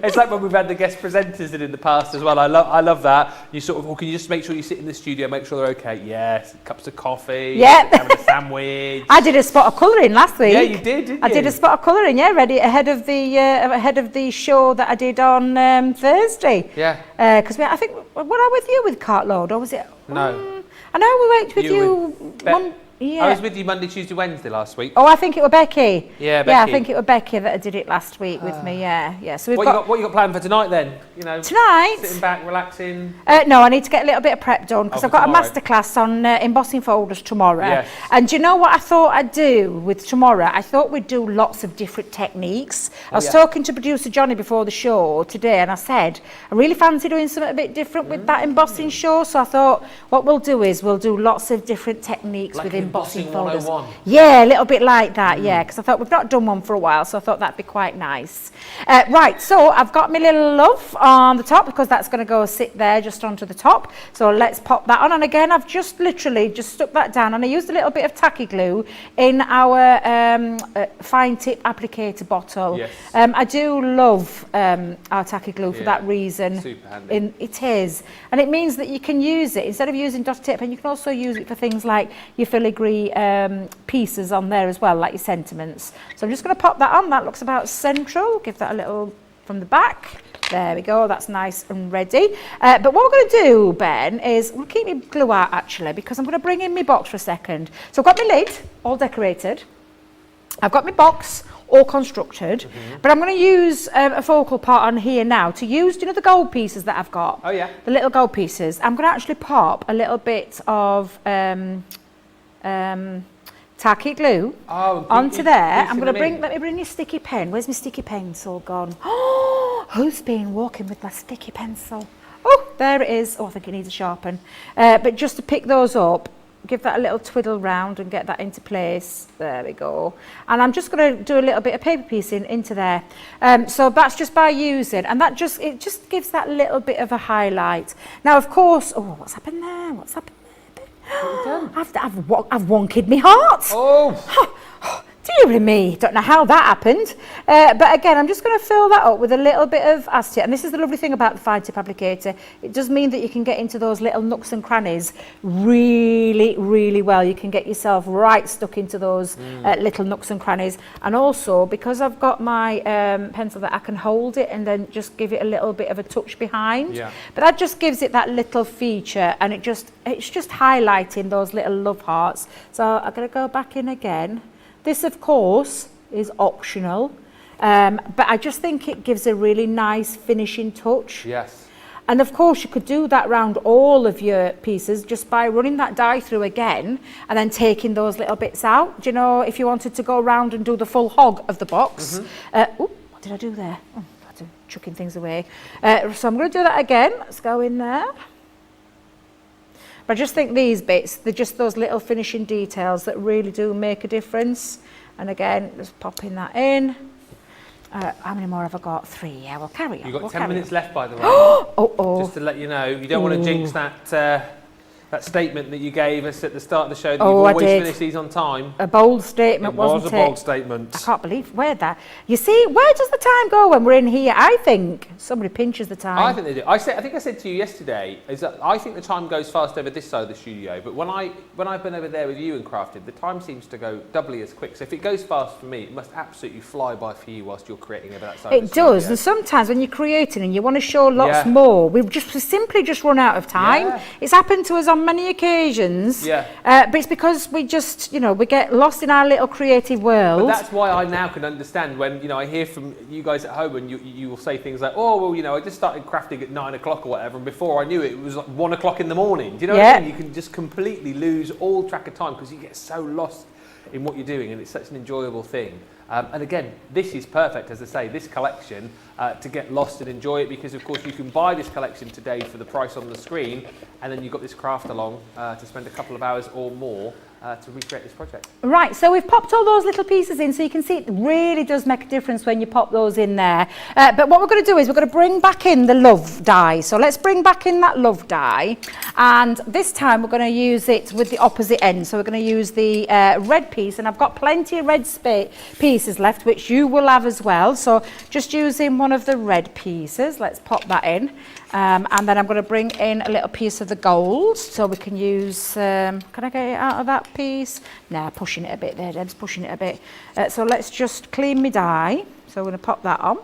It's like when we've had the guest presenters in the past as well. I love that. You sort of, can you just make sure you sit in the studio, make sure they're okay? Yes, cups of coffee, having a sandwich. I did a spot of colouring last week. Yeah, you did, didn't you? I did a spot of colouring, ready ahead of the show that I did on Thursday. Yeah. Because I think, were I with you with Cartload, or was it? No. I know we went with you. I was with you Monday, Tuesday, Wednesday last week. Oh, I think it was Becky. Yeah, Becky. Yeah, I think it was Becky that did it last week with me. Yeah. So what you got planned for tonight then? Tonight. Sitting back, relaxing. No, I need to get a little bit of prep done because I've got a masterclass on embossing folders tomorrow. Yes. And do you know what I thought I'd do with tomorrow? I thought we'd do lots of different techniques. I was talking to producer Johnny before the show today, and I said I really fancy doing something a bit different with that embossing show. So I thought what we'll do is we'll do lots of different techniques with embossing folders. Yeah, a little bit like that, because I thought we've not done one for a while, so I thought that'd be quite nice. Right, so I've got my little love on the top because that's going to go sit there just onto the top. So let's pop that on. And again, I've just literally just stuck that down, and I used a little bit of tacky glue in our fine tip applicator bottle. Yes. I do love our tacky glue for that reason. Super handy. It is, and it means that you can use it instead of using dot tape, and you can also use it for things like your filigree pieces on there as well, like your sentiments. So I'm just going to pop that on. That looks about central. Give that a little from the back. There we go. That's nice and ready. But what we're going to do, Ben, is we'll keep my glue out actually because I'm going to bring in my box for a second. So I've got my lid all decorated. I've got my box all constructed, but I'm going to use a focal part on here now to use, the gold pieces that I've got? Oh yeah. The little gold pieces. I'm going to actually pop a little bit of tacky glue onto there. I'm going to let me bring your sticky pen. Where's my sticky pencil gone? Oh, who's been walking with my sticky pencil? Oh, there it is. Oh, I think it needs a sharpen. But just to pick those up, give that a little twiddle round and get that into place. There we go. And I'm just going to do a little bit of paper piecing into there. So that's just by using, and it just gives that little bit of a highlight. Now, of course, what's happened there? What's happened there? I've wonked my heart. Oh. Do Dear me, don't know how that happened. But again, I'm just going to fill that up with a little bit of acetate. And this is the lovely thing about the fine tip applicator. It does mean that you can get into those little nooks and crannies really, really well. You can get yourself right stuck into those little nooks and crannies. And also, because I've got my pencil that I can hold it and then just give it a little bit of a touch behind. Yeah. But that just gives it that little feature, and it's just highlighting those little love hearts. So I'm going to go back in again. This, of course, is optional, but I just think it gives a really nice finishing touch. Yes. And of course, you could do that around all of your pieces just by running that die through again and then taking those little bits out. Do you know, if you wanted to go around and do the full hog of the box. What did I do there? Oh, I had to chucking things away. So I'm going to do that again. Let's go in there. But I just think these bits, they're just those little finishing details that really do make a difference. And again, just popping that in. How many more have I got? 3. Yeah, we'll carry on. You've got 10 minutes left, by the way. Just to let you know, you don't want to jinx that statement that you gave us at the start of the show that you've always finished these on time. A bold statement, wasn't it? It was a bold statement. I can't believe where that. You see, where does the time go when we're in here? I think somebody pinches the time. I think they do. I think I said to you yesterday is that I think the time goes fast over this side of the studio, but when I've been over there with you and crafted, the time seems to go doubly as quick. So if it goes fast for me, it must absolutely fly by for you whilst you're creating over that side. It does, and sometimes when you're creating and you want to show lots more, we simply just run out of time. Yeah. It's happened to us on many occasions. But it's because we just, we get lost in our little creative world. But that's why I now can understand when, I hear from you guys at home and you will say things like, oh, well, I just started crafting at 9 o'clock or whatever, and before I knew it, it was like 1 o'clock in the morning. Do you know what I mean? You can just completely lose all track of time because you get so lost in what you're doing, and it's such an enjoyable thing. And again, this is perfect, as I say, this collection, to get lost and enjoy it, because of course you can buy this collection today for the price on the screen, and then you've got this craft along to spend a couple of hours or more to recreate this project. Right, so we've popped all those little pieces in, so you can see it really does make a difference when you pop those in there. But what we're going to do is we're going to bring back in the love die. So let's bring back in that love die, and this time we're going to use it with the opposite end. So we're going to use the red piece, and I've got plenty of red pieces left, which you will have as well. So just using one of the red pieces, let's pop that in. And then I'm going to bring in a little piece of the gold, so we can use, can I get it out of that piece? Nah, pushing it a bit there, Deb's pushing it a bit. So let's just clean my die. So I'm going to pop that on.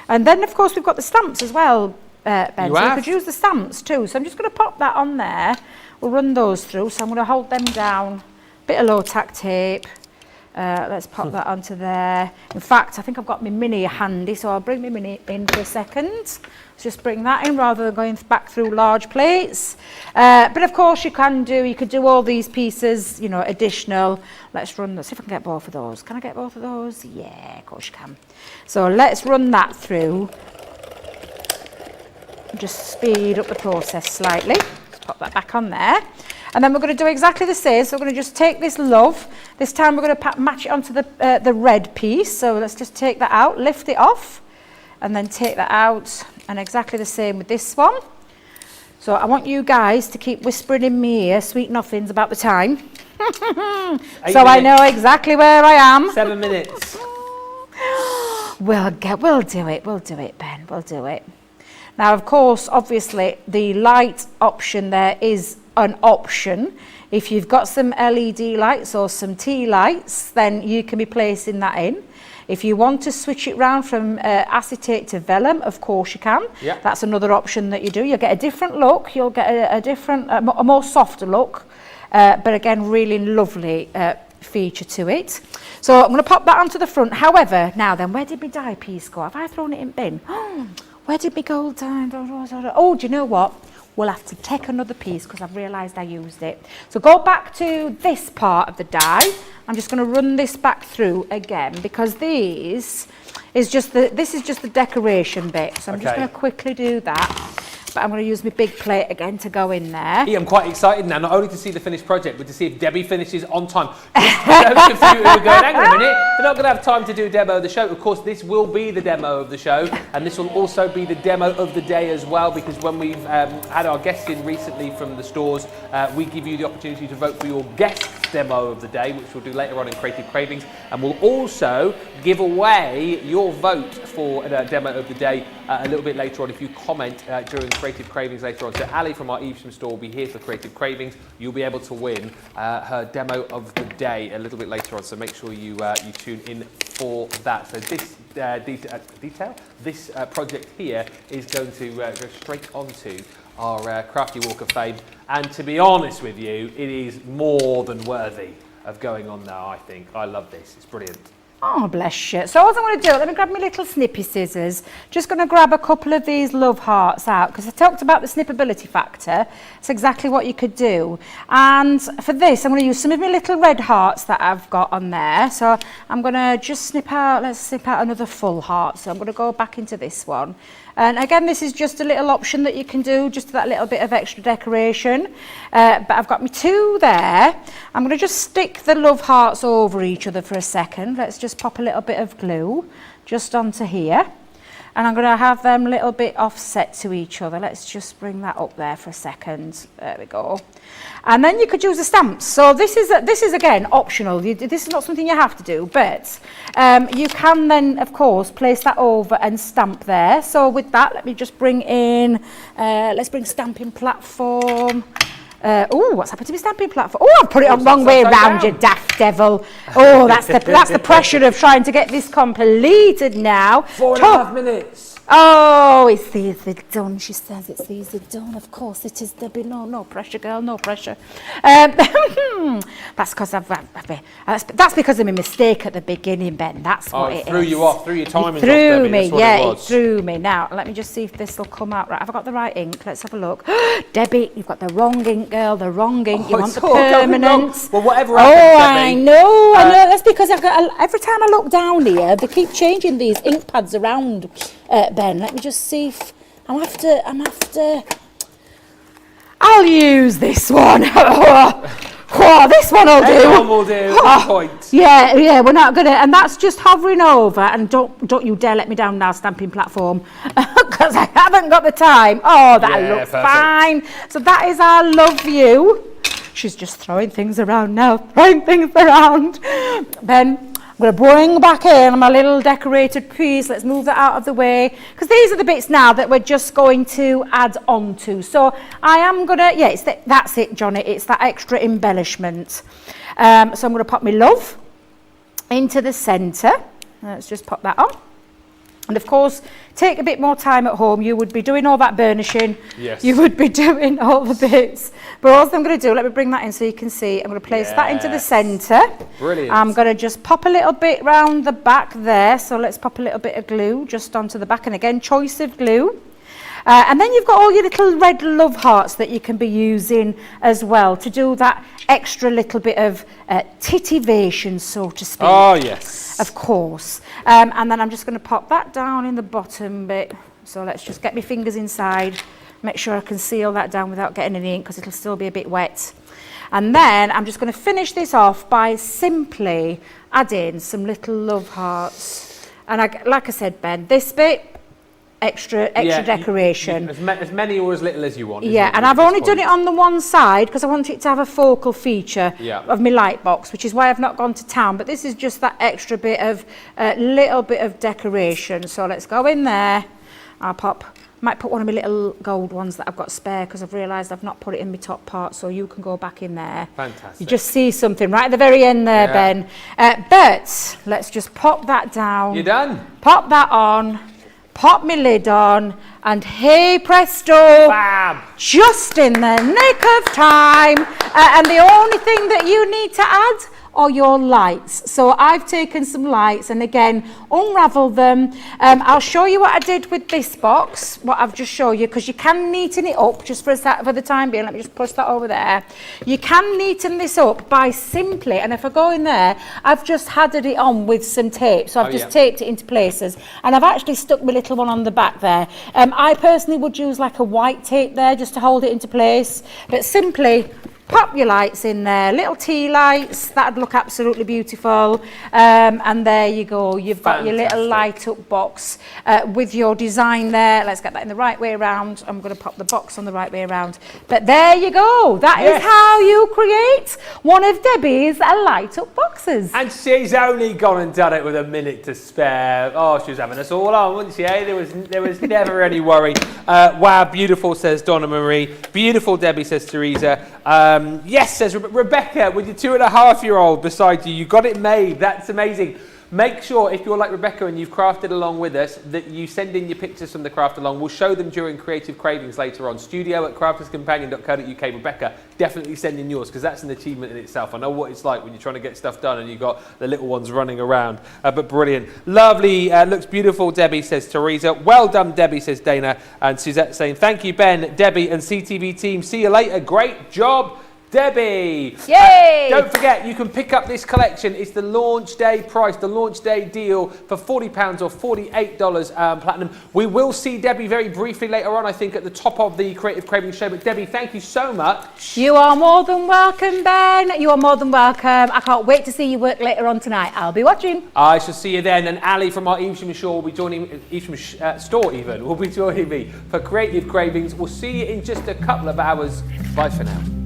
And then, of course, we've got the stamps as well, Ben. So we could use the stamps too. So I'm just going to pop that on there. We'll run those through. So I'm going to hold them down, bit of low tack tape. Let's pop that onto there. In fact, I think I've got my mini handy, so I'll bring my mini in for a second. Let's just bring that in rather than going back through large plates. But of course you could do all these pieces, additional. Let's run, let's see if I can get both of those. Can I get both of those? Yeah, of course you can. So let's run that through. Just speed up the process slightly. Let's pop that back on there. And then we're going to do exactly the same. So we're going to just take this love. This time we're going to match it onto the red piece. So let's just take that out, lift it off, and then take that out. And exactly the same with this one. So I want you guys to keep whispering in my ear sweet nothings about the time. So I know exactly where I am. 7 minutes. We'll do it, Ben. We'll do it. Now, of course, obviously, the light option there is an option. If you've got some LED lights or some tea lights, then you can be placing that in. If you want to switch it round from acetate to vellum, of course you can. Yep. That's another option that you do. You'll get a different look. You'll get a more softer look, but again, really lovely feature to it. So I'm going to pop that onto the front. However, now then, where did my die piece go? Have I thrown it in bin? Where did my gold die? Oh, do you know what? We'll have to take another piece because I've realised I used it. So go back to this part of the die. I'm just going to run this back through again because this is just the decoration bit. So I'm just going to quickly do that. But I'm going to use my big plate again to go in there. Yeah, I'm quite excited now, not only to see the finished project, but to see if Debbie finishes on time. Those of you who are going, hang on a minute, they're not going to have time to do a demo of the show. Of course, this will be the demo of the show, and this will also be the demo of the day as well, because when we've had our guests in recently from the stores, we give you the opportunity to vote for your guests demo of the day, which we'll do later on in Creative Cravings, and we'll also give away your vote for a demo of the day a little bit later on if you comment during Creative Cravings later on. So Ali from our Evesham store will be here for Creative Cravings. You'll be able to win her demo of the day a little bit later on, so make sure you tune in for that. So this this project here is going to go straight onto our Crafty Walk of Fame, and to be honest with you, it is more than worthy of going on there, I think. I love this, it's brilliant. Oh, bless you. So what I'm going to do, let me grab my little snippy scissors. Just going to grab a couple of these love hearts out, because I talked about the snippability factor. It's exactly what you could do. And for this, I'm going to use some of my little red hearts that I've got on there. So I'm going to just snip out, let's snip out another full heart. So I'm going to go back into this one. And again, this is just a little option that you can do, just that little bit of extra decoration. But I've got my two there. I'm going to just stick the love hearts over each other for a second. Let's just pop a little bit of glue just onto here. And I'm going to have them a little bit offset to each other. Let's just bring that up there for a second. There we go. And then you could use the stamps. So this is again optional. This is not something you have to do, but you can then, of course, place that over and stamp there. So with that, let me just bring in, let's bring stamping platform. Oh, what's happened to my stamping platform? Oh, I've put it on wrong way round, you daft devil. Oh, that's the pressure of trying to get this completed now. 4.5 minutes. Oh, it's easy done, she says. It's easy done. Of course it is, Debbie. No pressure, girl, no pressure. That's because that's because of my mistake at the beginning, Ben. That's what it threw is. you off, threw your timing off, Threw Debbie. me, That's what yeah, it it was. threw me. Now, let me just see if this will come out right. Have I got the right ink? Let's have a look. Debbie, you've got the wrong ink, girl, the wrong ink. You want the permanent. Well, whatever happens, I Debbie. know. That's because I've got, every time I look down here, they keep changing these ink pads around, Ben. Let me just see if I'm after. I'll use this one. Oh, this one will do. Everyone will do. Point. Yeah, we're not gonna, and that's just hovering over. And don't you dare let me down now, stamping platform, because I haven't got the time. Oh, that looks perfect. fine. So that is our love you. She's just throwing things around now, throwing things around. Ben, I'm going to bring back in my little decorated piece. Let's move that out of the way, because these are the bits now that we're just going to add on to. So I am going to, that's it, Johnny. It's that extra embellishment. So I'm going to pop my love into the centre. Let's just pop that on. And of course, take a bit more time at home. You would be doing all that burnishing. Yes. You would be doing all the bits. But all I'm going to do, let me bring that in so you can see. I'm going to place that into the centre. Brilliant. I'm going to just pop a little bit round the back there. So let's pop a little bit of glue just onto the back. And again, choice of glue. And then you've got all your little red love hearts that you can be using as well to do that extra little bit of titivation, so to speak. Oh, yes. Of course. And then I'm just going to pop that down in the bottom bit. So let's just get my fingers inside, make sure I can seal that down without getting any ink, because it'll still be a bit wet. And then I'm just going to finish this off by simply adding some little love hearts. And like I said, Ben, this bit, extra decoration. As many or as little as you want. Yeah, and I've only done it on the one side because I want it to have a focal feature of my light box, which is why I've not gone to town. But this is just that extra bit of, little bit of decoration. So let's go in there. Might put one of my little gold ones that I've got spare, because I've realised I've not put it in my top part, so you can go back in there. Fantastic. You just see something right at the very end there, Ben. But let's just pop that down. You're done. Pop that on. Pop my lid on, and hey presto, Bam. just in the nick of time. And the only thing that you need to add are your lights. So I've taken some lights and again unravel them. I'll show you what I did with this box, what I've just shown you, because you can neaten it up just for the time being. Let me just push that over there. You can neaten this up by simply, and if I go in there, I've just added it on with some tape. So I've just taped it into places, and I've actually stuck my little one on the back there. I personally would use like a white tape there just to hold it into place, but simply pop your lights in there, little tea lights, that'd look absolutely beautiful. And there you go, you've got your little light up box with your design there. Let's get that in the right way around. I'm going to pop the box on the right way around. But there you go, that is how you create one of Debbie's light up boxes. And she's only gone and done it with a minute to spare. Oh, she was having us all on, wasn't she? Eh? There was never any worry. Wow, beautiful, says Donna Marie. Beautiful, Debbie, says Teresa. Yes, says Rebecca, with your 2.5-year-old beside you. You got it made. That's amazing. Make sure, if you're like Rebecca and you've crafted along with us, that you send in your pictures from the craft along. We'll show them during Creative Cravings later on. studio@crafterscompanion.co.uk. Rebecca, definitely send in yours, because that's an achievement in itself. I know what it's like when you're trying to get stuff done and you've got the little ones running around. But brilliant. Lovely. Looks beautiful, Debbie, says Teresa. Well done, Debbie, says Dana. And Suzette saying, thank you, Ben, Debbie and CTV team. See you later. Great job, Debbie. Yay! Don't forget, you can pick up this collection. It's the launch day price, the launch day deal for £40 or $48 platinum. We will see Debbie very briefly later on, I think, at the top of the Creative Craving show. But Debbie, thank you so much. You are more than welcome, Ben. You are more than welcome. I can't wait to see you work later on tonight. I'll be watching. I shall see you then. And Ali from our Evesham Shore will be joining, Evesham store even, will be joining me for Creative Cravings. We'll see you in just a couple of hours. Bye for now.